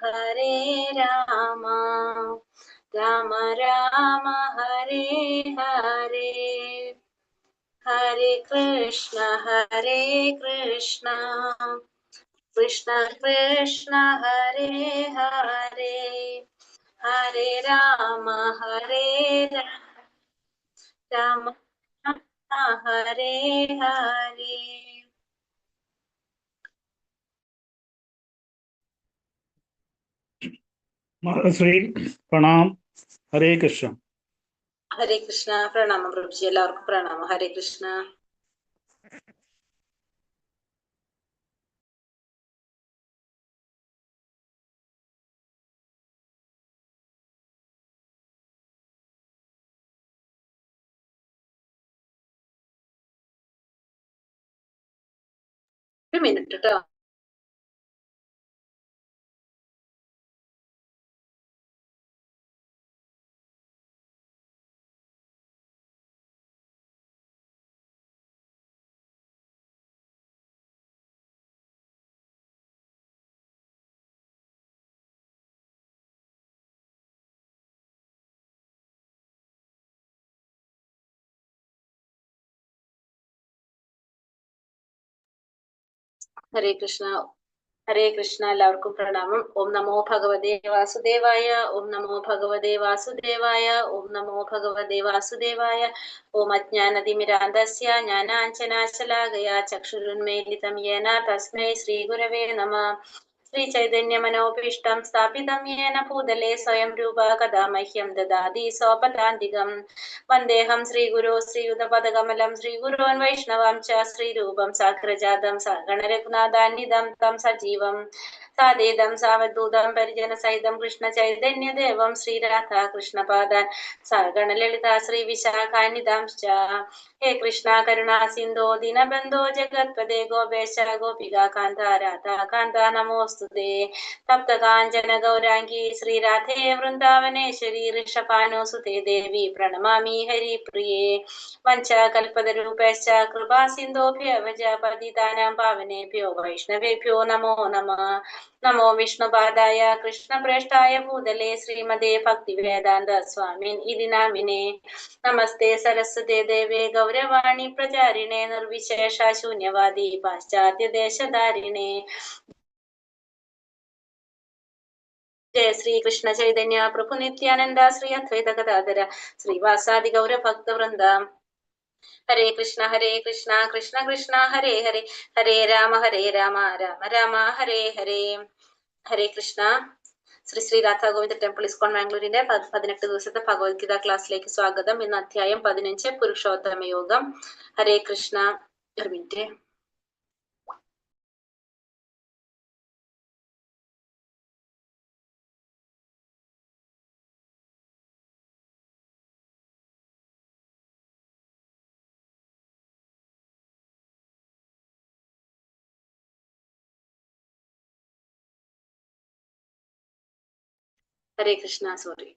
ഹരേ രാമ രാമ രാമ ഹരേ ഹരേ ഹരേ കൃഷ്ണ കൃഷ്ണ കൃഷ്ണ ഹരേ ഹരേ ഹരേ രാമ രാമ ഹരേ ഹരേ. ശ്രീ പ്രണാം. ഹരേ കൃഷ്ണ. ഹരേ കൃഷ്ണ. പ്രണാമം പ്രഭുജി, എല്ലാവർക്കും പ്രണാമം. ഹരേ കൃഷ്ണ. ഒരു മിനിറ്റ് കേട്ടോ. ഹരേ കൃഷ്ണ. ഹരേ കൃഷ്ണ. എല്ലാവർക്കും പ്രണാമം. ഓം നമോ ഭഗവതേ വാസുദേവായ. ഓം നമോ ഭഗവതേ വാസുദേവായ. ഓം നമോ ഭഗവതേ വാസുദേവായ. ഓം അജ്ഞാനതിമിരാന്ധസ്യ ജ്ഞാനാഞ്ജനാശലാകയാ ചക്ഷുരുന്മീലിതം യേന തസ്മൈ ശ്രീ ഗുരവേ നമഃ. ശ്രീ ചൈതന്യ മനോഭീഷ്ടം സ്ഥാപിതം യേന ഭൂതലേ സ്വയം രൂപ കഥാ മഹ്യം ദദാതി സ്വപദാന്തികം. വന്ദേഹം ശ്രീഗുരോ ശ്രീയുതപദകമലം ശ്രീഗുരോൻ വൈഷ്ണവം ച ശ്രീരൂപം സാഗ്രജാതം സഗണരഘുനാഥാന്വിതം തം സജീവം സാദേതം സാവധൂതം പരിജന സഹിതം കൃഷ്ണ ചൈതന്യദേവം ശ്രീരാധാ കൃഷ്ണപാദാൻ സഗണലളിത ശ്രീ വിശാഖാന്വിതാംശ്ച. ഹേ കൃഷ്ണ കരുണാ സിന്ധോ ദീനബന്ധോ ജഗത്പദേ ഗോപേശ ഗോപികാ കാന്ത രാധാ കാന്ത നമോസ്തുതേ. തപ്തകാഞ്ചന ഗൗരാംഗി ശ്രീരാധേ വൃന്ദാവനേശ്വരി ഋഷഭാനുസുതേ ദേവി പ്രണമാമി ഹരിപ്രിയേ. വഞ്ചകൽപതരൂപശ്ച കൃപാ സിന്ധോഭ്യവച പതിതാനാം പാവനേഭ്യോ വൈഷ്ണവേഭ്യോ നമോ നമഃ. നമോ വിഷ്ണുപാദായ കൃഷ്ണപ്രേഷ്ഠായ ഭൂതലേ ശ്രീമതേ ഭക്തിവേദാന്ത സ്വാമിൻ ഇതി നാമിനേ. നമസ്തേ സരസ്വതേ ദേവേ ഗൗരവാണി പ്രചാരിണേ നിർവിശേഷ ശൂന്യവാദി പാശ്ചാത്യദേശധാരിണേ. ജയ ശ്രീ കൃഷ്ണ ചൈതന്യ പ്രഭു നിത്യാനന്ദ ശ്രീ അദ്വൈത ഗദാധര ശ്രീവാസാദി ഗൗര ഭക്തവൃന്ദ. ഹരേ കൃഷ്ണ കൃഷ്ണ കൃഷ്ണ ഹരേ ഹരേ ഹരേ രാമ രാമ രാമ ഹരേ ഹരേ. ഹരേ കൃഷ്ണ. ശ്രീ രാധാ ഗോവിന്ദ ടെമ്പിൾ ഇസ്കോൺ ബാംഗ്ലൂരിന്റെ 18 ദിവസത്തെ ഭഗവത്ഗീത ക്ലാസ്സിലേക്ക് സ്വാഗതം. ഇന്ന് അധ്യായം 15 പുരുഷോത്തമ യോഗം. ഹരേ കൃഷ്ണ. ഒരു മിനിറ്റ്. ഹരേ കൃഷ്ണ. സോറി.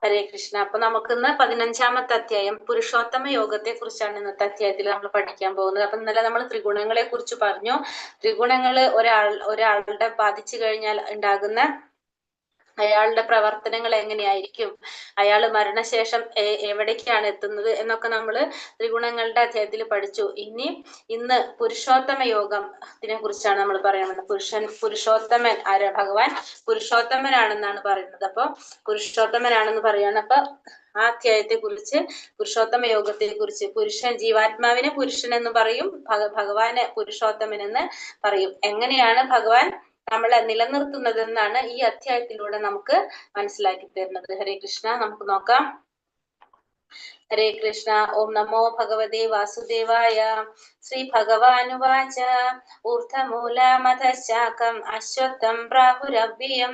ഹരേ കൃഷ്ണ. അപ്പൊ നമുക്കിന്ന് 15ാമത്തെ അധ്യായം പുരുഷോത്തമ യോഗത്തെ കുറിച്ചാണ് ഇന്നത്തെ അധ്യായത്തിൽ നമ്മൾ പഠിക്കാൻ പോകുന്നത്. അപ്പൊ ഇന്നലെ നമ്മൾ ത്രിഗുണങ്ങളെ കുറിച്ച് പറഞ്ഞു. ത്രിഗുണങ്ങള് ഒരാളുടെ ബാധിച്ചു കഴിഞ്ഞാൽ ഉണ്ടാകുന്ന അയാളുടെ പ്രവർത്തനങ്ങൾ എങ്ങനെയായിരിക്കും, അയാള് മരണശേഷം എവിടേക്കാണ് എത്തുന്നത് എന്നൊക്കെ നമ്മൾ ത്രിഗുണങ്ങളുടെ അധ്യായത്തിൽ പഠിച്ചു. ഇന്ന് പുരുഷോത്തമ യോഗത്തിനെ കുറിച്ചാണ് നമ്മൾ പറയുന്നത്. പുരുഷോത്തമൻ ആരാ? ഭഗവാൻ പുരുഷോത്തമനാണെന്നാണ് പറയുന്നത്. അപ്പൊ പുരുഷോത്തമനാണെന്ന് പറയാണ്. അപ്പൊ ആ അധ്യായത്തെ കുറിച്ച്, പുരുഷോത്തമ യോഗത്തെ കുറിച്ച്, ജീവാത്മാവിനെ പുരുഷൻ എന്ന് പറയും, ഭഗവാന് പുരുഷോത്തമൻ എന്ന് പറയും. എങ്ങനെയാണ് ഭഗവാൻ നമ്മളെ നിലനിർത്തുന്നതെന്നാണ് ഈ അധ്യായത്തിലൂടെ നമുക്ക് മനസ്സിലാക്കി തരുന്നത്. ഹരേ കൃഷ്ണ. നമുക്ക് നോക്കാം. ഹരേ കൃഷ്ണ. ഓം നമോ ഭഗവതേ വാസുദേവായ. ശ്രീ ഭഗവാനുവാച ഊർധമൂലമധഃശാഖം അശ്വത്ഥം പ്രാഹുരവ്യയം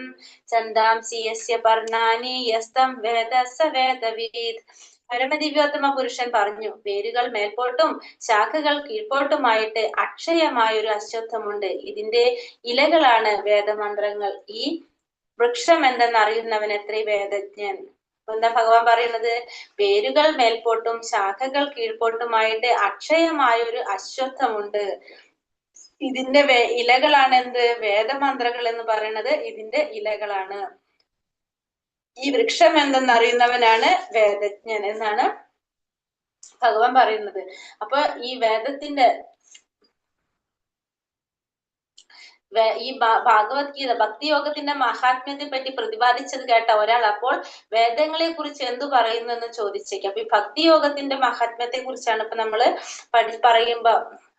ഛന്ദാംസി യസ്യ പർണാനി യസ്തം വേദ സ വേദവിദ്. പരമദിവ്യോത്തമ പുരുഷൻ പറഞ്ഞു, വേരുകൾ മേൽപോട്ടും ശാഖകൾ കീഴ്പോട്ടുമായിട്ട് അക്ഷയമായൊരു അശ്വത്ഥമുണ്ട്. ഇതിന്റെ ഇലകളാണ് വേദമന്ത്രങ്ങൾ. ഈ വൃക്ഷം എന്തെന്നറിയുന്നവൻ എത്ര വേദജ്ഞൻ. എന്താ ഭഗവാൻ പറയുന്നത്? വേരുകൾ മേൽപോട്ടും ശാഖകൾ കീഴ്പോട്ടുമായിട്ട് അക്ഷയമായൊരു അശ്വത്ഥമുണ്ട്. ഇതിന്റെ ഇലകളാണ് എന്ത്? വേദമന്ത്രകൾ എന്ന് പറയുന്നത് ഇതിന്റെ ഇലകളാണ്. ഈ വൃക്ഷം എന്തെന്നറിയുന്നവനാണ് വേദജ്ഞൻ എന്നാണ് ഭഗവാൻ പറയുന്നത്. അപ്പൊ ഈ വേദത്തിന്റെ ഈ ഭാഗവത്ഗീത ഭക്തിയോഗത്തിന്റെ മഹാത്മ്യത്തെ പറ്റി പ്രതിപാദിച്ചത് കേട്ട ഒരാൾ അപ്പോൾ വേദങ്ങളെ കുറിച്ച് എന്തു പറയുന്നു എന്ന് ചോദിച്ചേക്കും. അപ്പൊ ഈ ഭക്തിയോഗത്തിന്റെ മഹാത്മ്യത്തെ കുറിച്ചാണ് ഇപ്പൊ നമ്മള് പറയുമ്പോ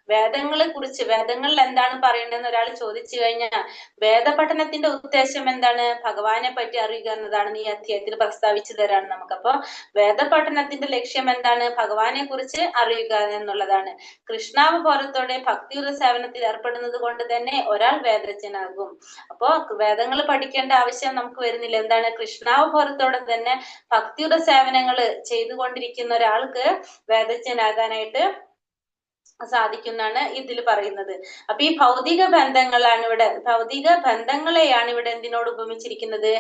വേദങ്ങളെ കുറിച്ച്, വേദങ്ങളിൽ എന്താണ് പറയേണ്ടതെന്ന് ഒരാൾ ചോദിച്ചു കഴിഞ്ഞാൽ വേദപഠനത്തിന്റെ ഉദ്ദേശം എന്താണ്? ഭഗവാനെ പറ്റി അറിയുക എന്നതാണ് ഈ അധ്യായത്തിൽ പ്രസ്താവിച്ചു തരാണ് നമുക്ക്. അപ്പൊ വേദപഠനത്തിന്റെ ലക്ഷ്യം എന്താണ്? ഭഗവാനെ കുറിച്ച് അറിയുക എന്നുള്ളതാണ്. കൃഷ്ണാവബോധത്തോടെ ഭക്തിയുടെ സേവനത്തിൽ ഏർപ്പെടുന്നത് കൊണ്ട് തന്നെ ഒരാൾ വേദജ്ഞനാകും. അപ്പോ വേദങ്ങൾ പഠിക്കേണ്ട ആവശ്യം നമുക്ക് വരുന്നില്ല. എന്താണ്? കൃഷ്ണാവബോധത്തോടെ തന്നെ ഭക്തിയുടെ സേവനങ്ങൾ ചെയ്തുകൊണ്ടിരിക്കുന്ന ഒരാൾക്ക് വേദജ്ഞനാകാനായിട്ട് സാധിക്കുന്നതാണ് ഇതിൽ പറയുന്നത്. അപ്പൊ ഈ ഭൗതിക ബന്ധങ്ങളാണ് ഇവിടെ, ഭൗതിക ബന്ധങ്ങളെയാണ് ഇവിടെ എന്തിനോട് ഉപമിച്ചിരിക്കുന്നത്?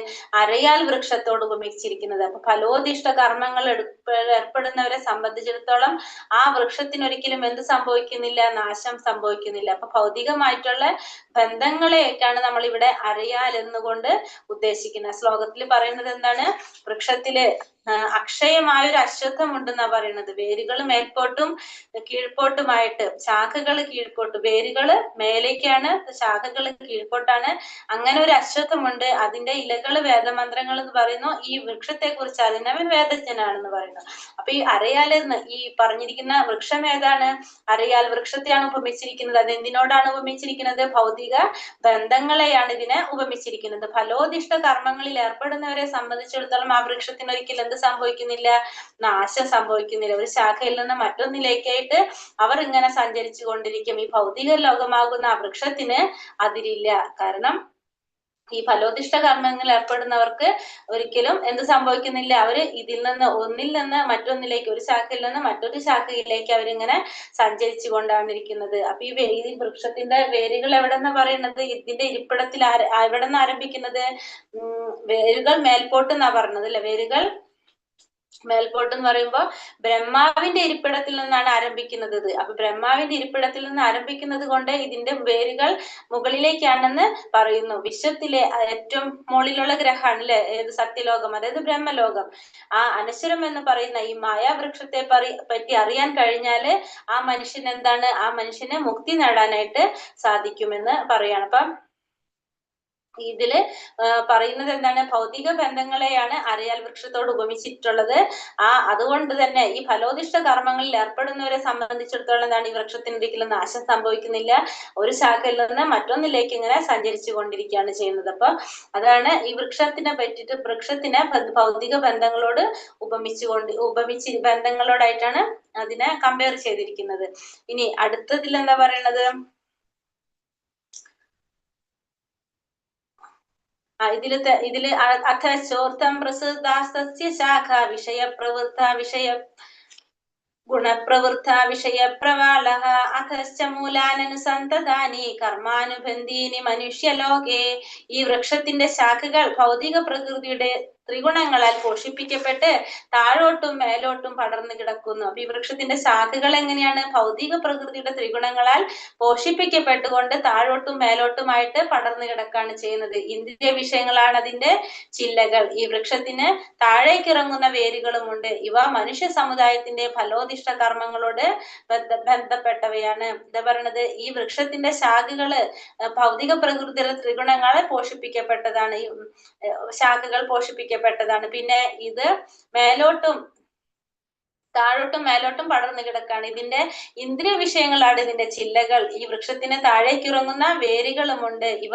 അരയാൽ വൃക്ഷത്തോട് ഉപമിച്ചിരിക്കുന്നത്. അപ്പൊ ഫലോദിഷ്ട കർമ്മങ്ങൾ ഏർപ്പെടുന്നവരെ സംബന്ധിച്ചിടത്തോളം ആ വൃക്ഷത്തിന് ഒരിക്കലും എന്ത് സംഭവിക്കുന്നില്ല? നാശം സംഭവിക്കുന്നില്ല. അപ്പൊ ഭൗതികമായിട്ടുള്ള ബന്ധങ്ങളെയൊക്കെയാണ് നമ്മൾ ഇവിടെ അരയാൽ എന്നുകൊണ്ട് ഉദ്ദേശിക്കുന്നത്. ശ്ലോകത്തിൽ പറയുന്നത് എന്താണ്? വൃക്ഷത്തില് അക്ഷയമായ ഒരു അശ്വത്ഥം ഉണ്ടെന്നാ പറയുന്നത്. വേരുകൾ മേൽപോട്ടും കീഴ്പോട്ടുമായിട്ട്, ശാഖകൾ കീഴ്പോട്ട്, വേരുകള് മേലേക്കാണ്, ശാഖകൾ കീഴ്പോട്ടാണ്. അങ്ങനെ ഒരു അശ്വത്ഥമുണ്ട്. അതിന്റെ ഇലകള് വേദമന്ത്രങ്ങൾ എന്ന് പറയുന്നു. ഈ വൃക്ഷത്തെ കുറിച്ച് അറിഞ്ഞവൻ വേദജ്ഞനാണെന്ന് പറയുന്നു. അപ്പൊ ഈ അരയാലെന്ന് ഈ പറഞ്ഞിരിക്കുന്ന വൃക്ഷം ഏതാണ്? അരയാൽ വൃക്ഷത്തെയാണ് ഉപമിച്ചിരിക്കുന്നത്. അതെന്തിനോടാണ് ഉപമിച്ചിരിക്കുന്നത്? ഭൗതിക ബന്ധങ്ങളെയാണ് ഇതിനെ ഉപമിച്ചിരിക്കുന്നത്. ഫലോദിഷ്ട കർമ്മങ്ങളിൽ ഏർപ്പെടുന്നവരെ സംബന്ധിച്ചിടത്തോളം ആ വൃക്ഷത്തിന് ഒരിക്കലും എന്ത് സംഭവിക്കുന്നില്ല? നാശം സംഭവിക്കുന്നില്ല. ഒരു ശാഖയിൽ നിന്ന് മറ്റൊന്നിലേക്കായിട്ട് അവർ ഇങ്ങനെ സഞ്ചരിച്ചു കൊണ്ടിരിക്കും. ഈ ഭൗതിക ലോകമാകുന്ന ആ വൃക്ഷത്തിന് അതിരില്ല. കാരണം ഈ ഫലോദിഷ്ട കർമ്മങ്ങളിൽ ഏർപ്പെടുന്നവർക്ക് ഒരിക്കലും എന്ത് സംഭവിക്കുന്നില്ല? അവര് ഇതിൽ നിന്ന് ഒന്നിൽ നിന്ന് മറ്റൊന്നിലേക്ക്, ഒരു ശാഖയിൽ നിന്ന് മറ്റൊരു ശാഖയിലേക്ക് അവരിങ്ങനെ സഞ്ചരിച്ചു കൊണ്ടാണ് ഇരിക്കുന്നത്. അപ്പൊ ഈ വൃക്ഷത്തിന്റെ വേരുകൾ എവിടെന്നാ പറയുന്നത്? ഇതിന്റെ ഇരിപ്പിടത്തിൽ എവിടെ നിന്ന് ആരംഭിക്കുന്നത്? വേരുകൾ മേൽപോട്ട് എന്നാ പറഞ്ഞത് അല്ലെ? വേരുകൾ മേൽപോട്ട് എന്ന് പറയുമ്പോ ബ്രഹ്മാവിന്റെ ഇരിപ്പിടത്തിൽ നിന്നാണ് ആരംഭിക്കുന്നത്. അപ്പൊ ബ്രഹ്മാവിന്റെ ഇരിപ്പിടത്തിൽ നിന്ന് ആരംഭിക്കുന്നത് കൊണ്ട് ഇതിന്റെ വേരുകൾ മുകളിലേക്കാണെന്ന് പറയുന്നു. വിശ്വത്തിലെ ഏറ്റവും മുകളിലുള്ള ഗ്രഹമാണ് അല്ലെ ഏത്? സത്യലോകം, അതായത് ബ്രഹ്മലോകം. ആ അനശ്വരം എന്ന് പറയുന്ന ഈ മായാവൃക്ഷത്തെ പറ്റി അറിയാൻ കഴിഞ്ഞാല് ആ മനുഷ്യൻ എന്താണ്? ആ മനുഷ്യന് മുക്തി നേടാനായിട്ട് സാധിക്കുമെന്ന് പറയാണ്. അപ്പം ഇതില് പറയുന്നത് എന്താണ്? ഭൗതിക ബന്ധങ്ങളെയാണ് അരയാൽ വൃക്ഷത്തോട് ഉപമിച്ചിട്ടുള്ളത്. അതുകൊണ്ട് തന്നെ ഈ ഫലോദിഷ്ട കർമ്മങ്ങളിൽ ഏർപ്പെടുന്നവരെ സംബന്ധിച്ചിടത്തോളം എന്താണ്? ഈ വൃക്ഷത്തിന് ഒരിക്കലും നാശം സംഭവിക്കുന്നില്ല. ഒരു ശാഖയിൽ നിന്ന് മറ്റൊന്നിലേക്ക് ഇങ്ങനെ സഞ്ചരിച്ചു കൊണ്ടിരിക്കുകയാണ് ചെയ്യുന്നത്. അപ്പൊ അതാണ് ഈ വൃക്ഷത്തിനെ പറ്റിയിട്ട്, വൃക്ഷത്തിനെ ഭൗതിക ബന്ധങ്ങളോട് ഉപമിച്ച് ബന്ധങ്ങളോടായിട്ടാണ് അതിനെ കമ്പയർ ചെയ്തിരിക്കുന്നത്. ഇനി അടുത്തതിൽ എന്താ പറയണത്? ഇതില് അഥ ചോർത്തം പ്രസിദ്ധാസ്തസ്യ ശാഖ വിഷയ ഗുണപ്രവൃത്ത വിഷയപ്രവാളഃ അഥശ്ച മൂലാനനുസന്തതാനി കർമാനുബന്ധീനി മനുഷ്യലോകേ. ഈ വൃക്ഷത്തിന്റെ ശാഖകൾ ഭൗതിക പ്രകൃതിയുടെ ത്രിഗുണങ്ങളാൽ പോഷിപ്പിക്കപ്പെട്ട് താഴോട്ടും മേലോട്ടും പടർന്നു കിടക്കുന്നു. അപ്പൊ ഈ വൃക്ഷത്തിന്റെ ശാഖകൾ എങ്ങനെയാണ്? ഭൗതിക പ്രകൃതിയുടെ ത്രിഗുണങ്ങളാൽ പോഷിപ്പിക്കപ്പെട്ടുകൊണ്ട് താഴോട്ടും മേലോട്ടുമായിട്ട് പടർന്നു കിടക്കാണ് ചെയ്യുന്നത്. ഇന്ദ്രിയ വിഷയങ്ങളാണ് അതിന്റെ ചില്ലകൾ. ഈ വൃക്ഷത്തിന് താഴേക്കിറങ്ങുന്ന വേരുകളുമുണ്ട്. ഇവ മനുഷ്യ സമുദായത്തിന്റെ ഫലോദിഷ്ട കർമ്മങ്ങളോട് ബന്ധപ്പെട്ടവയാണ്. എന്താ പറയണത്? ഈ വൃക്ഷത്തിന്റെ ശാഖകള് ഭൗതിക പ്രകൃതിയുടെ ത്രിഗുണങ്ങളെ പോഷിപ്പിക്കപ്പെട്ടതാണ്. ഈ ശാഖകൾ പോഷിപ്പിക്കപ്പെട്ടതാണ്. പിന്നെ ഇത് മേലോട്ടും താഴോട്ടും മേലോട്ടും പടർന്നു കിടക്കാണ്. ഇതിന്റെ ഇന്ദ്രിയ വിഷയങ്ങളാണ് ഇതിന്റെ ചില്ലകൾ. ഈ വൃക്ഷത്തിന് താഴേക്കിറങ്ങുന്ന വേരുകളുമുണ്ട്. ഇവ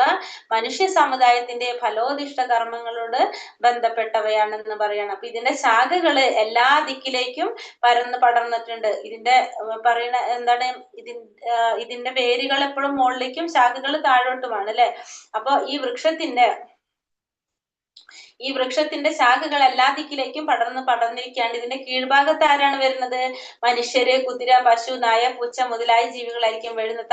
മനുഷ്യ സമുദായത്തിന്റെ ഫലോദിഷ്ട കർമ്മങ്ങളോട് ബന്ധപ്പെട്ടവയാണെന്ന് പറയണം. അപ്പൊ ഇതിന്റെ ശാഖകള് എല്ലാ ദിക്കിലേക്കും പടർന്നിട്ടുണ്ട്. ഇതിന്റെ പറയുന്ന എന്താണ്? ഇതിന്റെ വേരുകൾ എപ്പോഴും മുകളിലേക്കും ശാഖകൾ താഴോട്ടുമാണ് അല്ലെ? അപ്പൊ ഈ വൃക്ഷത്തിന്റെ ശാഖകൾ എല്ലാ ദിക്കിലേക്കും പടർന്നിരിക്കുകയാണ്. ഇതിന്റെ കീഴ്ഭാഗത്ത് ആരാണ് വരുന്നത്? മനുഷ്യര്, കുതിര, പശു, നായ, പൂച്ച മുതലായ ജീവികളായിരിക്കും വരുന്നത്.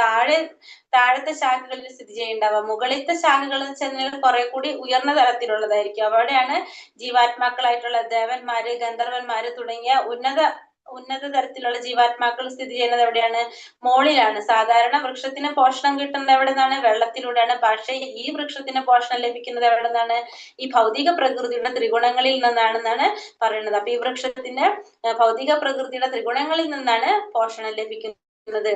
താഴത്തെ ശാഖകളിൽ സ്ഥിതി ചെയ്യുന്നുണ്ടാവുക. മുകളിലത്തെ ശാഖകൾ എന്ന് വെച്ചാൽ കുറെ കൂടി ഉയർന്ന തലത്തിലുള്ളതായിരിക്കും. അവിടെയാണ് ജീവാത്മാക്കളായിട്ടുള്ള ദേവന്മാര്, ഗന്ധർവന്മാര് തുടങ്ങിയ ഉന്നത ഉന്നത തരത്തിലുള്ള ജീവാത്മാക്കൾ സ്ഥിതി ചെയ്യുന്നത് എവിടെയാണ്? മോളിലാണ്. സാധാരണ വൃക്ഷത്തിന് പോഷണം കിട്ടുന്നത് എവിടെ നിന്നാണ്? വെള്ളത്തിലൂടെയാണ്. പക്ഷേ ഈ വൃക്ഷത്തിന് പോഷണം ലഭിക്കുന്നത് എവിടെ നിന്നാണ്? ഈ ഭൗതിക പ്രകൃതിയുടെ ത്രിഗുണങ്ങളിൽ നിന്നാണെന്നാണ് പറയുന്നത്. അപ്പൊ ഈ വൃക്ഷത്തിന്റെ ഭൗതിക പ്രകൃതിയുടെ ത്രിഗുണങ്ങളിൽ നിന്നാണ് പോഷണം ലഭിക്കുന്നത്.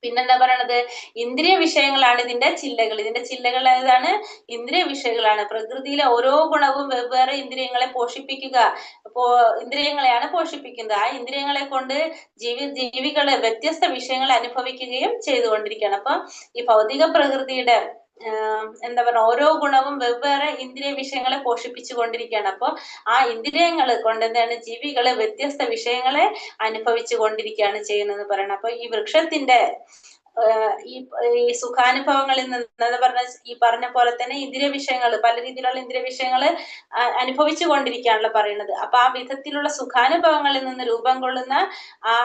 പിന്നെന്താ പറയണത്? ഇന്ദ്രിയ വിഷയങ്ങളാണ് ഇതിന്റെ ചില്ലകൾ. ഇതിന്റെ ചില്ലകൾ ഏതാണ്? ഇന്ദ്രിയ വിഷയങ്ങളാണ്. പ്രകൃതിയിലെ ഓരോ ഗുണവും വെവ്വേറെ ഇന്ദ്രിയങ്ങളെ പോഷിപ്പിക്കുക, ഇന്ദ്രിയങ്ങളെയാണ് പോഷിപ്പിക്കുന്നത്. ആ ഇന്ദ്രിയങ്ങളെ കൊണ്ട് ജീവികള് വ്യത്യസ്ത വിഷയങ്ങൾ അനുഭവിക്കുകയും ചെയ്തുകൊണ്ടിരിക്കുകയാണ്. അപ്പൊ ഈ ഭൗതിക പ്രകൃതിയുടെ എന്താ പറയുക, ഓരോ ഗുണവും വെവ്വേറെ ഇന്ദ്രിയ വിഷയങ്ങളെ പോഷിപ്പിച്ചു കൊണ്ടിരിക്കുകയാണ്. അപ്പൊ ആ ഇന്ദ്രിയങ്ങൾ കൊണ്ട് എന്താണ് ജീവികള് വ്യത്യസ്ത വിഷയങ്ങളെ അനുഭവിച്ചു കൊണ്ടിരിക്കുകയാണ് ചെയ്യുന്നത് പറയണം. അപ്പൊ ഈ വൃക്ഷത്തിന്റെ ഈ സുഖാനുഭവങ്ങളിൽ നിന്ന് ഈ പറഞ്ഞ പോലെ തന്നെ ഇന്ദ്രിയ വിഷയങ്ങൾ, പല രീതിയിലുള്ള ഇന്ദ്രിയ വിഷയങ്ങൾ അനുഭവിച്ചു കൊണ്ടിരിക്കുകയാണല്ലോ പറയുന്നത്. അപ്പൊ ആ വിധത്തിലുള്ള സുഖാനുഭവങ്ങളിൽ നിന്ന് രൂപം കൊള്ളുന്ന ആ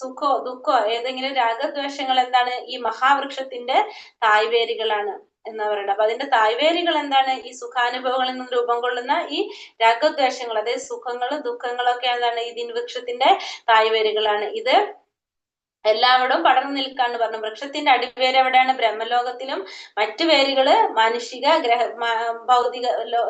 സുഖോ ദുഃഖോ ഏതെങ്കിലും രാഗദ്വേഷങ്ങൾ എന്താണ്? ഈ മഹാവൃക്ഷത്തിന്റെ തായ്വേരുകളാണ് എന്ന് പറയുന്നത്. അപ്പൊ അതിന്റെ തായ്വേരുകൾ എന്താണ്? ഈ സുഖാനുഭവങ്ങളിൽ നിന്ന് രൂപം കൊള്ളുന്ന ഈ രാഗദ്വേഷങ്ങൾ, അതായത് സുഖങ്ങളും ദുഃഖങ്ങളും ഒക്കെ എന്താണ്? ഈ വൃക്ഷത്തിന്റെ തായ്വേരുകളാണ്. ഇത് എല്ലാവരും പടർന്നു നിൽക്കാന്ന് പറഞ്ഞു. വൃക്ഷത്തിന്റെ അടിവേര് എവിടെയാണ്? ബ്രഹ്മലോകത്തിലും മറ്റു വേരുകള് മാനുഷിക ഭൗതിക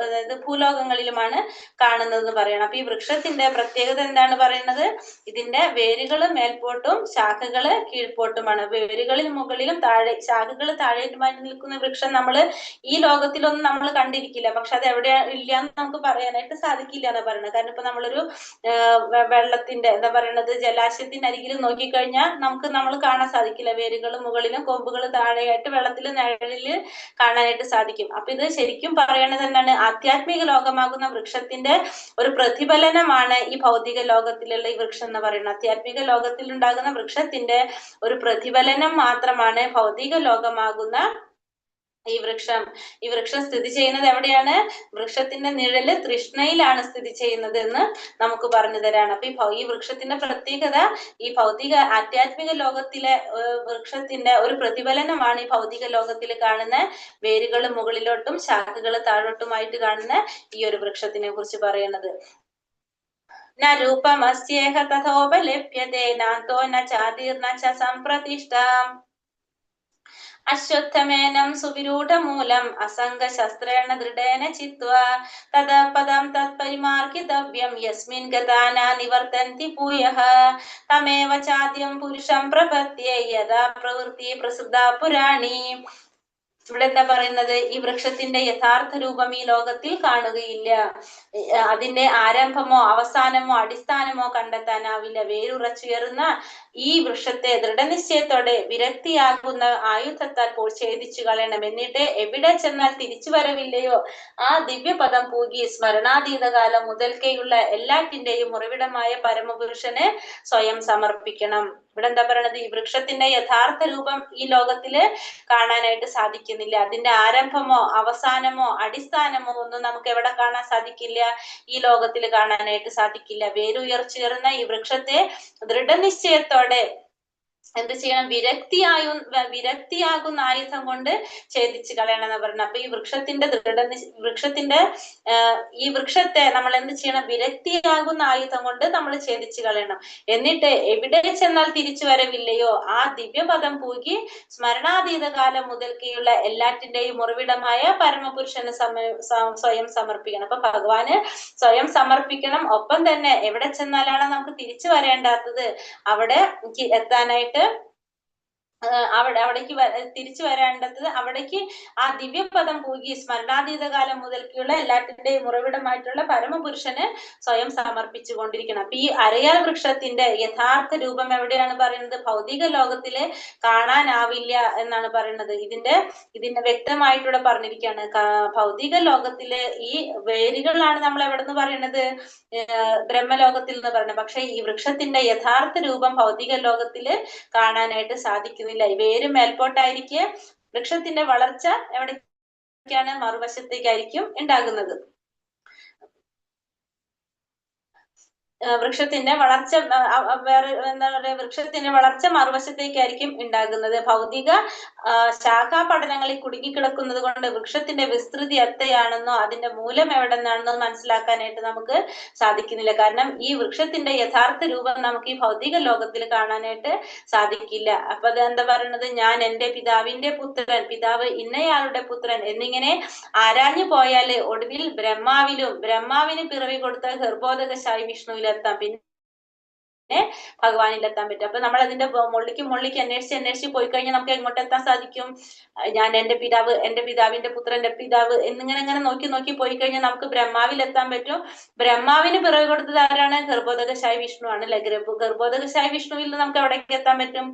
അതായത് ഭൂലോകങ്ങളിലുമാണ് കാണുന്നത് പറയണം. അപ്പൊ ഈ വൃക്ഷത്തിന്റെ പ്രത്യേകത എന്താണ് പറയുന്നത്? ഇതിന്റെ വേരുകള് മേൽപോട്ടും ശാഖകള് കീഴ്പോട്ടുമാണ്. വേരുകളിൽ മുകളിലും താഴെ, ശാഖകൾ താഴേറ്റുമായിട്ട് നിൽക്കുന്ന വൃക്ഷം നമ്മള് ഈ ലോകത്തിലൊന്നും നമ്മൾ കണ്ടിരിക്കില്ല. പക്ഷെ അത് എവിടെ ഇല്ല എന്ന് നമുക്ക് പറയാനായിട്ട് സാധിക്കില്ല എന്നാ പറയുന്നത്. കാരണം ഇപ്പൊ നമ്മളൊരു വെള്ളത്തിന്റെ എന്താ പറയണത്, ജലാശയത്തിന്റെ അരികിൽ നോക്കിക്കഴിഞ്ഞാൽ നമ്മൾ കാണാൻ സാധിക്കില്ല. വേരുകൾ മുകളിലും കൊമ്പുകൾ താഴെയായിട്ട് വെള്ളത്തിൽ നിഴലില് കാണാനായിട്ട് സാധിക്കും. അപ്പൊ ഇത് ശരിക്കും പറയണത് എന്താണ്? ആധ്യാത്മിക ലോകമാകുന്ന വൃക്ഷത്തിന്റെ ഒരു പ്രതിഫലനമാണ് ഈ ഭൗതിക ലോകത്തിലുള്ള ഈ വൃക്ഷം എന്ന് പറയുന്നത്. ആധ്യാത്മിക ലോകത്തിൽ ഉണ്ടാകുന്ന വൃക്ഷത്തിന്റെ ഒരു പ്രതിഫലനം മാത്രമാണ് ഭൗതിക ലോകമാകുന്ന ഈ വൃക്ഷം സ്ഥിതി ചെയ്യുന്നത് എവിടെയാണ്? വൃക്ഷത്തിന്റെ നിഴല് തൃഷ്ണയിലാണ് സ്ഥിതി ചെയ്യുന്നത് എന്ന് നമുക്ക് പറഞ്ഞു തരാണ്. അപ്പൊ ഈ വൃക്ഷത്തിന്റെ പ്രത്യേകത ഈ ഭൗതിക ആധ്യാത്മിക ലോകത്തിലെ വൃക്ഷത്തിന്റെ ഒരു പ്രതിഫലനമാണ് ഈ ഭൗതിക ലോകത്തിൽ കാണുന്ന വേരുകൾ മുകളിലോട്ടും ശാഖകൾ താഴോട്ടുമായിട്ട് കാണുന്ന ഈ ഒരു വൃക്ഷത്തിനെ കുറിച്ച് പറയുന്നത്. ന രൂപമസ്യേഹ തഥോപലഭ്യതേ നാന്തോ ന ചാതിർന ച സംപ്രതിഷ്ഠാം അശ്വത്ഥമേനം സുവിരൂഢമൂലം അസംഗശസ്ത്രേണ ദൃഢേന ചിത്വാ തദ പദം തത്പരിമാർഗിതവ്യം യസ്മിൻ ഗതാന നിവർത്തന്തി ഭൂയഃ തമേവ ചാദ്യം പുരുഷം പ്രപദ്യേ യഥാ പ്രവൃത്തി പ്രസൃതാ പുരാണി. ഇവിടെ എന്താ പറയുന്നത്? ഈ വൃക്ഷത്തിന്റെ യഥാർത്ഥ രൂപം ഈ ലോകത്തിൽ കാണുകയില്ല. അതിന്റെ ആരംഭമോ അവസാനമോ അടിസ്ഥാനമോ കണ്ടെത്താനാവില്ല. വേരുറച്ചുയർന്ന ഈ വൃക്ഷത്തെ ദൃഢനിശ്ചയത്തോടെ വിരക്തിയാകുന്ന ആയുധത്താൽ ഛേദിച്ചു കളയണം. എന്നിട്ട് എവിടെ ചെന്നാൽ തിരിച്ചു വരവില്ലയോ ആ ദിവ്യപദം പൂകി സ്മരണാതീത കാലം മുതൽക്കേയുള്ള എല്ലാറ്റിന്റെയും ഉറവിടമായ പരമപുരുഷന് സ്വയം സമർപ്പിക്കണം. ഇവിടെ എന്താ പറയണത്? ഈ വൃക്ഷത്തിന്റെ യഥാർത്ഥ രൂപം ഈ ലോകത്തില് കാണാനായിട്ട് സാധിക്കുന്നില്ല. അതിന്റെ ആരംഭമോ അവസാനമോ അടിസ്ഥാനമോ ഒന്നും നമുക്ക് എവിടെ കാണാൻ സാധിക്കില്ല? ഈ ലോകത്തിൽ കാണാനായിട്ട് സാധിക്കില്ല. വേരുയർച്ചുയർന്ന ഈ വൃക്ഷത്തെ ദൃഢനിശ്ചയത്തോടെ എന്ത് ചെയ്യണം? വിരക്തിയാകുന്ന ആയുധം കൊണ്ട് ഛേദിച്ചു കളയണം എന്ന് പറഞ്ഞത്. അപ്പൊ ഈ ഈ വൃക്ഷത്തെ നമ്മൾ എന്ത് ചെയ്യണം? വിരക്തിയാകുന്ന ആയുധം കൊണ്ട് നമ്മൾ ഛേദിച്ചു കളയണം. എന്നിട്ട് എവിടെ ചെന്നാൽ തിരിച്ചു വരവില്ലയോ ആ ദിവ്യപദം പൂകി സ്മരണാതീത കാലം മുതൽക്കുള്ള എല്ലാറ്റിന്റെയും ഉറവിടമായ പരമപുരുഷന് സ്വയം സമർപ്പിക്കണം. അപ്പൊ ഭഗവാന് സ്വയം സമർപ്പിക്കണം. ഒപ്പം തന്നെ എവിടെ ചെന്നാലാണ് നമുക്ക് തിരിച്ചു വരേണ്ടാത്തത് അവിടെ എത്താനായിട്ട് അവിടേക്ക് തിരിച്ചു വരേണ്ടത് അവിടേക്ക് ആ ദിവ്യപദം പൂകി സ്മരണാതീത കാലം മുതൽക്കുള്ള എല്ലാറ്റിന്റെയും ഉറവിടമായിട്ടുള്ള പരമപുരുഷന് സ്വയം സമർപ്പിച്ചു കൊണ്ടിരിക്കണം. അപ്പൊ ഈ അരയാൽ വൃക്ഷത്തിന്റെ യഥാർത്ഥ രൂപം എവിടെയാണ് പറയുന്നത്? ഭൗതിക ലോകത്തില് കാണാനാവില്ല എന്നാണ് പറയുന്നത്. ഇതിന്റെ വ്യക്തമായിട്ടൂടെ പറഞ്ഞിരിക്കുകയാണ്. ഭൗതിക ലോകത്തില് ഈ വേരുകളാണ് നമ്മൾ എവിടെ നിന്ന് പറയുന്നത്? ബ്രഹ്മലോകത്തിൽ നിന്ന് പറയുന്നത്. പക്ഷെ ഈ വൃക്ഷത്തിന്റെ യഥാർത്ഥ രൂപം ഭൗതിക ലോകത്തില് കാണാനായിട്ട് സാധിക്കുന്നു. വേര് മേൽപോട്ടായിരിക്കും. വൃക്ഷത്തിന്റെ വളർച്ച എവിടേക്കാണ്? മറുവശത്തേക്കായിരിക്കും ഉണ്ടാകുന്നത്. വൃക്ഷത്തിന്റെ വളർച്ച വേറെ എന്താ പറയുക, വൃക്ഷത്തിന്റെ വളർച്ച മറുവശത്തേക്കായിരിക്കും ഉണ്ടാകുന്നത്. ഭൗതിക ശാഖാ പഠനങ്ങളിൽ കുടുങ്ങിക്കിടക്കുന്നത് കൊണ്ട് വൃക്ഷത്തിന്റെ വിസ്തൃതി എത്രയാണെന്നോ അതിന്റെ മൂലം എവിടെ നിന്നാണെന്നോ മനസ്സിലാക്കാനായിട്ട് നമുക്ക് സാധിക്കുന്നില്ല. കാരണം ഈ വൃക്ഷത്തിന്റെ യഥാർത്ഥ രൂപം നമുക്ക് ഈ ഭൗതിക ലോകത്തിൽ കാണാനായിട്ട് സാധിക്കില്ല. അപ്പൊ അത് എന്താ പറയുന്നത്, ഞാൻ എന്റെ പിതാവിന്റെ പുത്രൻ, പിതാവ് ഇന്നയാളുടെ പുത്രൻ എന്നിങ്ങനെ ആരാഞ്ഞു പോയാല് ഒടുവിൽ ബ്രഹ്മാവിന് പിറവി കൊടുത്ത ഗർഭോദകശായി വിഷ്ണുവിലെത്താം, പിന്നെ ഭഗവാനിലെത്താൻ പറ്റും. അപ്പൊ നമ്മൾ അതിന്റെ മുള്ളിക്ക് അന്വേഷിച്ച് പോയി കഴിഞ്ഞാൽ നമുക്ക് എങ്ങോട്ട് എത്താൻ സാധിക്കും? ഞാൻ എന്റെ പിതാവിന്റെ പുത്രന്റെ പിതാവ് എന്നിങ്ങനെ നോക്കി പോയി കഴിഞ്ഞാൽ നമുക്ക് ബ്രഹ്മാവിലെത്താൻ പറ്റും. ബ്രഹ്മാവിന് പിറവി കൊടുത്തത് ആരാണ്? ഗർഭോദകശായി വിഷ്ണു ആണ് അല്ലെ. ഗർഭോദകശായി വിഷ്ണുവിൽ നിന്ന് നമുക്ക് എവിടേക്ക് എത്താൻ പറ്റും?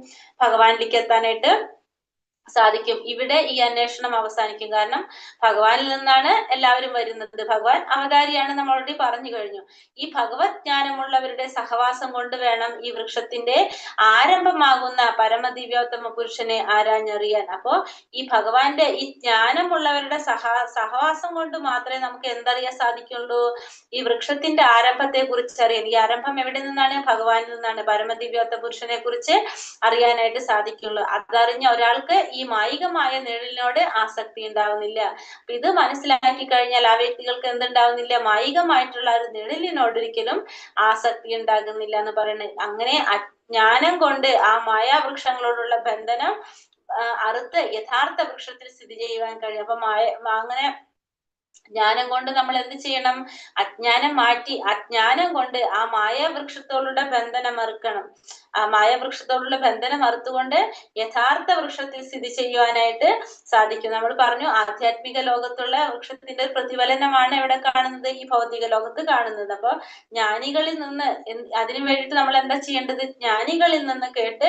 ഭഗവാനിലേക്ക് എത്താനായിട്ട് സാധിക്കും. ഇവിടെ ഈ അന്വേഷണം അവസാനിക്കും. കാരണം ഭഗവാനിൽ നിന്നാണ് എല്ലാവരും വരുന്നത്. ഭഗവാൻ അവതാരിയാണ്, നമ്മൾ ഓൾറെഡി പറഞ്ഞു കഴിഞ്ഞു. ഈ ഭഗവത് ജ്ഞാനമുള്ളവരുടെ സഹവാസം കൊണ്ട് വേണം ഈ വൃക്ഷത്തിന്റെ ആരംഭമാകുന്ന പരമദിവ്യോത്തമ പുരുഷനെ ആരാഞ്ഞറിയാൻ. അപ്പോ ഈ ഭഗവാന്റെ ഈ ജ്ഞാനമുള്ളവരുടെ സഹവാസം കൊണ്ട് മാത്രമേ നമുക്ക് എന്തറിയാൻ സാധിക്കുള്ളൂ? ഈ വൃക്ഷത്തിന്റെ ആരംഭത്തെ കുറിച്ച് അറിയാൻ. ഈ ആരംഭം എവിടെ നിന്നാണ്? ഭഗവാനിൽ നിന്നാണ്. പരമദിവ്യോത്തമ പുരുഷനെ കുറിച്ച് അറിയാനായിട്ട് സാധിക്കുള്ളൂ. അതറിഞ്ഞ ഒരാൾക്ക് ഈ മായികമായ നിഴലിനോട് ആസക്തി ഉണ്ടാവുന്നില്ല. അപ്പൊ ഇത് മനസ്സിലാക്കി കഴിഞ്ഞാൽ ആ വ്യക്തികൾക്ക് എന്തുണ്ടാവുന്നില്ല? മായികമായിട്ടുള്ള ഒരു നിഴലിനോട് ഒരിക്കലും ആസക്തി ഉണ്ടാകുന്നില്ല എന്ന് പറയുന്നത്. അങ്ങനെ അജ്ഞാനം കൊണ്ട് ആ മായാവൃക്ഷങ്ങളോടുള്ള ബന്ധനം അറുത്ത് യഥാർത്ഥ വൃക്ഷത്തിൽ സ്ഥിതി ചെയ്യുവാൻ കഴിയും. അപ്പൊ അങ്ങനെ ജ്ഞാനം കൊണ്ട് നമ്മൾ എന്ത് ചെയ്യണം? അജ്ഞാനം മാറ്റി അജ്ഞാനം കൊണ്ട് ആ മായാവൃക്ഷത്തോടുള്ള ബന്ധനം മറുക്കണം. ആ മായാവൃക്ഷത്തോടുള്ള ബന്ധനം മറുത്തുകൊണ്ട് യഥാർത്ഥ വൃക്ഷത്തിൽ സ്ഥിതി ചെയ്യുവാനായിട്ട് സാധിക്കും. നമ്മൾ പറഞ്ഞു ആധ്യാത്മിക ലോകത്തുള്ള വൃക്ഷത്തിന്റെ പ്രതിഫലനമാണ് എവിടെ കാണുന്നത്? ഈ ഭൗതിക ലോകത്ത് കാണുന്നത്. അപ്പൊ ജ്ഞാനികളിൽ നിന്ന് അതിനു വേണ്ടിയിട്ട് നമ്മൾ എന്താ ചെയ്യേണ്ടത്? ജ്ഞാനികളിൽ നിന്ന് കേട്ട്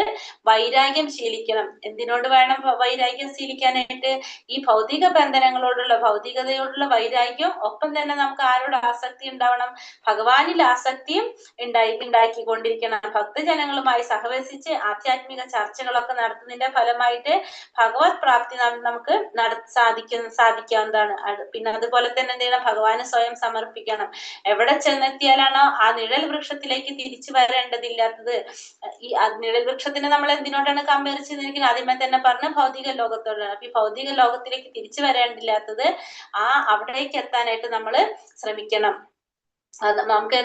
വൈരാഗ്യം ശീലിക്കണം. എന്തിനോട് വേണം വൈരാഗ്യം ശീലിക്കാനായിട്ട്? ഈ ഭൗതിക ബന്ധനങ്ങളോടുള്ള, ഭൗതികതയോടുള്ള വൈരാഗ്യം, ഒപ്പം തന്നെ നമുക്ക് ആരോട് ആസക്തി ഉണ്ടാവണം? ഭഗവാനിൽ ആസക്തിയും ഉണ്ടാക്കിക്കൊണ്ടിരിക്കണം. ഭക്തജനങ്ങളുമായി സഹവസിച്ച് ആധ്യാത്മിക ചർച്ചകളൊക്കെ നടത്തുന്നതിന്റെ ഫലമായിട്ട് ഭഗവത് പ്രാപ്തി നമുക്ക് സാധിക്കാവുന്നതാണ്. പിന്നെ അതുപോലെ തന്നെ എന്ത് ചെയ്യണം? ഭഗവാന് സ്വയം സമർപ്പിക്കണം. എവിടെ ചെന്നെത്തിയാലാണോ ആ നിഴൽ വൃക്ഷത്തിലേക്ക് തിരിച്ചു വരേണ്ടതില്ലാത്തത്, ഈ നിഴൽ വൃക്ഷത്തിനെ നമ്മൾ എന്തിനോടാണ് കമ്പയർ ചെയ്തിരിക്കുന്നത്? ആദ്യമേ തന്നെ പറഞ്ഞ ഭൗതിക ലോകത്തോടാണ്. അപ്പൊ ഈ ഭൗതിക ലോകത്തിലേക്ക് തിരിച്ചു വരേണ്ടില്ലാത്തത് അവിടേക്ക് എത്താനായിട്ട് നമ്മൾ ശ്രമിക്കണം. നമുക്ക്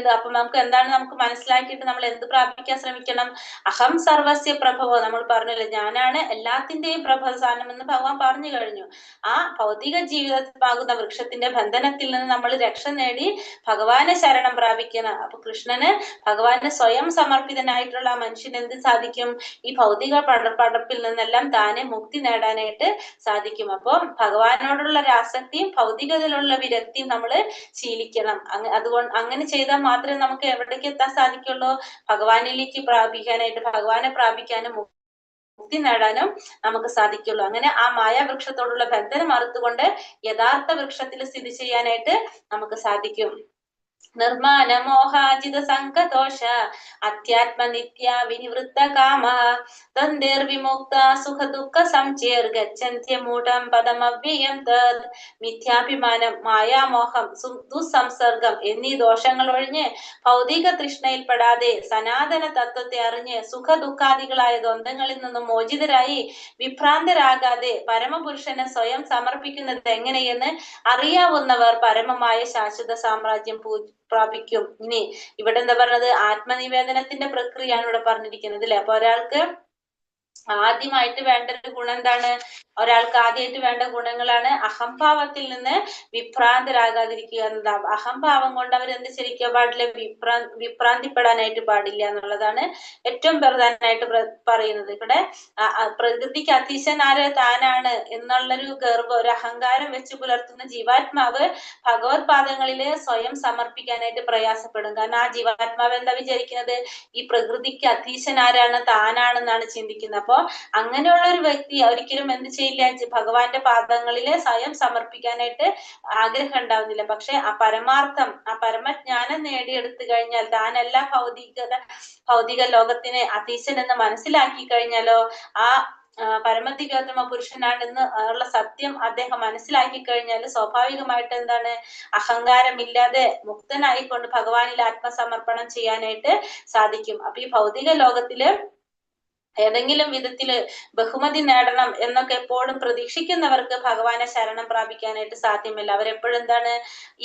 എന്താണ് നമുക്ക് മനസ്സിലാക്കിയിട്ട് നമ്മൾ എന്ത് പ്രാപിക്കാൻ ശ്രമിക്കണം? അഹം സർവസ്യ പ്രഭവോ, നമ്മൾ പറഞ്ഞല്ലോ, ഞാനാണ് എല്ലാത്തിന്റെയും പ്രഭവസ്ഥാനം എന്ന് ഭഗവാൻ പറഞ്ഞു കഴിഞ്ഞു. ആ ഭൗതിക ജീവിതമാകുന്ന വൃക്ഷത്തിന്റെ ബന്ധനത്തിൽ നിന്ന് നമ്മൾ രക്ഷ നേടി ഭഗവാനെ ശരണം പ്രാപിക്കണം. അപ്പൊ കൃഷ്ണന്, ഭഗവാന് സ്വയം സമർപ്പിതനായിട്ടുള്ള ആ മനുഷ്യന് എന്ത് സാധിക്കും? ഈ ഭൗതിക പടപ്പിൽ നിന്നെല്ലാം താനെ മുക്തി നേടാനായിട്ട് സാധിക്കും. അപ്പൊ ഭഗവാനോടുള്ള ആസക്തിയും ഭൗതികതയിലുള്ള വിരക്തിയും നമ്മൾ ശീലിക്കണം. അതുകൊണ്ട് അങ്ങനെ ചെയ്താൽ മാത്രമേ നമുക്ക് എവിടേക്ക് എത്താൻ സാധിക്കുള്ളൂ? ഭഗവാനിലേക്ക് പ്രാപിക്കാനായിട്ട്, ഭഗവാനെ പ്രാപിക്കാനും മുക്തി നേടാനും നമുക്ക് സാധിക്കുള്ളൂ. അങ്ങനെ ആ മായാവൃക്ഷത്തോടുള്ള ബന്ധനം മറുത്തുകൊണ്ട് യഥാർത്ഥ വൃക്ഷത്തിൽ സ്ഥിതി ചെയ്യാനായിട്ട് നമുക്ക് സാധിക്കും. നിർമ്മാന മോഹാജിത സംഘദോഷ അധ്യാത്മ നിത്യ വിനിവൃത്ത കാമ തന്തിർവിമുക്ത സുഖ ദുഃഖ സംചേർ ഗച്ഛന്ത്യമൂഢം പദമവ്യയം തദ്. മിഥ്യാഭിമാനം, മായാമോഹം, ദുസ്സംസർഗം എന്നീ ദോഷങ്ങൾ ഒഴിഞ്ഞ് ഭൗതിക തൃഷ്ണയിൽപ്പെടാതെ സനാതന തത്വത്തെ അറിഞ്ഞ് സുഖ ദുഃഖാദികളായ ദ്വന്ദ്ങ്ങളിൽ നിന്നും മോചിതരായി വിഭ്രാന്തരാകാതെ പരമപുരുഷനെ സ്വയം സമർപ്പിക്കുന്നത് എങ്ങനെയെന്ന് അറിയാവുന്നവർ പരമമായ ശാശ്വത സാമ്രാജ്യം പ്രാപിക്കും. ഇനി ഇവിടെ എന്താ പറഞ്ഞത്? ആത്മനിവേദനത്തിന്റെ പ്രക്രിയയാണ് ഇവിടെ പറഞ്ഞിരിക്കുന്നത് അല്ലെ. അപ്പൊ ഒരാൾക്ക് ആദ്യമായിട്ട് വേണ്ട ഒരു ഗുണം എന്താണ്? ഒരാൾക്ക് ആദ്യമായിട്ട് വേണ്ട ഗുണങ്ങളാണ് അഹംഭാവത്തിൽ നിന്ന് വിഭ്രാന്തരാകാതിരിക്കുക എന്നതാണ്. അഹംഭാവം കൊണ്ട് അവർ എന്ത് ശരിക്കാൻ പാടില്ല? വിഭ്രാന്തിപ്പെടാനായിട്ട് പാടില്ല എന്നുള്ളതാണ് ഏറ്റവും പ്രധാനമായിട്ട് പറയുന്നത്. ഇവിടെ പ്രകൃതിക്ക് അതീശനാര് താനാണ് എന്നുള്ളൊരു ഗർവം, ഒരു അഹങ്കാരം വെച്ച് പുലർത്തുന്ന ജീവാത്മാവ് ഭഗവത് പാദങ്ങളില് സ്വയം സമർപ്പിക്കാനായിട്ട് പ്രയാസപ്പെടും. കാരണം ആ ജീവാത്മാവ് എന്താ വിചാരിക്കുന്നത്? ഈ പ്രകൃതിക്ക് അതീശനാരാണ്? താനാണെന്നാണ് ചിന്തിക്കുന്നത്. അപ്പൊ അങ്ങനെയുള്ള ഒരു വ്യക്തി ഒരിക്കലും എന്ത് ചെയ്യില്ല? ഭഗവാന്റെ പാദങ്ങളില് സ്വയം സമർപ്പിക്കാനായിട്ട് ആഗ്രഹം ഉണ്ടാവുന്നില്ല. പക്ഷെ ആ പരമാർത്ഥം, ആ പരമജ്ഞാനം നേടിയെടുത്തു കഴിഞ്ഞാൽ, താനല്ല ഭൗതിക ലോകത്തിനെ അതീശൻ എന്ന് മനസ്സിലാക്കി കഴിഞ്ഞാലോ ആ പരമദിവ്യോത്തമ പുരുഷനാണെന്ന് ഉള്ള സത്യം അദ്ദേഹം മനസ്സിലാക്കി കഴിഞ്ഞാൽ സ്വാഭാവികമായിട്ട് എന്താണ്, അഹങ്കാരമില്ലാതെ മുക്തനായിക്കൊണ്ട് ഭഗവാനിൽ ആത്മസമർപ്പണം ചെയ്യാനായിട്ട് സാധിക്കും. അപ്പൊ ഈ ഭൗതിക ലോകത്തില് ഏതെങ്കിലും വിധത്തില് ബഹുമതി നേടണം എന്നൊക്കെ എപ്പോഴും പ്രതീക്ഷിക്കുന്നവർക്ക് ഭഗവാനെ ശരണം പ്രാപിക്കാനായിട്ട് സാധ്യമല്ല. അവരെപ്പോഴും എന്താണ്,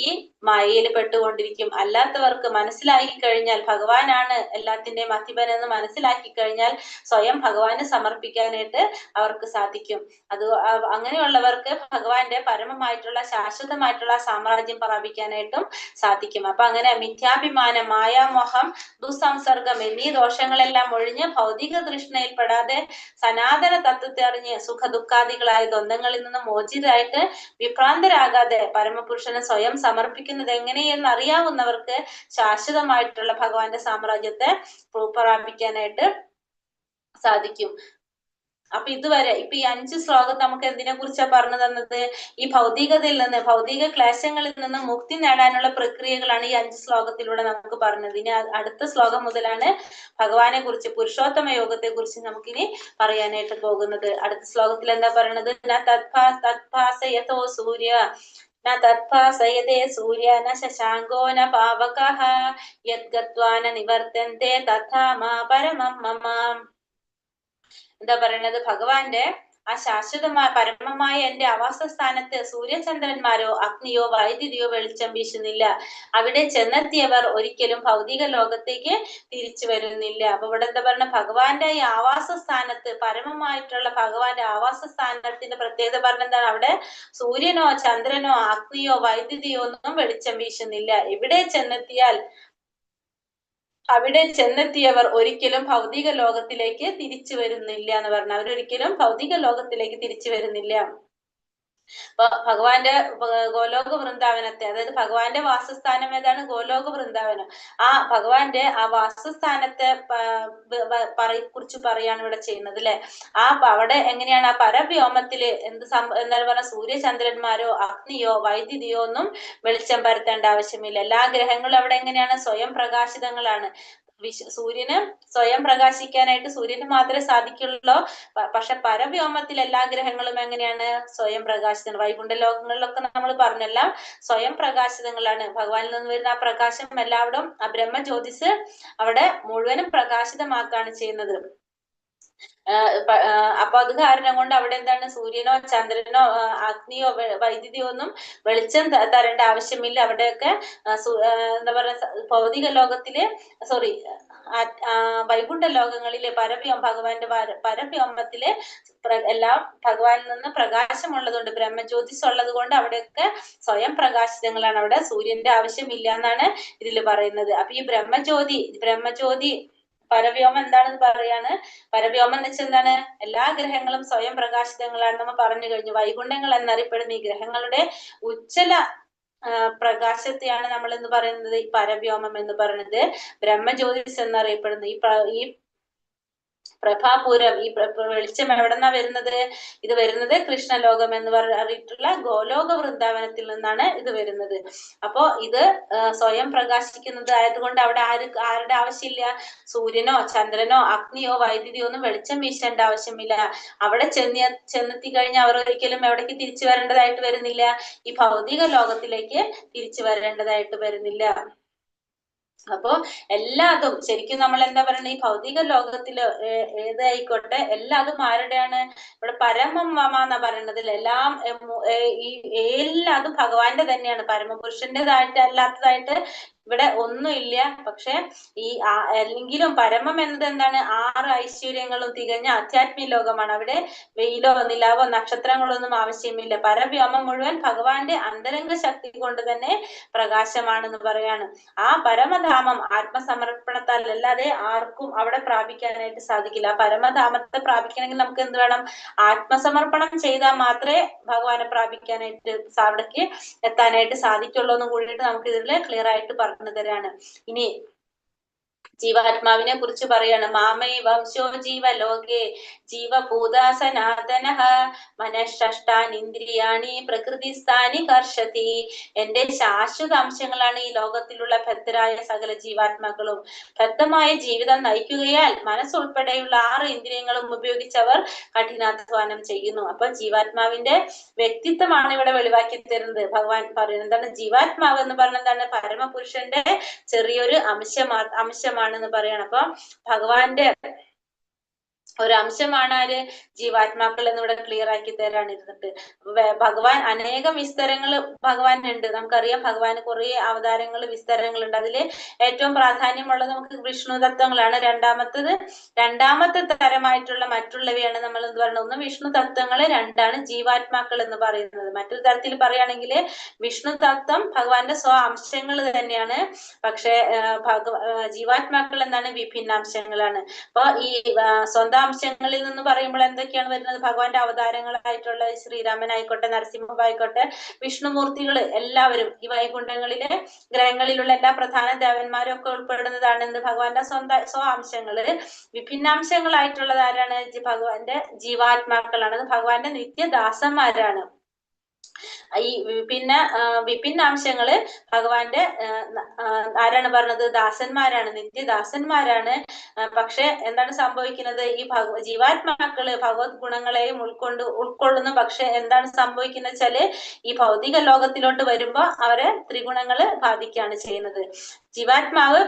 ഈ മായയിൽ പെട്ടുകൊണ്ടിരിക്കും. അല്ലാത്തവർക്ക് മനസ്സിലാക്കി കഴിഞ്ഞാൽ ഭഗവാനാണ് എല്ലാത്തിന്റെയും അധിപൻ എന്ന് മനസ്സിലാക്കി കഴിഞ്ഞാൽ സ്വയം ഭഗവാന് സമർപ്പിക്കാനായിട്ട് അവർക്ക് സാധിക്കും. അത് അങ്ങനെയുള്ളവർക്ക് ഭഗവാന്റെ പരമമായിട്ടുള്ള ശാശ്വതമായിട്ടുള്ള സാമ്രാജ്യം പ്രാപിക്കാനായിട്ടും സാധിക്കും. അപ്പൊ അങ്ങനെ മിഥ്യാഭിമാനം, മായാമോഹം, ദുസ്സംസർഗം എന്നീ ദോഷങ്ങളെല്ലാം ഒഴിഞ്ഞ് ഭൗതിക തൃഷ്ണയിൽപ്പെടാതെ സനാതന തത്വത്തെ അറിഞ്ഞ് സുഖ ദുഃഖാദികളായ ദ്വന്ദ്ങ്ങളിൽ നിന്ന് മോചിതരായിട്ട് വിഭ്രാന്തരാകാതെ പരമപുരുഷനെ സ്വയം സമർപ്പിക്കുന്നത് എങ്ങനെയെന്ന് അറിയാവുന്നവർക്ക് ശാശ്വതമായിട്ടുള്ള ഭഗവാന്റെ സാമ്രാജ്യത്തെ പ്രാപിക്കാനായിട്ട് സാധിക്കും. അപ്പൊ ഇതുവരെ ഇപ്പൊ ഈ 5 ശ്ലോകം നമുക്ക് എന്തിനെ കുറിച്ചാ പറഞ്ഞു തന്നത്? ഈ ഭൗതികതയിൽ നിന്ന്, ഭൗതിക ക്ലേശങ്ങളിൽ നിന്ന് മുക്തി നേടാനുള്ള പ്രക്രിയകളാണ് ഈ 5 ശ്ലോകത്തിലൂടെ നമുക്ക് പറഞ്ഞത്. ഇനി അടുത്ത ശ്ലോകം മുതലാണ് ഭഗവാനെ കുറിച്ച്, പുരുഷോത്തമ യോഗത്തെ കുറിച്ച് നമുക്കിനി പറയാനായിട്ട് പോകുന്നത്. അടുത്ത ശ്ലോകത്തിൽ എന്താ പറയണത്? തത്ഭാസയതോ സൂര്യ ന തത്ഭാസയതേ സൂര്യ ന ശശാങ്കോ ന പാവകഃ യദ്ഗത്വാ ന നിവർത്തന്തെ തഥാ മാ പരമം മമ. എന്താ പറയണത്? ഭഗവാന്റെ ആ ശാശ്വതമായ പരമമായ എന്റെ ആവാസസ്ഥാനത്ത് സൂര്യചന്ദ്രന്മാരോ അഗ്നിയോ വൈദ്യുതിയോ വെളിച്ചം വീശുന്നില്ല. അവിടെ ചെന്നെത്തിയവർ ഒരിക്കലും ഭൗതിക ലോകത്തേക്ക് തിരിച്ചു വരുന്നില്ല. അപ്പൊ ഇവിടെ എന്താ പറഞ്ഞ, ഭഗവാന്റെ ഈ ആവാസസ്ഥാനത്ത്, പരമമായിട്ടുള്ള ഭഗവാന്റെ ആവാസസ്ഥാനത്തിന്റെ പ്രത്യേകത പറഞ്ഞെന്താണ്? അവിടെ സൂര്യനോ ചന്ദ്രനോ അഗ്നിയോ വൈദ്യുതിയോ ഒന്നും വെളിച്ചം വീശുന്നില്ല. അവിടെ ചെന്നെത്തിയവർ ഒരിക്കലും ഭൗതിക ലോകത്തിലേക്ക് തിരിച്ചു വരുന്നില്ല എന്ന് പറഞ്ഞു. അവരൊരിക്കലും ഭൗതിക ലോകത്തിലേക്ക് തിരിച്ചു വരുന്നില്ല. അപ്പൊ ഭഗവാന്റെ ഗോലോക വൃന്ദാവനത്തെ, അതായത് ഭഗവാന്റെ വാസസ്ഥാനം ഏതാണ്? ഗോലോക വൃന്ദാവനം. ആ ഭഗവാന്റെ ആ വാസസ്ഥാനത്തെ കുറിച്ച് പറയാണ് ഇവിടെ ചെയ്യുന്നത് അല്ലെ. അവിടെ എങ്ങനെയാണ്? ആ പരവ്യോമത്തില് എന്താണ് പറഞ്ഞ, സൂര്യചന്ദ്രന്മാരോ അഗ്നിയോ വൈദ്യുതിയോ ഒന്നും വെളിച്ചം പരത്തേണ്ട ആവശ്യമില്ല. എല്ലാ ഗ്രഹങ്ങളും അവിടെ എങ്ങനെയാണ്? സ്വയം പ്രകാശിതങ്ങളാണ്. സൂര്യന് സ്വയം പ്രകാശിക്കാനായിട്ട് സൂര്യന് മാത്രമേ സാധിക്കുള്ളൂ. പക്ഷെ പരവ്യോമത്തിൽ എല്ലാ ഗ്രഹങ്ങളും എങ്ങനെയാണ്? സ്വയം പ്രകാശിതങ്ങൾ. വൈകുണ്ഠ ലോകങ്ങളിലൊക്കെ നമ്മൾ പറഞ്ഞെല്ലാം സ്വയം പ്രകാശിതങ്ങളാണ്. ഭഗവാനിൽ നിന്ന് വരുന്ന ആ പ്രകാശം എല്ലാവരും ആ ബ്രഹ്മജ്യോതിസ് അവിടെ മുഴുവനും പ്രകാശിതമാക്കുകയാണ് ചെയ്യുന്നത്. അപ്പൊ അത് കാരണം കൊണ്ട് അവിടെ എന്താണ്, സൂര്യനോ ചന്ദ്രനോ അഗ്നിയോ വൈദ്യുതിയോ ഒന്നും വെളിച്ചം തരേണ്ട ആവശ്യമില്ല. അവിടെയൊക്കെ എന്താ പറയുക, ഭൗതിക ലോകത്തില് വൈകുണ്ഠ ലോകങ്ങളിലെ ഭഗവാന്റെ പരവ്യോമത്തില് എല്ലാം ഭഗവാനിൽ നിന്ന് പ്രകാശമുള്ളതുകൊണ്ട്, ബ്രഹ്മജ്യോതിസ് ഉള്ളത് കൊണ്ട് അവിടെയൊക്കെ സ്വയം പ്രകാശിതങ്ങളാണ്. അവിടെ സൂര്യന്റെ ആവശ്യമില്ല എന്നാണ് ഇതിൽ പറയുന്നത്. അപ്പൊ ഈ ബ്രഹ്മജ്യോതി പരവ്യോമം എന്താണെന്ന് പറയാണ്. പരവ്യോമം എന്ന് വെച്ചാൽ എന്താണ്? എല്ലാ ഗ്രഹങ്ങളും സ്വയം പ്രകാശിതങ്ങളാണ് നമ്മൾ പറഞ്ഞു കഴിഞ്ഞു. വൈകുണ്ഠങ്ങൾ എന്നറിയപ്പെടുന്ന ഈ ഗ്രഹങ്ങളുടെ ഉജ്ജ്വല പ്രകാശത്തെയാണ് നമ്മൾ എന്ന് പറയുന്നത് ഈ പരവ്യോമം എന്ന് പറയുന്നത്. ബ്രഹ്മജ്യോതിസ് എന്നറിയപ്പെടുന്ന ഈ പ്രഭാപൂരം, ഈ വെളിച്ചം എവിടെന്നാ വരുന്നത്? ഇത് വരുന്നത് കൃഷ്ണലോകം എന്ന് പറഞ്ഞിട്ടുള്ള ഗോലോക വൃന്ദാവനത്തിൽ നിന്നാണ് ഇത് വരുന്നത്. അപ്പോ ഇത് സ്വയം പ്രകാശിക്കുന്നത് ആയതുകൊണ്ട് അവിടെ ആരുടെ ആവശ്യമില്ല? സൂര്യനോ ചന്ദ്രനോ അഗ്നിയോ വൈദ്യുതിയോ ഒന്നും വെളിച്ചം വീശേണ്ട ആവശ്യമില്ല. അവിടെ ചെന്നെത്തി കഴിഞ്ഞാൽ അവർ ഒരിക്കലും എവിടേക്ക് തിരിച്ചു വരേണ്ടതായിട്ട് വരുന്നില്ല? ഈ ഭൗതിക ലോകത്തിലേക്ക് തിരിച്ചു വരേണ്ടതായിട്ട് വരുന്നില്ല. അപ്പോ എല്ലാതും ശരിക്കും നമ്മൾ എന്താ പറയുന്നത്, ഈ ഭൗതിക ലോകത്തില് ഏതായിക്കോട്ടെ എല്ലാതും ആരുടെയാണ്? ഇവിടെ പരമം മമ എന്നാ പറയുന്നത്. എല്ലാതും ഭഗവാന്റെ തന്നെയാണ്. പരമപുരുഷന്റേതായിട്ട് അല്ലാത്തതായിട്ട് ഇവിടെ ഒന്നുമില്ല. പക്ഷെ എല്ലെങ്കിലും പരമം എന്നത് എന്താണ്? 6 ഐശ്വര്യങ്ങളും തികഞ്ഞ ആധ്യാത്മിക ലോകമാണ്. അവിടെ വെയിലോ നിലാവോ നക്ഷത്രങ്ങളോ ഒന്നും ആവശ്യമില്ല. പരവ്യോമം മുഴുവൻ ഭഗവാന്റെ അന്തരംഗ ശക്തി കൊണ്ട് തന്നെ പ്രകാശമാണെന്ന് പറയാണ്. ആ പരമധാമം ആത്മസമർപ്പണത്താൽ അല്ലാതെ ആർക്കും അവിടെ പ്രാപിക്കാനായിട്ട് സാധിക്കില്ല. ആ പരമധാമത്തെ പ്രാപിക്കണമെങ്കിൽ നമുക്ക് എന്ത് വേണം? ആത്മസമർപ്പണം ചെയ്താൽ മാത്രമേ ഭഗവാനെ പ്രാപിക്കാനായിട്ട്, അവിടേക്ക് എത്താനായിട്ട് സാധിക്കുള്ളൂ എന്ന് കൂടിയിട്ട് നമുക്ക് ഇതിൽ ക്ലിയർ ആയിട്ട് പറഞ്ഞു തരാണ്. ഇനി ജീവാത്മാവിനെ കുറിച്ച് പറയാണ്. മാമൈ വംശോ ജീവലോകേ ജീവഭൂതാ സനാതനഃ മനഃഷ്ടാനി ഇന്ദ്രിയാണി പ്രകൃതിസ്ഥാനി കർഷതി. എന്റെ ശാശ്വത അംശങ്ങളാണ് ഈ ലോകത്തിലുള്ള ബദ്ധരായ സകല ജീവാത്മാക്കളും. ബദ്ധമായ ജീവിതം നയിക്കുകയാൽ മനസ്സുൾപ്പെടെയുള്ള 6 ഇന്ദ്രിയങ്ങളും ഉപയോഗിച്ചവർ കഠിനാധ്വാനം ചെയ്യുന്നു. അപ്പൊ ജീവാത്മാവിന്റെ വ്യക്തിത്വമാണ് ഇവിടെ വെളിവാക്കി തരുന്നത്. ഭഗവാൻ പറയുന്നത് എന്താണ്? ജീവാത്മാവ് എന്ന് പറഞ്ഞതാണ് പരമപുരുഷന്റെ ചെറിയൊരു അംശമാണെന്ന് പറയണം. അപ്പൊ ഭഗവാന്റെ ഒരു അംശമാണ് ആര്? ജീവാത്മാക്കൾ എന്നിവിടെ ക്ലിയർ ആക്കി തരാണ് ഇരുന്നിട്ട്. ഭഗവാൻ അനേകം വിസ്തരങ്ങൾ ഭഗവാൻ ഉണ്ട്. നമുക്കറിയാം ഭഗവാന് കുറെ അവതാരങ്ങൾ വിസ്തരങ്ങൾ ഉണ്ട്. അതില് ഏറ്റവും പ്രാധാന്യമുള്ളത് നമുക്ക് വിഷ്ണു തത്വങ്ങളാണ്. രണ്ടാമത്തെ തരമായിട്ടുള്ള മറ്റുള്ളവയാണ് നമ്മൾ എന്ത് പറയുന്നത്? ഒന്ന് വിഷ്ണു തത്വങ്ങള്, രണ്ടാണ് ജീവാത്മാക്കൾ എന്ന് പറയുന്നത്. മറ്റൊരു തരത്തിൽ പറയുകയാണെങ്കിൽ വിഷ്ണു തത്വം ഭഗവാന്റെ സ്വ അംശങ്ങൾ തന്നെയാണ്. പക്ഷെ ജീവാത്മാക്കൾ എന്താണ്? വിഭിന്നാംശങ്ങളാണ്. അപ്പൊ ഈ സ്വന്തം അംശങ്ങളിൽ നിന്ന് പറയുമ്പോൾ എന്തൊക്കെയാണ് വരുന്നത്? ഭഗവാന്റെ അവതാരങ്ങളായിട്ടുള്ള ശ്രീരാമനായിക്കോട്ടെ, നരസിംഹമായിക്കോട്ടെ, വിഷ്ണുമൂർത്തികള് എല്ലാവരും ഈ വൈകുണ്ഠങ്ങളിലെ ഗ്രഹങ്ങളിലുള്ള എല്ലാ പ്രധാന ദേവന്മാരും ഒക്കെ ഉൾപ്പെടുന്നതാണ് എന്ത്? ഭഗവാന്റെ സ്വ അംശങ്ങള്. വിഭിന്നാംശങ്ങളായിട്ടുള്ളത് ആരാണ്? ഭഗവാന്റെ ജീവാത്മാക്കളാണ്. അത് ഭഗവാന്റെ നിത്യദാസന്മാരാണ്. ഈ വിഭിന്നാംശങ്ങള് ഭഗവാന്റെ ആരാണ് പറഞ്ഞത്? ദാസന്മാരാണ്, നിത്യദാസന്മാരാണ്. പക്ഷെ എന്താണ് സംഭവിക്കുന്നത്? ഈ ജീവാത്മാക്കള് ഭഗവത് ഗുണങ്ങളെയും ഉൾക്കൊള്ളുന്നു. പക്ഷെ എന്താണ് സംഭവിക്കുന്നത് വെച്ചാല് ഈ ഭൗതിക ലോകത്തിലോട്ട് വരുമ്പോ അവരെ ത്രിഗുണങ്ങള് ബാധിക്കുകയാണ് ചെയ്യുന്നത്. ജീവാത്മാവ്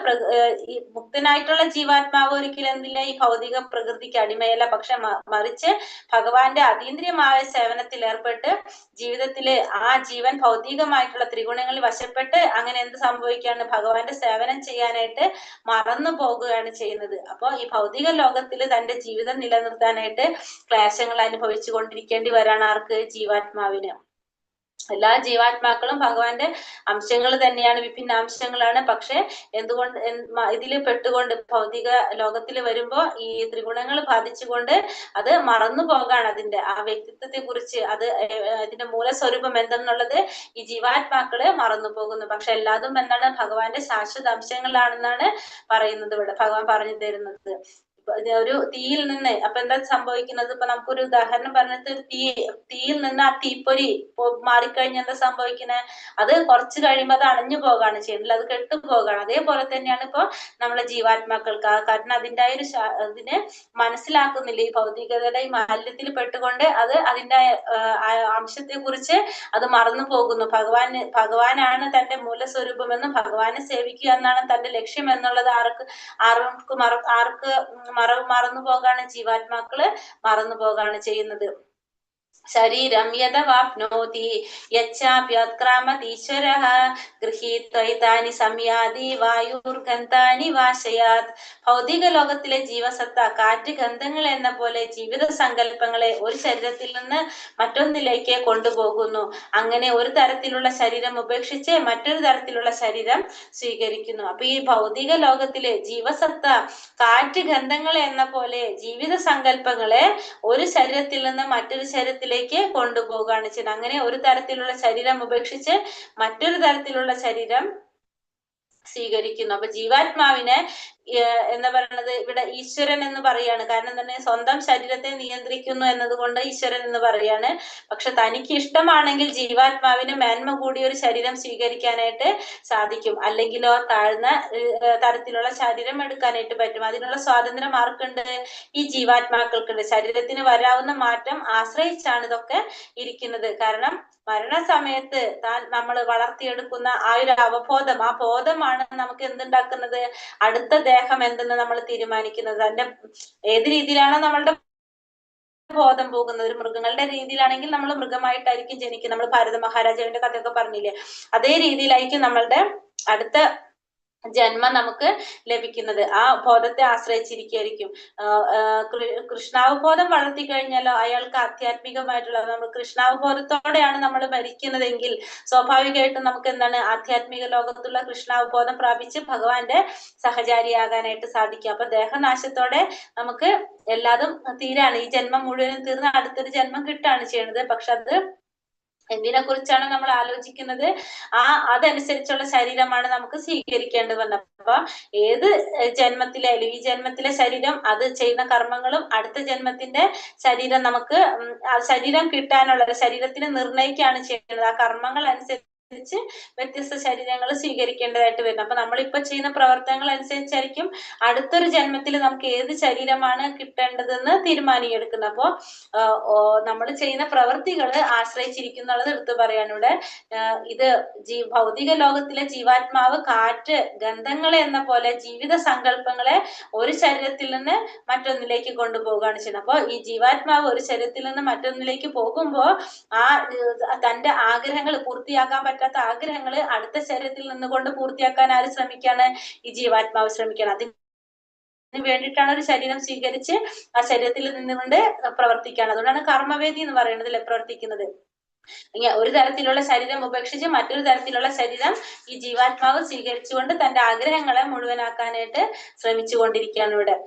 ഈ മുക്തനായിട്ടുള്ള ജീവാത്മാവ് ഒരിക്കലും എന്തില്ല? ഈ ഭൗതിക പ്രകൃതിക്ക് അടിമയല്ല. പക്ഷെ മറിച്ച് ഭഗവാന്റെ അതീന്ദ്രിയമായ സേവനത്തിൽ ഏർപ്പെട്ട് ജീവിതത്തില് ആ ജീവൻ ഭൗതികമായിട്ടുള്ള ത്രിഗുണങ്ങളിൽ വശപ്പെട്ട് അങ്ങനെ എന്ത് സംഭവിക്കുകയാണ്? ഭഗവാന്റെ സേവനം ചെയ്യാനായിട്ട് മറന്നു പോകുകയാണ് ചെയ്യുന്നത്. അപ്പൊ ഈ ഭൗതിക ലോകത്തിൽ തന്റെ ജീവിതം നിലനിർത്താനായിട്ട് ക്ലേശങ്ങൾ അനുഭവിച്ചു കൊണ്ടിരിക്കേണ്ടി വരാണ് ആർക്ക്? ജീവാത്മാവിന്. എല്ലാ ജീവാത്മാക്കളും ഭഗവാന്റെ അംശങ്ങൾ തന്നെയാണ്, വിഭിന്നാംശങ്ങളാണ്. പക്ഷെ എന്തുകൊണ്ട് ഇതിൽ പെട്ടുകൊണ്ട് ഭൗതിക ലോകത്തിൽ വരുമ്പോ ഈ ത്രിഗുണങ്ങൾ ബാധിച്ചുകൊണ്ട് അത് മറന്നു പോകാണ് അതിന്റെ ആ വ്യക്തിത്വത്തെ കുറിച്ച്. അതിന്റെ മൂലസ്വരൂപം എന്തെന്നുള്ളത് ഈ ജീവാത്മാക്കള് മറന്നു പോകുന്നു. പക്ഷെ എല്ലാതും എന്താണ്? ഭഗവാന്റെ ശാശ്വത അംശങ്ങളാണെന്നാണ് പറയുന്നത് ഇവിടെ ഭഗവാൻ പറഞ്ഞു തരുന്നത്. ഒരു തീയിൽ നിന്ന് അപ്പൊ എന്താ സംഭവിക്കുന്നത്? ഇപ്പൊ നമുക്കൊരു ഉദാഹരണം പറഞ്ഞിട്ട്, തീയിൽ നിന്ന് ആ തീപ്പൊരി മാറിക്കഴിഞ്ഞാൽ എന്താ സംഭവിക്കുന്നത്? അത് കുറച്ച് കഴിയുമ്പോൾ അത് അണഞ്ഞു പോകാണ് ചെയ്യുന്നത്, അത് കെട്ടുപോകാണ്. അതേപോലെ തന്നെയാണ് ഇപ്പൊ നമ്മളെ ജീവാത്മാക്കൾക്ക്. കാരണം അതിനെ മനസ്സിലാക്കുന്നില്ല. ഈ ഭൗതികതയുടെ ഈ മാലിന്യത്തിൽ പെട്ടുകൊണ്ട് അത് അതിന്റെ അംശത്തെ കുറിച്ച് അത് മറന്നു പോകുന്നു. ഭഗവാനാണ് തന്റെ മൂലസ്വരൂപമെന്നും ഭഗവാനെ സേവിക്കുക എന്നാണ് തന്റെ ലക്ഷ്യം എന്നുള്ളത് ആർക്ക് മറന്നു പോകാണ്? ജീവാത്മാക്കള് മറന്നു പോകാണ് ചെയ്യുന്നത്. ശരീരം യഥവാപ്നോതി യച്ഛാപ്യുത്ക്രാമതീശ്വരഃ ഗൃഹീത്വൈതാനി സംയാതി വായുർഗന്ധാനി വാശയാത്. ഭൗതിക ലോകത്തിലെ ജീവസത്ത കാറ്റ് ഗന്ധങ്ങൾ എന്ന പോലെ ജീവിത സങ്കല്പങ്ങളെ ഒരു ശരീരത്തിൽ നിന്ന് മറ്റൊന്നിലേക്ക് കൊണ്ടുപോകുന്നു. അങ്ങനെ ഒരു തരത്തിലുള്ള ശരീരം ഉപേക്ഷിച്ച് മറ്റൊരു തരത്തിലുള്ള ശരീരം സ്വീകരിക്കുന്നു. അപ്പൊ ഈ ഭൗതിക ലോകത്തിലെ ജീവസത്ത കാറ്റ് ഗന്ധങ്ങൾ എന്ന പോലെ ജീവിത സങ്കല്പങ്ങളെ ഒരു ശരീരത്തിൽ നിന്ന് മറ്റൊരു ശരീരത്തിലേക്ക് കൊണ്ടുപോകുകയാണ് ചെയ്യുന്നത്. അങ്ങനെ ഒരു തരത്തിലുള്ള ശരീരം ഉപേക്ഷിച്ച് മറ്റൊരു തരത്തിലുള്ള ശരീരം സ്വീകരിക്കുന്നു. അപ്പൊ ജീവാത്മാവിനെ എന്താ പറയുന്നത് ഇവിടെ ഈശ്വരൻ എന്ന് പറയാണ്. കാരണം തന്നെ സ്വന്തം ശരീരത്തെ നിയന്ത്രിക്കുന്നു എന്നതുകൊണ്ട് ഈശ്വരൻ എന്ന് പറയാണ്. പക്ഷെ തനിക്ക് ഇഷ്ടമാണെങ്കിൽ ജീവാത്മാവിന് മേന്മ കൂടിയ ഒരു ശരീരം സ്വീകരിക്കാനായിട്ട് സാധിക്കും. അല്ലെങ്കിലോ താഴ്ന്ന തരത്തിലുള്ള ശരീരം എടുക്കാനായിട്ട് പറ്റും. അതിനുള്ള സ്വാതന്ത്ര്യം ആർക്കുണ്ട്? ഈ ജീവാത്മാക്കൾക്കുണ്ട്. ശരീരത്തിന് വരാവുന്ന മാറ്റം ആശ്രയിച്ചാണ് ഇതൊക്കെ ഇരിക്കുന്നത്. കാരണം മരണസമയത്ത് നമ്മൾ വളർത്തിയെടുക്കുന്ന ആ ഒരു അവബോധം, ആ ബോധമാണ് നമുക്ക് എന്തുണ്ടാക്കുന്നത്? അടുത്ത ദേഹം എന്തെന്ന് നമ്മൾ തീരുമാനിക്കുന്നത്. അതിന്റെ ഏത് രീതിയിലാണോ നമ്മളുടെ ബോധം പോകുന്നത്? ഒരു മൃഗങ്ങളുടെ രീതിയിലാണെങ്കിൽ നമ്മൾ മൃഗമായിട്ടായിരിക്കും ജനിക്കുന്നത്. നമ്മൾ ഭാരത മഹാരാജാവിന്റെ കഥയൊക്കെ പറഞ്ഞില്ലേ? അതേ രീതിയിലായിരിക്കും നമ്മളുടെ അടുത്ത ജന്മം നമുക്ക് ലഭിക്കുന്നത്. ആ ബോധത്തെ ആശ്രയിച്ചിരിക്കുകയായിരിക്കും. കൃഷ്ണാവബോധം വളർത്തി കഴിഞ്ഞാലോ അയാൾക്ക് ആധ്യാത്മികമായിട്ടുള്ള, നമ്മൾ കൃഷ്ണാവബോധത്തോടെയാണ് നമ്മൾ മരിക്കുന്നതെങ്കിൽ സ്വാഭാവികമായിട്ടും നമുക്ക് എന്താണ്? ആധ്യാത്മിക ലോകത്തുള്ള കൃഷ്ണാവബോധം പ്രാപിച്ച് ഭഗവാന്റെ സഹചാരിയാകാനായിട്ട് സാധിക്കും. അപ്പൊ ദേഹനാശത്തോടെ നമുക്ക് എല്ലാതും തീരാണ്. ഈ ജന്മം മുഴുവനും തീർന്ന് അടുത്തൊരു ജന്മം കിട്ടാണ് ചെയ്യുന്നത്. പക്ഷെ അത് എന്തിനെ കുറിച്ചാണ് നമ്മൾ ആലോചിക്കുന്നത്, അതനുസരിച്ചുള്ള ശരീരമാണ് നമുക്ക് സ്വീകരിക്കേണ്ടത് വന്നത്. അപ്പൊ ഏത് ജന്മത്തിലെ ഈ ജന്മത്തിലെ ശരീരം അത് ചെയ്യുന്ന കർമ്മങ്ങളും അടുത്ത ജന്മത്തിന്റെ ശരീരം നമുക്ക് ശരീരം കിട്ടാനുള്ള ശരീരത്തിന് നിർണ്ണയിക്കുകയാണ് ചെയ്യുന്നത്. ആ കർമ്മങ്ങൾ അനുസരിച്ച് വ്യത്യസ്ത ശരീരങ്ങൾ സ്വീകരിക്കേണ്ടതായിട്ട് വരുന്നത്. അപ്പൊ നമ്മളിപ്പോ ചെയ്യുന്ന പ്രവർത്തനങ്ങൾ അനുസരിച്ചായിരിക്കും അടുത്തൊരു ജന്മത്തിൽ നമുക്ക് ഏത് ശരീരമാണ് കിട്ടേണ്ടതെന്ന് തീരുമാനിയെടുക്കുന്നത്. അപ്പോ നമ്മൾ ചെയ്യുന്ന പ്രവൃത്തികള് ആശ്രയിച്ചിരിക്കുന്നുള്ളത് എടുത്തു പറയാനിവിടെ. ഇത് ഭൗതിക ലോകത്തിലെ ജീവാത്മാവ് കാറ്റ് ഗന്ധങ്ങളെ എന്ന പോലെ ജീവിത സങ്കല്പങ്ങളെ ഒരു ശരീരത്തിൽ നിന്ന് മറ്റൊന്നിലേക്ക് കൊണ്ടുപോവുകയാണ് ചെയ്യുന്നത്. അപ്പൊ ഈ ജീവാത്മാവ് ഒരു ശരീരത്തിൽ നിന്ന് മറ്റൊന്നിലേക്ക് പോകുമ്പോ തന്റെ ആഗ്രഹങ്ങൾ പൂർത്തിയാക്കാൻ പറ്റാത്ത ആഗ്രഹങ്ങൾ അടുത്ത ശരീരത്തിൽ നിന്നുകൊണ്ട് പൂർത്തിയാക്കാൻ ആര് ശ്രമിക്കാണ്? ഈ ജീവാത്മാവ് ശ്രമിക്കണം. അതിന് വേണ്ടിയിട്ടാണ് ഒരു ശരീരം സ്വീകരിച്ച് ആ ശരീരത്തിൽ നിന്നുകൊണ്ട് പ്രവർത്തിക്കുകയാണ്. അതുകൊണ്ടാണ് കർമ്മവേദി എന്ന് പറയുന്നത് പ്രവർത്തിക്കുന്നത്. ഒരു തരത്തിലുള്ള ശരീരം ഉപേക്ഷിച്ച് മറ്റൊരു തരത്തിലുള്ള ശരീരം ഈ ജീവാത്മാവ് സ്വീകരിച്ചുകൊണ്ട് തന്റെ ആഗ്രഹങ്ങളെ മുഴുവനാക്കാനായിട്ട് ശ്രമിച്ചുകൊണ്ടിരിക്കുകയാണ് ഇവിടെ.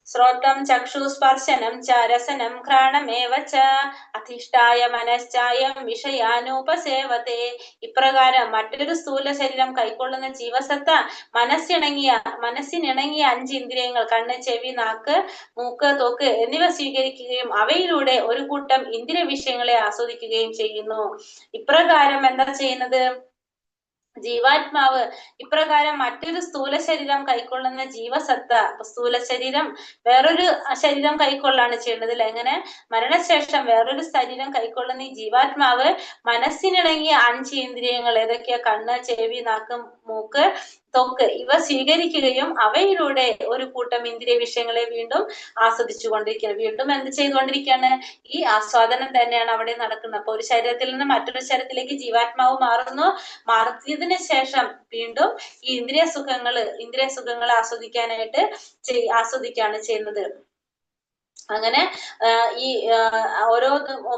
ശ്രോത്രം ചക്ഷുസ്പർശനം ച രസനം ഘ്രാണമേവ ച അധിഷ്ഠായ മനശ്ചായം വിഷയാനുപസേവത്തെ. ഇപ്രകാരം മറ്റൊരു സ്ഥൂല ശരീരം കൈക്കൊള്ളുന്ന ജീവസത്ത മനസ്സിനിണങ്ങിയ 5 ഇന്ദ്രിയങ്ങൾ കണ്ണ്, ചെവി, നാക്ക്, മൂക്ക്, ത്വക്ക് എന്നിവ സ്വീകരിക്കുകയും അവയിലൂടെ ഒരു കൂട്ടം ഇന്ദ്രിയ വിഷയങ്ങളെ ആസ്വദിക്കുകയും ചെയ്യുന്നു. ഇപ്രകാരം എന്താ ചെയ്യുന്നത്? ജീവാത്മാവ് ഇപ്രകാരം മറ്റൊരു സ്ഥൂല ശരീരം കൈക്കൊള്ളുന്ന ജീവസത്ത, സ്ഥൂല ശരീരം വേറൊരു ശരീരം കൈക്കൊള്ളാണ് ചെയ്യേണ്ടത്. എങ്ങനെ? മരണശേഷം വേറൊരു ശരീരം കൈക്കൊള്ളുന്ന ഈ ജീവാത്മാവ് മനസ്സിനിണങ്ങിയ 5 ഇന്ദ്രിയങ്ങൾ, ഏതൊക്കെയാ? കണ്ണ്, ചെവി, നാക്ക്, മൂക്ക്, ത്വക്ക് ഇവ സ്വീകരിക്കുകയും അവയിലൂടെ ഒരു കൂട്ടം ഇന്ദ്രിയ വിഷയങ്ങളെ വീണ്ടും ആസ്വദിച്ചു കൊണ്ടിരിക്കുകയാണ്. വീണ്ടും എന്ത് ചെയ്തുകൊണ്ടിരിക്കുകയാണ്? ഈ ആസ്വാദനം തന്നെയാണ് അവിടെ നടക്കുന്നത്. അപ്പൊ ഒരു ശരീരത്തിൽ നിന്ന് മറ്റൊരു ശരീരത്തിലേക്ക് ജീവാത്മാവ് മാറിയതിന് ശേഷം വീണ്ടും ഈ ഇന്ദ്രിയ സുഖങ്ങൾ ആസ്വദിക്കുകയാണ് ചെയ്യുന്നത്. അങ്ങനെ ഈ ഓരോ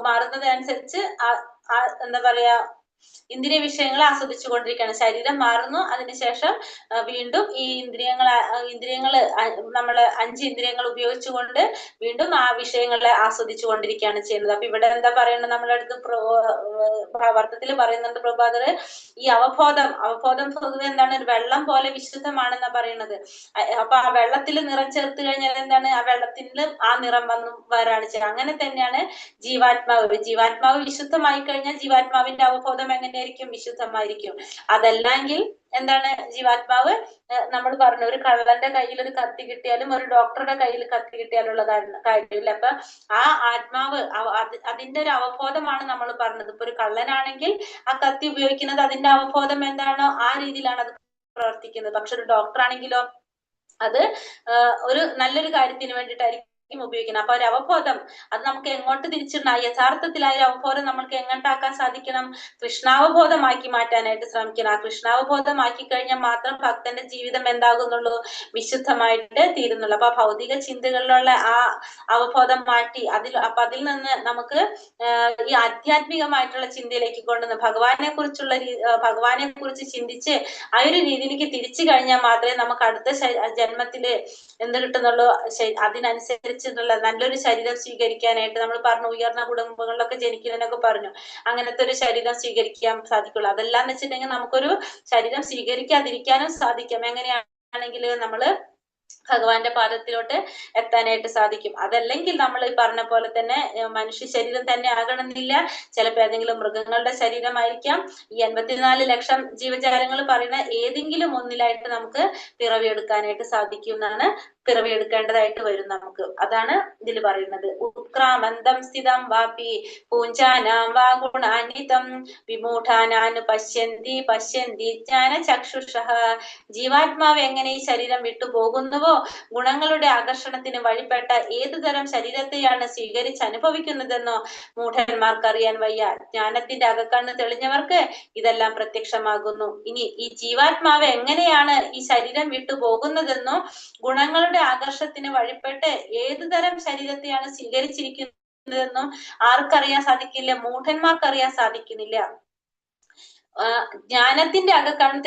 മാറുന്നതനുസരിച്ച് എന്താ പറയാ, ഇന്ദ്രിയ വിഷയങ്ങൾ ആസ്വദിച്ചു കൊണ്ടിരിക്കുകയാണ്. ശരീരം മാറുന്നു, അതിനുശേഷം വീണ്ടും ഈ ഇന്ദ്രിയങ്ങള് നമ്മള് 5 ഇന്ദ്രിയങ്ങൾ ഉപയോഗിച്ചുകൊണ്ട് വീണ്ടും ആ വിഷയങ്ങളെ ആസ്വദിച്ചു കൊണ്ടിരിക്കുകയാണ് ചെയ്യുന്നത്. അപ്പൊ ഇവിടെ എന്താ പറയുന്നത്? നമ്മുടെ അടുത്ത് ഭാവാർത്ഥത്തിൽ പറയുന്നുണ്ട് പ്രഭാകർ, ഈ അവബോധം പൊതുവെ എന്താണ്? ഒരു വെള്ളം പോലെ വിശുദ്ധമാണെന്നാ പറയുന്നത്. അപ്പൊ ആ വെള്ളത്തിൽ നിറം ചേർത്ത് കഴിഞ്ഞാൽ എന്താണ്? ആ വെള്ളത്തിൽ ആ നിറം വരാണ് ചെയ്യുന്നത്. അങ്ങനെ തന്നെയാണ് ജീവാത്മാവ് വിശുദ്ധമായി കഴിഞ്ഞാൽ ജീവാത്മാവിന്റെ അവബോധം എങ്ങനെയായിരിക്കും? വിശുദ്ധമായിരിക്കും. അതല്ലെങ്കിൽ എന്താണ്? ജീവാത്മാവ് നമ്മൾ പറഞ്ഞു, ഒരു കള്ളന്റെ കയ്യിൽ ഒരു കത്തി കിട്ടിയാലും ഒരു ഡോക്ടറുടെ കയ്യിൽ കത്തി കിട്ടിയാലുള്ള കാര്യമില്ല. അപ്പൊ ആ ആത്മാവ് അതിന്റെ ഒരു അവബോധമാണ് നമ്മൾ പറഞ്ഞത്. ഇപ്പൊ ഒരു കള്ളനാണെങ്കിൽ ആ കത്തി ഉപയോഗിക്കുന്നത് അതിന്റെ അവബോധം എന്താണോ ആ രീതിയിലാണ് അത് പ്രവർത്തിക്കുന്നത്. പക്ഷെ ഒരു ഡോക്ടർ ആണെങ്കിലോ അത് ഒരു നല്ലൊരു കാര്യത്തിന് വേണ്ടിയിട്ടായിരിക്കും ഉപയോഗിക്കണം. അപ്പൊ ഒരു അവബോധം അത് നമുക്ക് എങ്ങോട്ട് തിരിച്ചിടണം? യഥാർത്ഥത്തിൽ ആ ഒരു അവബോധം നമുക്ക് എങ്ങോട്ടാക്കാൻ സാധിക്കണം? കൃഷ്ണാവബോധമാക്കി മാറ്റാനായിട്ട് ശ്രമിക്കണം. ആ കൃഷ്ണാവബോധമാക്കി കഴിഞ്ഞാൽ മാത്രം ഭക്തന്റെ ജീവിതം എന്താകുന്നുള്ളൂ? വിശുദ്ധമായിട്ട് തീരുന്നുള്ളൂ. അപ്പൊ ഭൗതിക ചിന്തകളിലുള്ള ആ അവബോധം മാറ്റി അതിൽ നിന്ന് നമുക്ക് ഈ ആധ്യാത്മികമായിട്ടുള്ള ചിന്തയിലേക്ക് കൊണ്ടുവന്ന് ഭഗവാനെ കുറിച്ച് ചിന്തിച്ച് ആ ഒരു രീതിയിലേക്ക് തിരിച്ചു കഴിഞ്ഞാൽ മാത്രമേ നമുക്ക് അടുത്ത ജന്മത്തില് എന്ത് കിട്ടുന്നുള്ളൂ? അതിനനുസരിച്ചിട്ടുള്ള നല്ലൊരു ശരീരം സ്വീകരിക്കാനായിട്ട് നമ്മൾ പറഞ്ഞു. ഉയർന്ന കുടുംബങ്ങളിലൊക്കെ ജനിക്കുന്നതിനൊക്കെ പറഞ്ഞു അങ്ങനത്തെ ഒരു ശരീരം സ്വീകരിക്കാൻ സാധിക്കുള്ളൂ. അതെല്ലാം വെച്ചിട്ടുണ്ടെങ്കിൽ നമുക്കൊരു ശരീരം സ്വീകരിക്കാതിരിക്കാനും സാധിക്കും. എങ്ങനെയാണെങ്കിൽ നമ്മള് ഭഗവാന്റെ പാദത്തിലോട്ട് എത്താനായിട്ട് സാധിക്കും. അതല്ലെങ്കിൽ നമ്മൾ ഈ പറഞ്ഞ പോലെ തന്നെ മനുഷ്യ ശരീരം തന്നെ ആകണമെന്നില്ല. ചിലപ്പോൾ ഏതെങ്കിലും മൃഗങ്ങളുടെ ശരീരമായിരിക്കാം. ഈ 84 ലക്ഷം ജീവജാലങ്ങൾ പറയുന്ന ഏതെങ്കിലും ഒന്നിലായിട്ട് നമുക്ക് പിറവിയെടുക്കാനായിട്ട് സാധിക്കും എന്നാണ്, പിറവിയെടുക്കേണ്ടതായിട്ട് വരും നമുക്ക്. അതാണ് ഇതിൽ പറയുന്നത്. ഉത്ക്രാമന്തം സ്ഥിതം വാപി പൂഞ്ചാനാം വാ ഗുണാന്വിതം വിമൂഢാനാന് പശ്യന്തി ജ്ഞാന ചക്ഷുഷഃ. ജീവാത്മാവ് എങ്ങനെ ഈ ശരീരം വിട്ടുപോകുന്നുവോ, ഗുണങ്ങളുടെ ആകർഷണത്തിന് വഴിപ്പെട്ട ഏതുതരം ശരീരത്തെയാണ് സ്വീകരിച്ച് അനുഭവിക്കുന്നതെന്നോ മൂഢന്മാർക്ക് അറിയാൻ വയ്യ. ജ്ഞാനത്തിന്റെ അകക്കണ്ണ് തെളിഞ്ഞവർക്ക് ഇതെല്ലാം പ്രത്യക്ഷമാകുന്നു. ഇനി ഈ ജീവാത്മാവ് എങ്ങനെയാണ് ഈ ശരീരം വിട്ടുപോകുന്നതെന്നോ ഗുണങ്ങളുടെ ആകർഷത്തിന് വഴിപ്പെട്ട് ഏതുതരം ശരീരത്തെയാണ് സ്വീകരിച്ചിരിക്കുന്നതെന്നും ആർക്കറിയാൻ സാധിക്കില്ല? മൂഢന്മാർക്ക് അറിയാൻ സാധിക്കുന്നില്ല. ജ്ഞാനത്തിന്റെ അകക്കണ്ണ്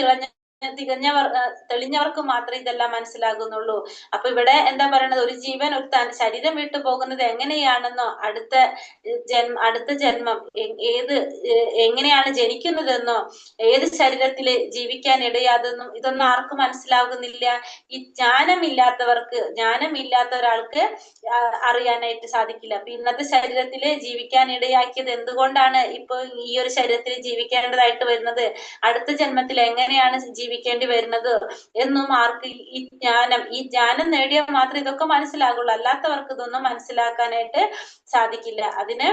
തെളിഞ്ഞവർക്ക് മാത്രമേ ഇതെല്ലാം മനസ്സിലാകുന്നുള്ളൂ. അപ്പൊ ഇവിടെ എന്താ പറയണത്, ഒരു ജീവൻ ഒരു ശരീരം വിട്ടു പോകുന്നത് എങ്ങനെയാണെന്നോ, അടുത്ത ജന്മം എങ്ങനെയാണ് ജനിക്കുന്നതെന്നോ, ഏത് ശരീരത്തില് ജീവിക്കാൻ ഇടയാതെന്നും ഇതൊന്നും ആർക്കും മനസ്സിലാകുന്നില്ല. ഈ ജ്ഞാനമില്ലാത്ത ഒരാൾക്ക് അറിയാനായിട്ട് സാധിക്കില്ല. അപ്പൊ ഇന്നത്തെ ശരീരത്തില് ജീവിക്കാൻ ഇടയാക്കിയത് എന്തുകൊണ്ടാണ് ഇപ്പൊ ഈ ഒരു ശരീരത്തിൽ ജീവിക്കേണ്ടതായിട്ട് വരുന്നത്, അടുത്ത ജന്മത്തിൽ എങ്ങനെയാണ് ജീവിക്കേണ്ടി വരുന്നത് എന്നും ആർക്ക് ഈ ജ്ഞാനം നേടിയാൽ മാത്രമേ ഇതൊക്കെ മനസ്സിലാകുള്ളൂ. അല്ലാത്തവർക്ക് ഇതൊന്നും മനസ്സിലാക്കാനായിട്ട് സാധിക്കില്ല. അതിന്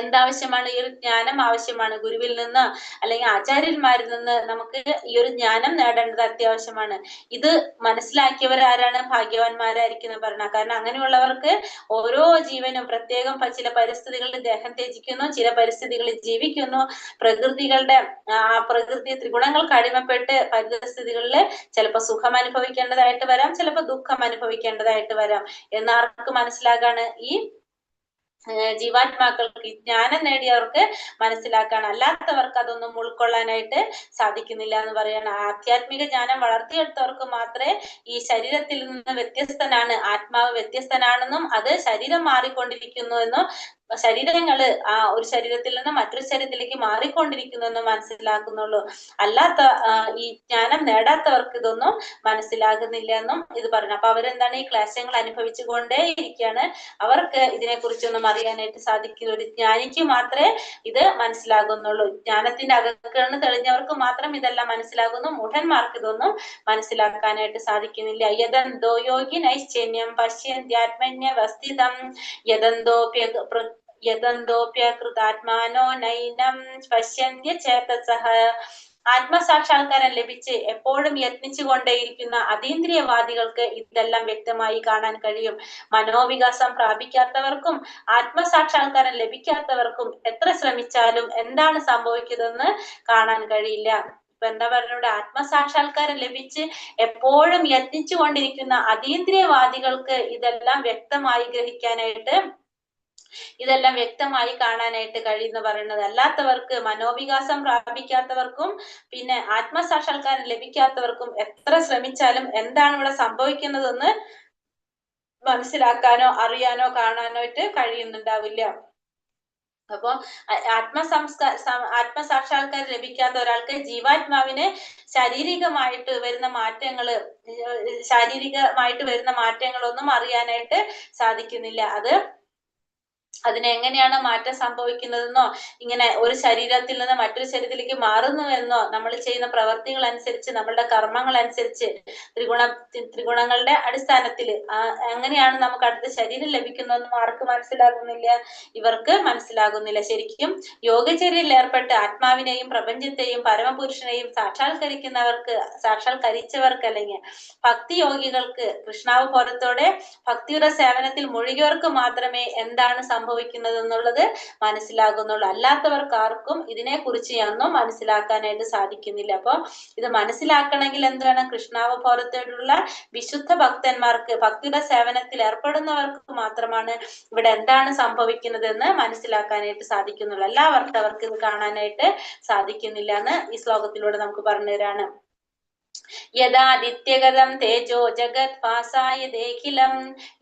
എന്താവശ്യമാണ്? ഈ ഒരു ജ്ഞാനം ആവശ്യമാണ്. ഗുരുവിൽ നിന്ന് അല്ലെങ്കിൽ ആചാര്യന്മാരിൽ നിന്ന് നമുക്ക് ഈ ഒരു ജ്ഞാനം നേടേണ്ടത് അത്യാവശ്യമാണ്. ഇത് മനസ്സിലാക്കിയവരാരാണ്? ഭാഗ്യവാന്മാരായിരിക്കും പറഞ്ഞ. കാരണം അങ്ങനെയുള്ളവർക്ക് ഓരോ ജീവനും പ്രത്യേകം ചില പരിസ്ഥിതികളിൽ ദേഹം ത്യജിക്കുന്നു, ചില പരിസ്ഥിതികളിൽ ജീവിക്കുന്നു. പ്രകൃതി ത്രിഗുണങ്ങൾക്ക് അടിമപ്പെട്ട് പരിസ്ഥിതികളിൽ ചിലപ്പോൾ സുഖം അനുഭവിക്കേണ്ടതായിട്ട് വരാം, ചിലപ്പോൾ ദുഃഖം അനുഭവിക്കേണ്ടതായിട്ട് വരാം. എന്നാർക്ക് മനസ്സിലാകാണ്? ഈ ജീവാത്മാക്കൾക്ക്, ജ്ഞാനം നേടിയവർക്ക് മനസ്സിലാക്കാൻ. അല്ലാത്തവർക്ക് അതൊന്നും ഉൾക്കൊള്ളാനായിട്ട് സാധിക്കുന്നില്ല എന്ന് പറയാണ്. ആധ്യാത്മിക ജ്ഞാനം വളർത്തിയെടുത്തവർക്ക് മാത്രമേ ഈ ശരീരത്തിൽ നിന്ന് വ്യത്യസ്തനാണ്, ആത്മാവ് വ്യത്യസ്തനാണെന്നും അത് ശരീരം മാറിക്കൊണ്ടിരിക്കുന്നു എന്നും ശരീരങ്ങള് ഒരു ശരീരത്തിൽ നിന്ന് മറ്റൊരു ശരീരത്തിലേക്ക് മാറിക്കൊണ്ടിരിക്കുന്നു എന്ന് മനസ്സിലാക്കുന്നുള്ളൂ. അല്ലാത്ത ഈ ജ്ഞാനം നേടാത്തവർക്ക് ഇതൊന്നും മനസ്സിലാകുന്നില്ല എന്നും ഇത് പറഞ്ഞു. അപ്പൊ അവരെന്താണ്? ഈ ക്ലേശങ്ങൾ അനുഭവിച്ചു കൊണ്ടേ ഇരിക്കുകയാണ്. അവർക്ക് ഇതിനെ കുറിച്ചൊന്നും അറിയാനായിട്ട് സാധിക്കില്ല. ഒരു ജ്ഞാനിക്ക് മാത്രമേ ഇത് മനസ്സിലാകുന്നുള്ളൂ. ജ്ഞാനത്തിന്റെ അകക്കണ്ണ് തെളിഞ്ഞവർക്ക് മാത്രം ഇതെല്ലാം മനസ്സിലാകുന്നു. മൂഢന്മാർക്ക് ഇതൊന്നും മനസ്സിലാക്കാനായിട്ട് സാധിക്കുന്നില്ല. യദന്തോ യോഗി നൈശ്ചന്യം പശ്യന്ത്യാത്മന്യവസ്ഥിതം യദന്തോപ്യകൃതാത്മാനോ നൈനം പശ്യന്ത്യ ചേതസഃ. ആത്മസാക്ഷാത്കാരം ലഭിച്ച് എപ്പോഴും യത്നിച്ചുകൊണ്ടേയിരിക്കുന്ന അതീന്ദ്രിയവാദികൾക്ക് ഇതെല്ലാം വ്യക്തമായി കാണാൻ കഴിയും. മനോവികാസം പ്രാപിക്കാത്തവർക്കും ആത്മസാക്ഷാത്കാരം ലഭിക്കാത്തവർക്കും എത്ര ശ്രമിച്ചാലും എന്താണ് സംഭവിക്കുന്നതെന്ന് കാണാൻ കഴിയില്ല. ഇപ്പൊ എന്താ പറയുന്നത്? ആത്മസാക്ഷാത്കാരം ലഭിച്ച് എപ്പോഴും യത്നിച്ചു കൊണ്ടിരിക്കുന്ന അതീന്ദ്രിയവാദികൾക്ക് ഇതെല്ലാം വ്യക്തമായി കാണാനായിട്ട് കഴിയുന്ന പറയുന്നത്. അല്ലാത്തവർക്ക്, മനോവികാസം പ്രാപിക്കാത്തവർക്കും പിന്നെ ആത്മസാക്ഷാത്കാരം ലഭിക്കാത്തവർക്കും എത്ര ശ്രമിച്ചാലും എന്താണ് ഇവിടെ സംഭവിക്കുന്നതെന്ന് മനസ്സിലാക്കാനോ അറിയാനോ കാണാനോ ആയിട്ട് കഴിയുന്നുണ്ടാവില്ല. അപ്പൊ ആത്മസാക്ഷാത്കാരം ലഭിക്കാത്ത ഒരാൾക്ക് ജീവാത്മാവിന് ശാരീരികമായിട്ട് വരുന്ന മാറ്റങ്ങളൊന്നും അറിയാനായിട്ട് സാധിക്കുന്നില്ല. അതിനെങ്ങനെയാണ് മാറ്റം സംഭവിക്കുന്നതെന്നോ, ഇങ്ങനെ ഒരു ശരീരത്തിൽ നിന്ന് മറ്റൊരു ശരീരത്തിലേക്ക് മാറുന്നുവെന്നോ, നമ്മൾ ചെയ്യുന്ന പ്രവർത്തികൾ അനുസരിച്ച്, നമ്മളുടെ കർമ്മങ്ങൾ അനുസരിച്ച്, ത്രിഗുണങ്ങളുടെ അടിസ്ഥാനത്തിൽ എങ്ങനെയാണ് നമുക്ക് അടുത്ത ശരീരം ലഭിക്കുന്നതെന്നും ആർക്ക് മനസ്സിലാകുന്നില്ല? ഇവർക്ക് മനസ്സിലാകുന്നില്ല. ശരിക്കും യോഗചര്യയിൽ ഏർപ്പെട്ട് ആത്മാവിനെയും പ്രപഞ്ചത്തെയും പരമപുരുഷനെയും സാക്ഷാത്കരിച്ചവർക്ക് അല്ലെങ്കിൽ ഭക്തി യോഗികൾക്ക്, കൃഷ്ണാവബോധത്തോടെ ഭക്തിയുടെ സേവനത്തിൽ മുഴുകിയവർക്ക് മാത്രമേ എന്താണ് സംഭവിക്കുന്നത് എന്നുള്ളത് മനസ്സിലാകുന്നുള്ളൂ. അല്ലാത്തവർക്ക് ആർക്കും ഇതിനെക്കുറിച്ച് ഒന്നും മനസ്സിലാക്കാനായിട്ട് സാധിക്കുന്നില്ല. അപ്പൊ ഇത് മനസ്സിലാക്കണമെങ്കിൽ എന്ത് വേണം? കൃഷ്ണാവബോധത്തോടുള്ള വിശുദ്ധ ഭക്തന്മാർക്ക്, ഭക്തിയുടെ സേവനത്തിൽ ഏർപ്പെടുന്നവർക്ക് മാത്രമാണ് ഇവിടെ എന്താണ് സംഭവിക്കുന്നത് എന്ന് മനസ്സിലാക്കാനായിട്ട് സാധിക്കുന്നുള്ളൂ. എല്ലാവർക്കും അവർക്ക് ഇത് കാണാനായിട്ട് സാധിക്കുന്നില്ല എന്ന് ഈ ശ്ലോകത്തിലൂടെ നമുക്ക് പറഞ്ഞു തരാണ്. യഥാദിത്യഗതം തേജോ ജഗത് ഭാസായ ദേഖിലം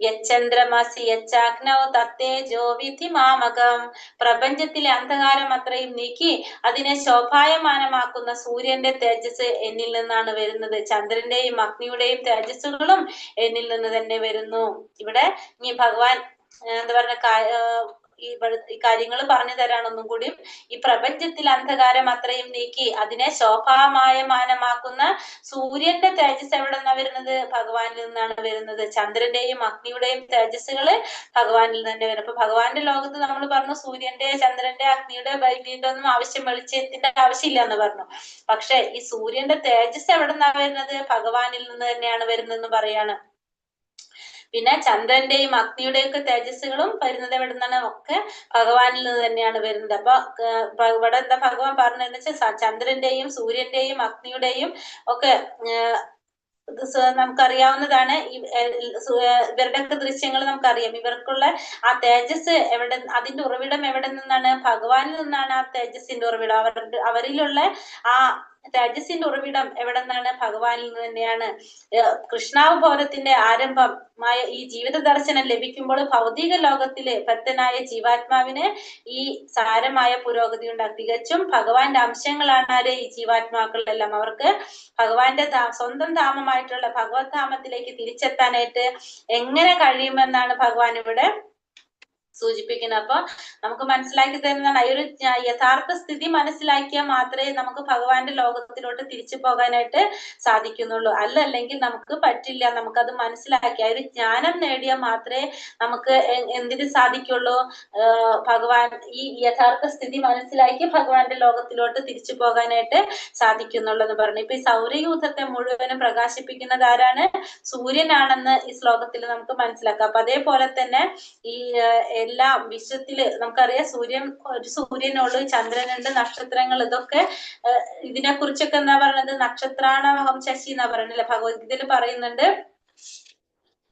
യച്ചന്ദ്രമസി യച്ചാഗ്നൗ തത്തേജോ വിധി മാമകം. പ്രപഞ്ചത്തിലെ അന്ധകാരം അത്രയും നീക്കി അതിനെ ശോഭായമാനമാക്കുന്ന സൂര്യന്റെ തേജസ് എന്നിൽ നിന്നാണ് വരുന്നത്. ചന്ദ്രന്റെയും അഗ്നിയുടെയും തേജസ്സുകളും എന്നിൽ നിന്ന് തന്നെ വരുന്നു. ഇവിടെ ഈ ഭഗവാൻ എന്താ പറഞ്ഞ ഈ കാര്യങ്ങൾ പറഞ്ഞു തരാണ് ഒന്നും കൂടി. ഈ പ്രപഞ്ചത്തിൽ അന്ധകാരം അത്രയും നീക്കി അതിനെ ശോഭാമായമാനമാക്കുന്ന സൂര്യന്റെ തേജസ് എവിടെ നിന്നാണ് വരുന്നത്? ഭഗവാനിൽ നിന്നാണ് വരുന്നത്. ചന്ദ്രന്റെയും അഗ്നിയുടെയും തേജസ്സുകള് ഭഗവാനിൽ തന്നെ വരും. അപ്പൊ ഭഗവാന്റെ ലോകത്ത് നമ്മൾ പറഞ്ഞു സൂര്യന്റെ, ചന്ദ്രന്റെ, അഗ്നിയുടെ, വൈദ്യുതിയുടെ ഒന്നും വെളിച്ചത്തിന്റെ ആവശ്യമില്ല എന്ന് പറഞ്ഞു. പക്ഷെ ഈ സൂര്യന്റെ തേജസ് എവിടെ നിന്നാണ് വരുന്നത്? ഭഗവാനിൽ നിന്ന് തന്നെയാണ് വരുന്നതെന്ന് പറയാണ്. പിന്നെ ചന്ദ്രന്റെയും അഗ്നിയുടെയും ഒക്കെ തേജസ്സുകളും വരുന്നത് എവിടെ നിന്നാണ്? ഒക്കെ ഭഗവാനിൽ നിന്ന് തന്നെയാണ് വരുന്നത്. അപ്പൊ ഇവിടെ എന്താ ഭഗവാൻ പറഞ്ഞതെന്ന് വെച്ചാൽ ചന്ദ്രന്റെയും സൂര്യന്റെയും അഗ്നിയുടെയും ഒക്കെ നമുക്കറിയാവുന്നതാണ്. ഇവരുടെയൊക്കെ ദൃശ്യങ്ങൾ നമുക്കറിയാം. ഇവർക്കുള്ള ആ തേജസ് അതിന്റെ ഉറവിടം എവിടെ നിന്നാണ്? ഭഗവാനിൽ നിന്നാണ് ആ തേജസ്സിന്റെ ഉറവിടം. അവരിലുള്ള ആ തേജസ്സിന്റെ ഉറവിടം എവിടെ നിന്നാണ്? ഭഗവാനിൽ നിന്ന് തന്നെയാണ്. കൃഷ്ണാവബോധത്തിന്റെ ആരംഭമായ ഈ ജീവിത ദർശനം ലഭിക്കുമ്പോൾ ഭൗതിക ലോകത്തില് ഭക്തനായ ജീവാത്മാവിന് ഈ സാരമായ പുരോഗതി ഉണ്ടാകും. തികച്ചും ഭഗവാന്റെ അംശങ്ങളാണ് ആര്? ഈ ജീവാത്മാക്കളെല്ലാം. അവർക്ക് ഭഗവാന്റെ സ്വന്തം ധാമമായിട്ടുള്ള ഭഗവത് ധാമത്തിലേക്ക് തിരിച്ചെത്താനായിട്ട് എങ്ങനെ കഴിയുമെന്നാണ് ഭഗവാൻ ഇവിടെ സൂചിപ്പിക്കുന്നത്. അപ്പൊ നമുക്ക് മനസ്സിലാക്കി തരുന്നതാണ് ഈ ഒരു യഥാർത്ഥ സ്ഥിതി മനസ്സിലാക്കിയാൽ മാത്രമേ നമുക്ക് ഭഗവാന്റെ ലോകത്തിലോട്ട് തിരിച്ചു പോകാനായിട്ട് സാധിക്കുന്നുള്ളൂ. അല്ലെങ്കിൽ നമുക്ക് പറ്റില്ല. നമുക്കത് മനസ്സിലാക്കി ആ ഒരു ജ്ഞാനം നേടിയാൽ മാത്രമേ നമുക്ക് എന്തിനു സാധിക്കുള്ളൂ? ഭഗവാൻ ഈ യഥാർത്ഥ സ്ഥിതി മനസ്സിലാക്കി ഭഗവാന്റെ ലോകത്തിലോട്ട് തിരിച്ചു പോകാനായിട്ട് സാധിക്കുന്നുള്ളൂ എന്ന് പറഞ്ഞു. ഇപ്പൊ ഈ സൗരയൂഥത്തെ മുഴുവനും പ്രകാശിപ്പിക്കുന്നത് ആരാണ്? സൂര്യനാണെന്ന് ഈ ശ്ലോകത്തിൽ നമുക്ക് മനസ്സിലാക്കാം. അപ്പൊ അതേപോലെ തന്നെ ഈ എല്ലാ വിശ്വത്തില് നമുക്കറിയാം ഒരു സൂര്യനുള്ളൂ, ചന്ദ്രനുണ്ട്, നക്ഷത്രങ്ങൾ, ഇതൊക്കെ ഇതിനെ കുറിച്ചൊക്കെ എന്താ പറയുന്നത്? നക്ഷത്രാണവഹം ശശി എന്നാ പറയുന്നത്. ഭഗവത്ഗീതയിൽ പറയുന്നുണ്ട്.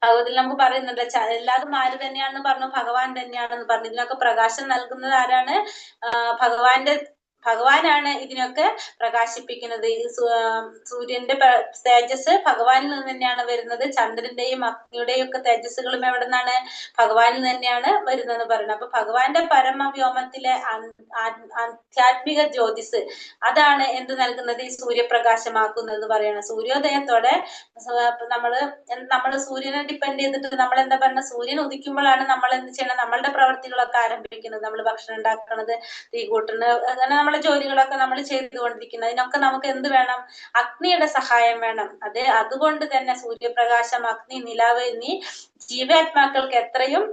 ഭഗവതിൽ നമുക്ക് പറയുന്നുണ്ട് എല്ലാതും ആര് തന്നെയാണെന്ന് പറഞ്ഞു? ഭഗവാൻ തന്നെയാണെന്ന് പറഞ്ഞു. ഇതിനൊക്കെ പ്രകാശം നൽകുന്നത് ആരാണ്? ഭഗവാനാണ് ഇതിനൊക്കെ പ്രകാശിപ്പിക്കുന്നത്. ഈ സൂര്യന്റെ തേജസ് ഭഗവാനിൽ നിന്ന് തന്നെയാണ് വരുന്നത്. ചന്ദ്രന്റെയും അഗ്നിയുടെയും ഒക്കെ തേജസ്സുകളും എവിടെ നിന്നാണ്? ഭഗവാനിൽ തന്നെയാണ് വരുന്നതെന്ന് പറയുന്നത്. അപ്പൊ ഭഗവാന്റെ പരമവ്യോമത്തിലെ ആധ്യാത്മിക ജ്യോതിസ് അതാണ് എന്ത് നൽകുന്നത്? ഈ സൂര്യപ്രകാശമാക്കുന്നത് എന്ന് പറയണം. സൂര്യോദയത്തോടെ നമ്മള് സൂര്യനെ ഡിപ്പെൻഡ് ചെയ്തിട്ട് നമ്മൾ എന്താ പറയുക? സൂര്യൻ ഉദിക്കുമ്പോഴാണ് നമ്മൾ എന്ത് ചെയ്യണം? നമ്മളുടെ പ്രവർത്തികളൊക്കെ ആരംഭിക്കുന്നത്. നമ്മൾ ഭക്ഷണം ഉണ്ടാക്കുന്നത്, തീ കൂട്ടുന്നത്, അങ്ങനെ നമ്മളെ ജോലികളൊക്കെ നമ്മൾ ചെയ്തുകൊണ്ടിരിക്കുന്നത്. അതിനൊക്കെ നമുക്ക് എന്ത് വേണം? അഗ്നിയുടെ സഹായം വേണം. അതുകൊണ്ട് തന്നെ സൂര്യപ്രകാശം, അഗ്നി, നിലാവ് എന്നീ ജീവാത്മാക്കൾക്ക് എത്രയും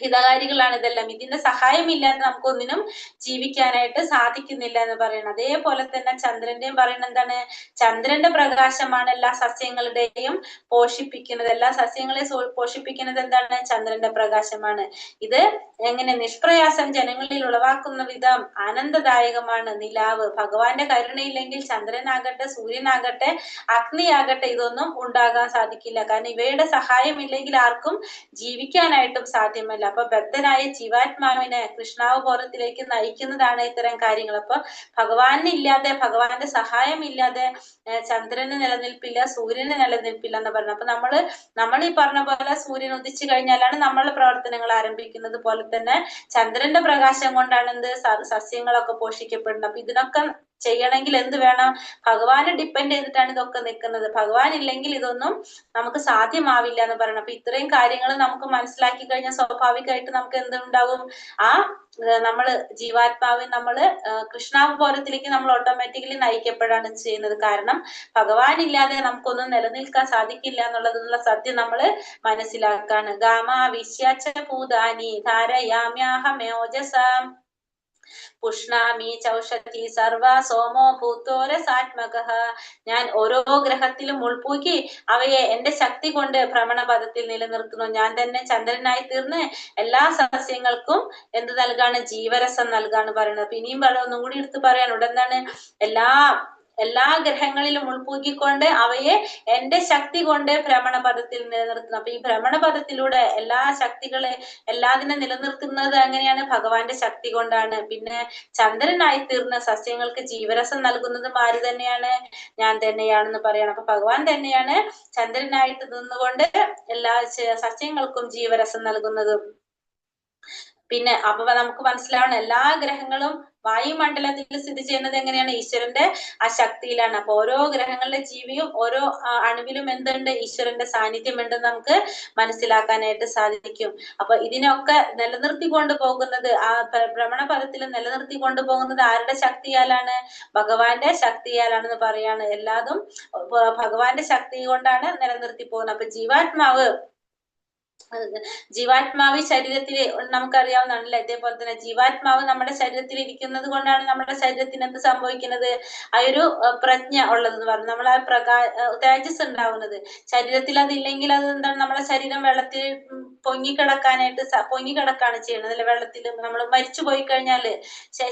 ഹിതകാരികളാണ് ഇതെല്ലാം. ഇതിന്റെ സഹായമില്ലാതെ നമുക്കൊന്നിനും ജീവിക്കാനായിട്ട് സാധിക്കുന്നില്ല എന്ന് പറയണം. അതേപോലെ തന്നെ ചന്ദ്രന്റെയും പറയുന്നത് എന്താണ്? ചന്ദ്രന്റെ പ്രകാശമാണ് എല്ലാ സസ്യങ്ങളുടെയും പോഷിപ്പിക്കുന്നത്. എല്ലാ സസ്യങ്ങളെയും പോഷിപ്പിക്കുന്നത് എന്താണ്? ചന്ദ്രന്റെ പ്രകാശമാണ്. ഇത് എങ്ങനെ നിഷ്പ്രയാസം ജനങ്ങളിൽ ഉളവാക്കുന്ന വിധം ആനന്ദദായകമാണ് നിലാവ്. ഭഗവാന്റെ കരുണയില്ലെങ്കിൽ ചന്ദ്രനാകട്ടെ, സൂര്യനാകട്ടെ, അഗ്നിയാകട്ടെ, ഇതൊന്നും ഉണ്ടാകാൻ സാധിക്കില്ല. കാരണം ഇവയുടെ സഹായമില്ലെങ്കിൽ ആർക്കും ജീവിക്കാനായിട്ടും സാധ്യമല്ല. അപ്പൊ ബദ്ധനായ ജീവാത്മാവിനെ കൃഷ്ണാവബോധത്തിലേക്ക് നയിക്കുന്നതാണ് ഇത്തരം കാര്യങ്ങൾ. അപ്പൊ ഭഗവാനില്ലാതെ, ഭഗവാന്റെ സഹായം ഇല്ലാതെ ചന്ദ്രന് നിലനിൽപ്പില്ല, സൂര്യന് നിലനിൽപ്പില്ല എന്ന് പറഞ്ഞു. അപ്പൊ നമ്മൾ ഈ പറഞ്ഞ പോലെ സൂര്യൻ ഉദിച്ചു കഴിഞ്ഞാലാണ് നമ്മളുടെ പ്രവർത്തനങ്ങൾ ആരംഭിക്കുന്നത്. പോലെ തന്നെ ചന്ദ്രന്റെ പ്രകാശം കൊണ്ടാണ് എന്ത് സസ്യങ്ങളൊക്കെ പോഷിക്കപ്പെടുന്നത്. അപ്പൊ ഇതിനൊക്കെ ചെയ്യണമെങ്കിൽ എന്ത് വേണം? ഭഗവാനെ ഡിപ്പെൻഡ് ചെയ്തിട്ടാണ് ഇതൊക്കെ നിൽക്കുന്നത്. ഭഗവാൻ ഇല്ലെങ്കിൽ ഇതൊന്നും നമുക്ക് സാധ്യമാവില്ല എന്ന് പറയണം. അപ്പൊ ഇത്രയും കാര്യങ്ങൾ നമുക്ക് മനസ്സിലാക്കി കഴിഞ്ഞാൽ സ്വാഭാവികമായിട്ട് നമുക്ക് എന്തുണ്ടാവും? നമ്മള് ജീവാത്മാവിൽ കൃഷ്ണാവബോധത്തിലേക്ക് നമ്മൾ ഓട്ടോമാറ്റിക്കലി നയിക്കപ്പെടാണ് ചെയ്യുന്നത്. കാരണം ഭഗവാൻ ഇല്ലാതെ നമുക്കൊന്നും നിലനിൽക്കാൻ സാധിക്കില്ല എന്നുള്ളതിനുള്ള സത്യം നമ്മൾ മനസ്സിലാക്കാണ്. ഗാമ വിശ്യാച്ച ഭൂതാനി ധാരയാമ്യാഹമോജസാം പുഷ്ണാമി ചൗഷധി സർവ സോമോ ഭൂത്തോരസാത്മകഃ. ഞാൻ ഓരോ ഗ്രഹത്തിലും ഉൾപൂക്കി അവയെ എന്റെ ശക്തി കൊണ്ട് ഭ്രമണപഥത്തിൽ നിലനിർത്തുന്നു. ഞാൻ തന്നെ ചന്ദ്രനായി തീർന്ന് എല്ലാ സസ്യങ്ങൾക്കും എന്ത് നൽകാണ്? ജീവരസം നൽകാണ് പറയുന്നത്. പിന്നെയും ഒന്നും കൂടി എടുത്ത് പറയാൻ ഉടന്താണ് എല്ലാ ഗ്രഹങ്ങളിലും ഉൾപൂക്കിക്കൊണ്ട് അവയെ എന്റെ ശക്തി കൊണ്ട് ഭ്രമണപഥത്തിൽ നിലനിർത്തുന്നു. അപ്പൊ ഈ ഭ്രമണപഥത്തിലൂടെ എല്ലാതിനെ നിലനിർത്തുന്നത് എങ്ങനെയാണ്? ഭഗവാന്റെ ശക്തി കൊണ്ടാണ്. പിന്നെ ചന്ദ്രനായി തീർന്ന സസ്യങ്ങൾക്ക് ജീവരസം നൽകുന്നതും ആര് തന്നെയാണ്? ഞാൻ തന്നെയാണെന്ന് പറയണം. അപ്പൊ ഭഗവാൻ തന്നെയാണ് ചന്ദ്രനായിട്ട് നിന്നുകൊണ്ട് എല്ലാ സസ്യങ്ങൾക്കും ജീവരസം നൽകുന്നതും. പിന്നെ അപ്പൊ നമുക്ക് മനസ്സിലാവണം, എല്ലാ ഗ്രഹങ്ങളും വായുമണ്ഡലത്തിൽ സ്ഥിതി ചെയ്യുന്നത് എങ്ങനെയാണ്? ഈശ്വരന്റെ ആ ശക്തിയിലാണ്. അപ്പൊ ഓരോ ഗ്രഹങ്ങളിലെ ജീവിയും ഓരോ അണുവിലും എന്തുണ്ട്? ഈശ്വരന്റെ സാന്നിധ്യം ഉണ്ടെന്ന് നമുക്ക് മനസ്സിലാക്കാനായിട്ട് സാധിക്കും. അപ്പൊ ഇതിനൊക്കെ നിലനിർത്തി കൊണ്ടുപോകുന്നത്, ആ ഭ്രമണപഥത്തിൽ നിലനിർത്തി കൊണ്ടുപോകുന്നത് ആരുടെ ശക്തിയാലാണ്? ഭഗവാന്റെ ശക്തിയാലാണെന്ന് പറയാണ്. എല്ലാതും ഭഗവാന്റെ ശക്തി കൊണ്ടാണ് നിലനിർത്തി പോകുന്നത്. അപ്പൊ ജീവാത്മാവ് ശരീരത്തിൽ നമുക്കറിയാവുന്നതാണല്ലേ. ഇതേപോലെ തന്നെ ജീവാത്മാവ് നമ്മുടെ ശരീരത്തിൽ ഇരിക്കുന്നത് കൊണ്ടാണ് നമ്മുടെ ശരീരത്തിന് എന്ത് സംഭവിക്കുന്നത്? ആ ഒരു പ്രജ്ഞ ഉള്ളതെന്ന് പറഞ്ഞു. നമ്മൾ ആ തേജസ് ഉണ്ടാവുന്നത്. ശരീരത്തിൽ അതില്ലെങ്കിൽ അത് എന്താണ്? നമ്മുടെ ശരീരം വെള്ളത്തിൽ പൊങ്ങിക്കിടക്കാണ് ചെയ്യുന്നത് അല്ലെ. വെള്ളത്തിൽ നമ്മൾ മരിച്ചു പോയി കഴിഞ്ഞാല്,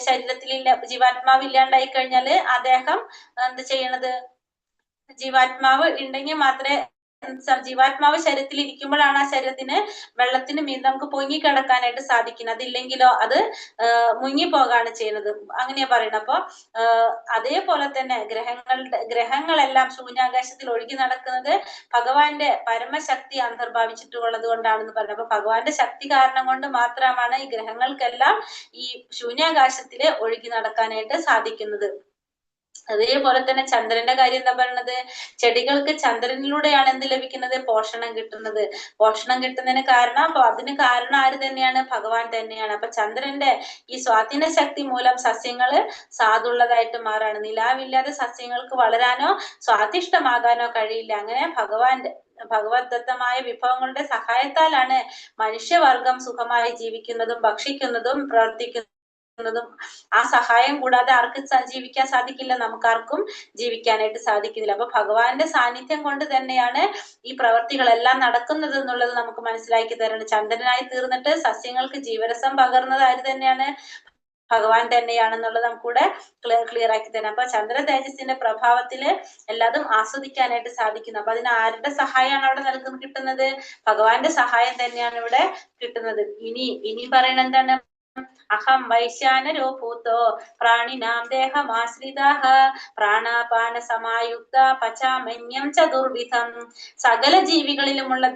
ശരീരത്തിൽ ജീവാത്മാവ് ഇല്ലാണ്ടായി കഴിഞ്ഞാല് അദ്ദേഹം എന്ത് ചെയ്യണത്? ജീവാത്മാവ് ഉണ്ടെങ്കിൽ മാത്രമേ ജീവാത്മാവ് ശരീരത്തിൽ ഇരിക്കുമ്പോഴാണ് ആ ശരീരത്തിന് വെള്ളത്തിന് മീൻ നമുക്ക് പൊങ്ങി കിടക്കാനായിട്ട് സാധിക്കുന്നത്. അതില്ലെങ്കിലോ അത് മുങ്ങിപ്പോകാണ് ചെയ്യുന്നത്. അങ്ങനെയാ പറയുന്നത്. അപ്പൊ അതേപോലെ തന്നെ ഗ്രഹങ്ങളെല്ലാം ശൂന്യാകാശത്തിൽ ഒഴുകി നടക്കുന്നത് ഭഗവാന്റെ പരമശക്തി അന്തർഭാവിച്ചിട്ടുള്ളത് കൊണ്ടാണെന്ന് പറയുന്നത്. അപ്പൊ ഭഗവാന്റെ ശക്തി കാരണം കൊണ്ട് മാത്രമാണ് ഈ ഗ്രഹങ്ങൾക്കെല്ലാം ഈ ശൂന്യാകാശത്തില് ഒഴുകി നടക്കാനായിട്ട് സാധിക്കുന്നത്. അതേപോലെ തന്നെ ചന്ദ്രന്റെ കാര്യം എന്താ പറയുന്നത്? ചെടികൾക്ക് ചന്ദ്രനിലൂടെയാണ് എന്ത് ലഭിക്കുന്നത്? പോഷണം കിട്ടുന്നത്. പോഷണം കിട്ടുന്നതിന് കാരണം, അപ്പൊ അതിന് കാരണം ആര് തന്നെയാണ്? ഭഗവാൻ തന്നെയാണ്. അപ്പൊ ചന്ദ്രന്റെ ഈ സ്വാധീന ശക്തി മൂലം സസ്യങ്ങള് സാധുള്ളതായിട്ട് മാറാണ്. നിലാവില്ലാതെ സസ്യങ്ങൾക്ക് വളരാനോ സ്വാദിഷ്ടമാകാനോ കഴിയില്ല. അങ്ങനെ ഭഗവത്ദത്തമായ വിഭവങ്ങളുടെ സഹായത്താലാണ് മനുഷ്യവർഗം സുഖമായി ജീവിക്കുന്നതും ഭക്ഷിക്കുന്നതും പ്രവർത്തിക്കുന്നതും. ആ സഹായം കൂടാതെ ആർക്ക് ജീവിക്കാൻ സാധിക്കില്ല, നമുക്കാർക്കും ജീവിക്കാനായിട്ട് സാധിക്കുന്നില്ല. അപ്പൊ ഭഗവാന്റെ സാന്നിധ്യം കൊണ്ട് തന്നെയാണ് ഈ പ്രവർത്തികളെല്ലാം നടക്കുന്നത് എന്നുള്ളത് നമുക്ക് മനസ്സിലാക്കി തരണം. ചന്ദ്രനായി തീർന്നിട്ട് സസ്യങ്ങൾക്ക് ജീവരസം പകർന്നത് ആര് തന്നെയാണ്? ഭഗവാൻ തന്നെയാണെന്നുള്ളത് നമുക്കൂടെ ക്ലിയർ ആക്കി തരാം. അപ്പൊ ചന്ദ്ര തേജസ്സിന്റെ പ്രഭാവത്തില് എല്ലാതും ആസ്വദിക്കാനായിട്ട് സാധിക്കുന്നു. അപ്പൊ അതിന് ആരുടെ സഹായമാണ് അവിടെ കിട്ടുന്നത്? ഭഗവാന്റെ സഹായം തന്നെയാണ് ഇവിടെ കിട്ടുന്നത്. ഇനി പറയണ എന്താണ്? അഹം വൈശ്യാനരോ ഭൂതോ പ്രാണിനാം ദേഹമാശ്രിതാഃ പ്രാണാപാന സമായുക്ത പചാമന്യം ചതുർവിധം. സകല ജീവികളിലുമുള്ള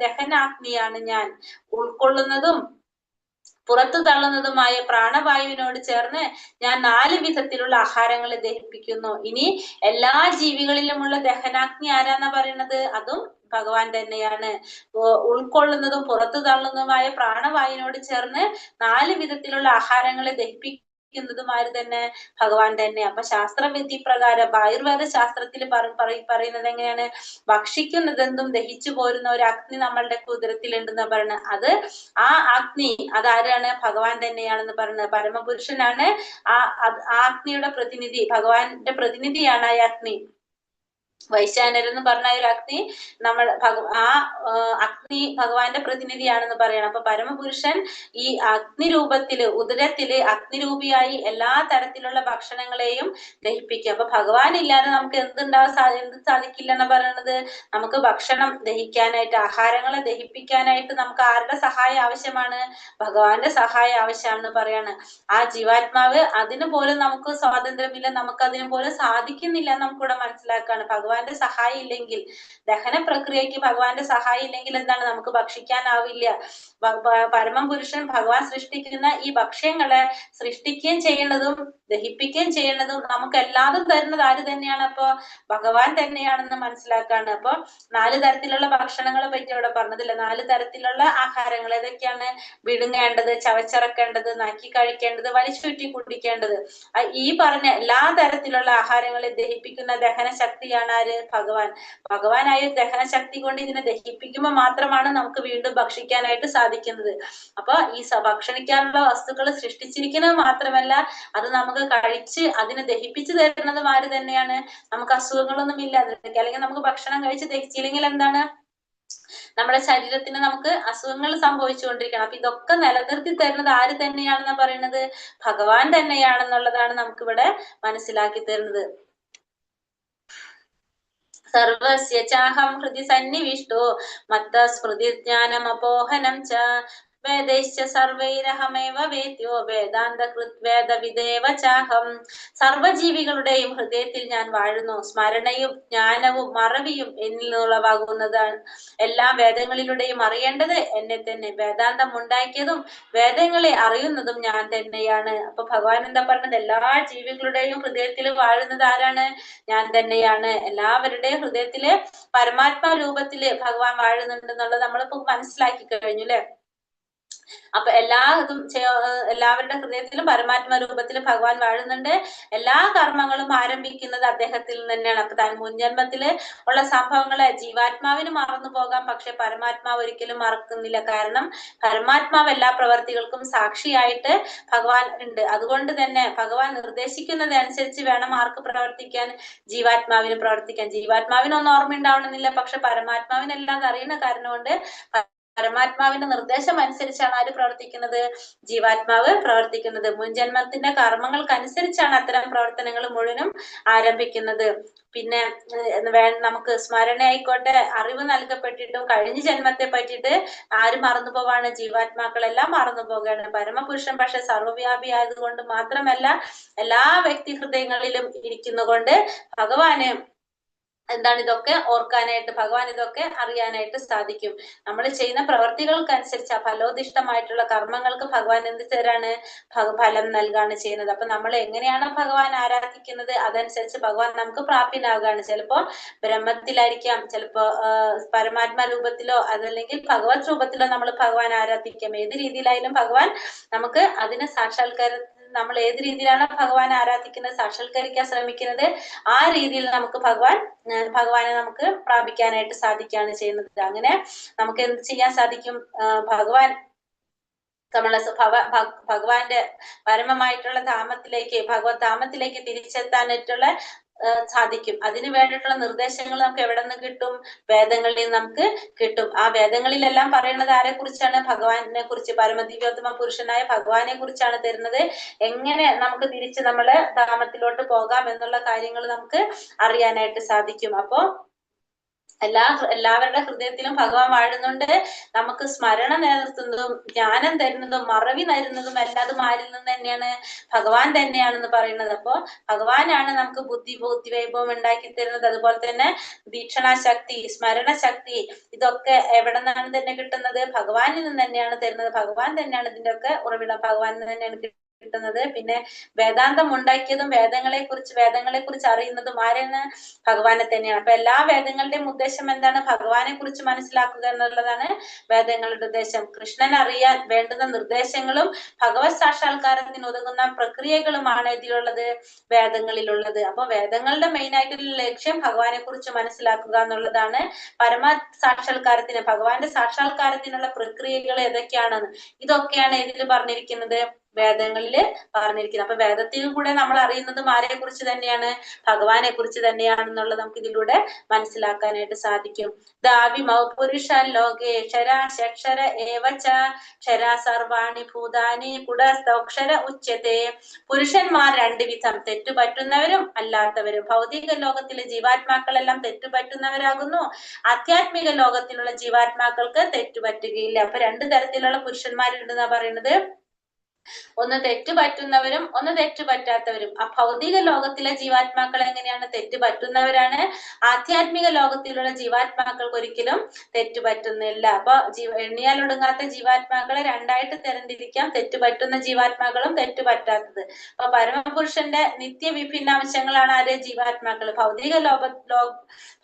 ദഹനാഗ്നിയാണ് ഞാൻ. ഉൾക്കൊള്ളുന്നതും പുറത്തു തള്ളുന്നതുമായ പ്രാണവായുവിനോട് ചേർന്ന് ഞാൻ 4 വിധത്തിലുള്ള ആഹാരങ്ങളെ ദഹിപ്പിക്കുന്നു. ഇനി എല്ലാ ജീവികളിലുമുള്ള ദഹനാഗ്നി ആരാന്നാ പറയുന്നത്? അതും ഭഗവാൻ തന്നെയാണ്. ഉൾക്കൊള്ളുന്നതും പുറത്തു തള്ളുന്നതുമായ പ്രാണവായുവിനോട് ചേർന്ന് 4 വിധത്തിലുള്ള ആഹാരങ്ങളെ ദഹിപ്പിക്കുന്നതും ആര് തന്നെ? ഭഗവാൻ തന്നെ. അപ്പൊ ശാസ്ത്രവിധി പ്രകാരം ആയുർവേദ ശാസ്ത്രത്തിൽ പറയുന്നത് എങ്ങനെയാണ്? ഭക്ഷിക്കുന്നതെന്തും ദഹിച്ചു പോരുന്ന ഒരു അഗ്നി നമ്മളുടെ ഉദരത്തിലുണ്ടെന്ന് പറയുന്നത്. അത് ആ അഗ്നി അതാരാണ്? ഭഗവാൻ തന്നെയാണെന്ന് പറയുന്നത്. പരമപുരുഷനാണ് ആ അഗ്നിയുടെ പ്രതിനിധി. ഭഗവാന്റെ പ്രതിനിധിയാണ് ആ അഗ്നി. വൈശ്വാനരെന്ന് പറഞ്ഞ ഒരു അഗ്നി അഗ്നി ഭഗവാന്റെ പ്രതിനിധിയാണെന്ന് പറയണം. അപ്പൊ പരമപുരുഷൻ ഈ അഗ്നിരൂപത്തില് ഉദരത്തില് അഗ്നിരൂപിയായി എല്ലാ തരത്തിലുള്ള ഭക്ഷണങ്ങളെയും ദഹിപ്പിക്കും. അപ്പൊ ഭഗവാൻ ഇല്ലാതെ നമുക്ക് എന്ത് സാധിക്കില്ല എന്ന് പറയുന്നത്? നമുക്ക് ഭക്ഷണം ദഹിക്കാനായിട്ട്, ആഹാരങ്ങളെ ദഹിപ്പിക്കാനായിട്ട് നമുക്ക് ആരുടെ സഹായം ആവശ്യമാണ്? ഭഗവാന്റെ സഹായം ആവശ്യമാണെന്ന് പറയാണ്. ആ ജീവാത്മാവ് അതിന് പോലും നമുക്ക് സ്വാതന്ത്ര്യമില്ല, നമുക്ക് അതിന് പോലും സാധിക്കുന്നില്ല നമുക്കിവിടെ മനസ്സിലാക്കാണ്. ഭഗവാന്റെ സഹായം ഇല്ലെങ്കിൽ, ദഹന പ്രക്രിയക്ക് ഭഗവാന്റെ സഹായം ഇല്ലെങ്കിൽ എന്താണ്? നമുക്ക് ഭക്ഷിക്കാനാവില്ല. പരമം പുരുഷൻ ഭഗവാൻ സൃഷ്ടിക്കുന്ന ഈ ഭക്ഷ്യങ്ങളെ സൃഷ്ടിക്കുകയും ചെയ്യുന്നതും ദഹിപ്പിക്കുകയും ചെയ്യുന്നതും നമുക്ക് എല്ലാതും തരുന്നത് ആര് തന്നെയാണ്? അപ്പൊ ഭഗവാൻ തന്നെയാണെന്ന് മനസ്സിലാക്കാണ്. അപ്പൊ 4 തരത്തിലുള്ള ഭക്ഷണങ്ങളെ പറ്റി അവിടെ പറഞ്ഞതില്ല. 4 തരത്തിലുള്ള ആഹാരങ്ങൾ ഏതൊക്കെയാണ്? വിഴുങ്ങേണ്ടത്, ചവച്ചിറക്കേണ്ടത്, നക്കി കഴിക്കേണ്ടത്, വലിച്ചുചുറ്റി കുടിക്കേണ്ടത്. ഈ പറഞ്ഞ എല്ലാ തരത്തിലുള്ള ആഹാരങ്ങളെ ദഹിപ്പിക്കുന്ന ദഹന ശക്തിയാണ് ആര്? ഭഗവാൻ. ഭഗവാനായ ദഹന ശക്തി കൊണ്ട് ഇതിനെ ദഹിപ്പിക്കുമ്പോൾ മാത്രമാണ് നമുക്ക് വീണ്ടും ഭക്ഷിക്കാനായിട്ട് സാധിക്കുന്നത്. അപ്പൊ ഈ ഭക്ഷണിക്കാനുള്ള വസ്തുക്കൾ സൃഷ്ടിച്ചിരിക്കുന്നത് മാത്രമല്ല, അത് നമുക്ക് കഴിച്ച് അതിനെ ദഹിപ്പിച്ചു തരുന്നതും ആര് തന്നെയാണ്? നമുക്ക് അസുഖങ്ങളൊന്നും ഇല്ലാതിരിക്കുക, അല്ലെങ്കിൽ നമുക്ക് ഭക്ഷണം കഴിച്ച് ദഹിച്ചില്ലെങ്കിൽ എന്താണ്? നമ്മുടെ ശരീരത്തിന് നമുക്ക് അസുഖങ്ങൾ സംഭവിച്ചുകൊണ്ടിരിക്കണം. അപ്പൊ ഇതൊക്കെ നിലനിർത്തി തരുന്നത് ആര് തന്നെയാണെന്ന് പറയുന്നത്? ഭഗവാൻ തന്നെയാണെന്നുള്ളതാണ് നമുക്കിവിടെ മനസ്സിലാക്കി തരുന്നത്. സർവസ്യ ചാഹം ഹൃദി സന്നിവിഷ്ടോ മത്ത സ്മൃതിജ്ഞാനമപോഹനം ച വേദൈശ്ച സർവൈരഹമേവ വേദ്യോ വേദാന്തകൃത് വേദവിദേവ ചാഹം. സർവജീവികളുടെയും ഹൃദയത്തിൽ ഞാൻ വാഴുന്നു. സ്മരണയും ജ്ഞാനവും മറവിയും എന്നിൽ നിന്നുളവാകുന്നതാണ്. എല്ലാ വേദങ്ങളിലൂടെയും അറിയേണ്ടത് എന്നെ തന്നെ. വേദാന്തം ഉണ്ടാക്കിയതും വേദങ്ങളെ അറിയുന്നതും ഞാൻ തന്നെയാണ്. അപ്പൊ ഭഗവാൻ എന്താ പറഞ്ഞത്? എല്ലാ ജീവികളുടെയും ഹൃദയത്തിൽ വാഴുന്നത് ആരാണ്? ഞാൻ തന്നെയാണ്. എല്ലാവരുടെയും ഹൃദയത്തില് പരമാത്മാ രൂപത്തില് ഭഗവാൻ വാഴുന്നുണ്ടെന്നുള്ളത് നമ്മളിപ്പോ മനസ്സിലാക്കി കഴിഞ്ഞു അല്ലെ? അപ്പൊ എല്ലാവരുടെ ഹൃദയത്തിലും പരമാത്മ രൂപത്തിൽ ഭഗവാൻ വാഴുന്നുണ്ട്. എല്ലാ കർമ്മങ്ങളും ആരംഭിക്കുന്നത് അദ്ദേഹത്തിൽ നിന്ന് തന്നെയാണ്. അപ്പൊ താൻ മുൻജന്മത്തില് ഉള്ള സംഭവങ്ങളെ ജീവാത്മാവിന് മറന്നു പോകാം, പക്ഷെ പരമാത്മാവ് ഒരിക്കലും മറക്കുന്നില്ല. കാരണം പരമാത്മാവ് എല്ലാ പ്രവർത്തികൾക്കും സാക്ഷിയായിട്ട് ഭഗവാൻ ഉണ്ട്. അതുകൊണ്ട് തന്നെ ഭഗവാൻ നിർദ്ദേശിക്കുന്നതനുസരിച്ച് വേണം ആർക്ക് പ്രവർത്തിക്കാൻ? ജീവാത്മാവിന് പ്രവർത്തിക്കാൻ. ജീവാത്മാവിന് ഒന്നും ഓർമ്മ ഉണ്ടാവണമെന്നില്ല, പക്ഷെ പരമാത്മാവിനെല്ലാം അറിയുന്ന കാരണം കൊണ്ട് പരമാത്മാവിന്റെ നിർദ്ദേശം അനുസരിച്ചാണ് ആര് പ്രവർത്തിക്കുന്നത്? ജീവാത്മാവ് പ്രവർത്തിക്കുന്നത്. മുൻജന്മത്തിന്റെ കർമ്മങ്ങൾക്കനുസരിച്ചാണ് അത്തരം പ്രവർത്തനങ്ങൾ മുഴുവനും ആരംഭിക്കുന്നത്. പിന്നെ നമുക്ക് സ്മരണ ആയിക്കോട്ടെ, അറിവ് നൽകപ്പെട്ടിട്ടും കഴിഞ്ഞ ജന്മത്തെ പറ്റിയിട്ട് ആര് മറന്നു പോവാണ്? ജീവാത്മാക്കളെല്ലാം മറന്നു പോവുകയാണ്. പരമപുരുഷൻ പക്ഷെ സർവ്വവ്യാപി ആയതുകൊണ്ട് മാത്രമല്ല, എല്ലാ വ്യക്തി ഹൃദയങ്ങളിലും ഇരിക്കുന്നുകൊണ്ട് ഭഗവാന് എന്താണ് ഇതൊക്കെ ഓർക്കാനായിട്ട്, ഭഗവാൻ ഇതൊക്കെ അറിയാനായിട്ട് സാധിക്കും. നമ്മൾ ചെയ്യുന്ന പ്രവർത്തികൾക്കനുസരിച്ച് ആ ഫലോദിഷ്ടമായിട്ടുള്ള കർമ്മങ്ങൾക്ക് ഭഗവാൻ എന്ത് തരാണ്? ഫലം നൽകാണ് ചെയ്യുന്നത്. അപ്പൊ നമ്മൾ എങ്ങനെയാണോ ഭഗവാൻ ആരാധിക്കുന്നത് അതനുസരിച്ച് ഭഗവാൻ നമുക്ക് പ്രാപ്യനാവുകയാണ്. ചിലപ്പോ ബ്രഹ്മത്തിലായിരിക്കാം, ചിലപ്പോ പരമാത്മാ രൂപത്തിലോ അതല്ലെങ്കിൽ ഭഗവത് രൂപത്തിലോ നമ്മൾ ഭഗവാൻ ആരാധിക്കാം. ഏത് രീതിയിലായാലും ഭഗവാൻ നമുക്ക് അതിന് നമ്മൾ ഏത് രീതിയിലാണോ ഭഗവാൻ ആരാധിക്കുന്നത്, സാക്ഷാത്കരിക്കാൻ ശ്രമിക്കുന്നത്, ആ രീതിയിൽ നമുക്ക് ഭഗവാനെ നമുക്ക് പ്രാപിക്കാനായിട്ട് സാധിക്കുകയാണ് ചെയ്യുന്നത്. അങ്ങനെ നമുക്ക് എന്ത് ചെയ്യാൻ സാധിക്കും? ഭഗവാന്റെ പരമമായിട്ടുള്ള ഭഗവത് ധാമത്തിലേക്ക് തിരിച്ചെത്താനായിട്ടുള്ള സാധിക്കും. അതിന് വേണ്ടിയിട്ടുള്ള നിർദ്ദേശങ്ങൾ നമുക്ക് എവിടെ നിന്ന് കിട്ടും? വേദങ്ങളിൽ നിന്ന് നമുക്ക് കിട്ടും. ആ വേദങ്ങളിലെല്ലാം പറയുന്നത് ആരെ കുറിച്ചാണ്? ഭഗവാനെ കുറിച്ച്, പരമദിവ്യോത്തമ പുരുഷനായ ഭഗവാനെ കുറിച്ചാണ് തരുന്നത്. എങ്ങനെ നമുക്ക് തിരിച്ച് നമ്മള് ധാമത്തിലോട്ട് പോകാം എന്നുള്ള കാര്യങ്ങൾ നമുക്ക് അറിയാനായിട്ട് സാധിക്കും. അപ്പോ എല്ലാവരുടെ ഹൃദയത്തിലും ഭഗവാൻ വാഴുന്നുണ്ട്. നമുക്ക് സ്മരണ നിലനിർത്തുന്നതും ജ്ഞാനം തരുന്നതും മറവി തരുന്നതും എല്ലാതും ആരിൽ നിന്ന് തന്നെയാണ്? ഭഗവാൻ തന്നെയാണെന്ന് പറയുന്നത്. അപ്പോ ഭഗവാനാണ് നമുക്ക് ബുദ്ധിവൈഭവം ഉണ്ടാക്കി തരുന്നത്. അതുപോലെ തന്നെ വീക്ഷണാശക്തി, സ്മരണശക്തി, ഇതൊക്കെ എവിടെ നിന്നാണ് തന്നെ കിട്ടുന്നത്? ഭഗവാനിൽ നിന്ന് തന്നെയാണ് തരുന്നത്. ഭഗവാൻ തന്നെയാണ് ഇതിന്റെ ഒക്കെ ഉറവിടം. ഭഗവാനിൽ നിന്ന് തന്നെയാണ് കിട്ടുന്നത്. പിന്നെ വേദാന്തം ഉണ്ടാക്കിയതും വേദങ്ങളെ കുറിച്ച് അറിയുന്നതും ആരെന്ന്? ഭഗവാനെ തന്നെയാണ്. അപ്പൊ എല്ലാ വേദങ്ങളുടെയും ഉദ്ദേശം എന്താണ്? ഭഗവാനെ കുറിച്ച് മനസ്സിലാക്കുക എന്നുള്ളതാണ് വേദങ്ങളുടെ ഉദ്ദേശം. കൃഷ്ണൻ അറിയാൻ വേണ്ടുന്ന നിർദ്ദേശങ്ങളും ഭഗവത് സാക്ഷാത്കാരത്തിന് ഉതകുന്ന പ്രക്രിയകളുമാണ് ഇതിലുള്ളത്, വേദങ്ങളിലുള്ളത്. അപ്പൊ വേദങ്ങളുടെ മെയിൻ ആയിട്ടുള്ള ലക്ഷ്യം ഭഗവാനെ കുറിച്ച് മനസ്സിലാക്കുക എന്നുള്ളതാണ്. ഭഗവാന്റെ സാക്ഷാത്കാരത്തിനുള്ള പ്രക്രിയകൾ ഏതൊക്കെയാണെന്ന് ഇതൊക്കെയാണ് ഇതിൽ പറഞ്ഞിരിക്കുന്നത്, വേദങ്ങളിൽ പറഞ്ഞിരിക്കുന്നത്. അപ്പൊ വേദത്തിൽ കൂടെ നമ്മൾ അറിയുന്നതും ആരെ കുറിച്ച് തന്നെയാണ്? ഭഗവാനെ കുറിച്ച് തന്നെയാണെന്നുള്ളത് നമുക്ക് ഇതിലൂടെ മനസ്സിലാക്കാനായിട്ട് സാധിക്കും. ദാവിമൗ പുരുഷൻ ലോകേ ക്ഷരാക്ഷര ഏവച ക്ഷരാ സർവാണി ഭൂതാനി കുടസ്ഥോക്ഷര ഉച്യത്തെ. പുരുഷന്മാർ രണ്ട് വിധം, തെറ്റുപറ്റുന്നവരും അല്ലാത്തവരും. ഭൗതിക ലോകത്തിലെ ജീവാത്മാക്കളെല്ലാം തെറ്റുപറ്റുന്നവരാകുന്നു. ആധ്യാത്മിക ലോകത്തിലുള്ള ജീവാത്മാക്കൾക്ക് തെറ്റുപറ്റുകയില്ല. അപ്പൊ രണ്ട് തരത്തിലുള്ള പുരുഷന്മാരുണ്ടെന്നാ പറയുന്നത്. ഒന്ന് തെറ്റുപറ്റുന്നവരും ഒന്ന് തെറ്റുപറ്റാത്തവരും. ആ ഭൗതിക ലോകത്തിലെ ജീവാത്മാക്കൾ എങ്ങനെയാണ്? തെറ്റുപറ്റുന്നവരാണ്. ആധ്യാത്മിക ലോകത്തിലുള്ള ജീവാത്മാക്കൾക്ക് ഒരിക്കലും തെറ്റുപറ്റുന്നില്ല. അപ്പൊ എണ്ണിയാൽ ഒടുങ്ങാത്ത ജീവാത്മാക്കളെ രണ്ടായിട്ട് തരംതിരിക്കാം, തെറ്റുപറ്റുന്ന ജീവാത്മാക്കളും തെറ്റുപറ്റാത്തത്. അപ്പൊ പരമപുരുഷന്റെ നിത്യവിഭിന്നാംശങ്ങളാണ് ആര്? ജീവാത്മാക്കൾ.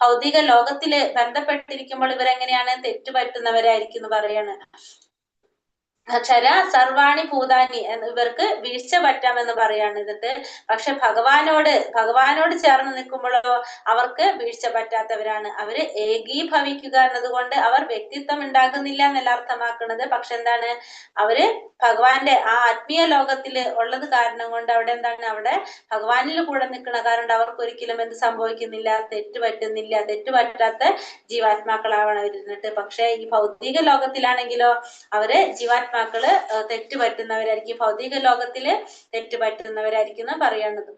ഭൗതിക ലോകത്തില് ബന്ധപ്പെട്ടിരിക്കുമ്പോൾ ഇവരെങ്ങനെയാണ്? തെറ്റുപറ്റുന്നവരായിരിക്കും എന്ന് പറയാണ്. അക്ഷര സർവാണി ഭൂതാനി, ഇവർക്ക് വീഴ്ച പറ്റാമെന്ന് പറയാണ്. എന്നിട്ട് പക്ഷെ ഭഗവാനോട് ചേർന്ന് നിൽക്കുമ്പോഴോ അവർക്ക് വീഴ്ച പറ്റാത്തവരാണ്. അവര് ഏകീഭവിക്കുക എന്നതുകൊണ്ട് അവർ വ്യക്തിത്വം ഉണ്ടാകുന്നില്ല എന്നല്ല അർത്ഥമാക്കുന്നത്. പക്ഷെ എന്താണ്? അവര് ഭഗവാന്റെ ആ ആത്മീയ ലോകത്തില് ഉള്ളത് കാരണം കൊണ്ട് അവിടെ ഭഗവാനിൽ കൂടെ നിൽക്കുന്ന കാരണം അവർക്ക് ഒരിക്കലും എന്ത് സംഭവിക്കുന്നില്ല? തെറ്റുപറ്റുന്നില്ല. തെറ്റുപറ്റാത്ത ജീവാത്മാക്കളാവണം അവരിരുന്നിട്ട്. പക്ഷെ ഈ ഭൗതിക ലോകത്തിലാണെങ്കിലോ അവര് ജീവാത്മാക്കള് തെറ്റുപറ്റുന്നവരായിരിക്കും. ഭൗതിക ലോകത്തില് തെറ്റുപറ്റുന്നവരായിരിക്കും പറയുന്നത്.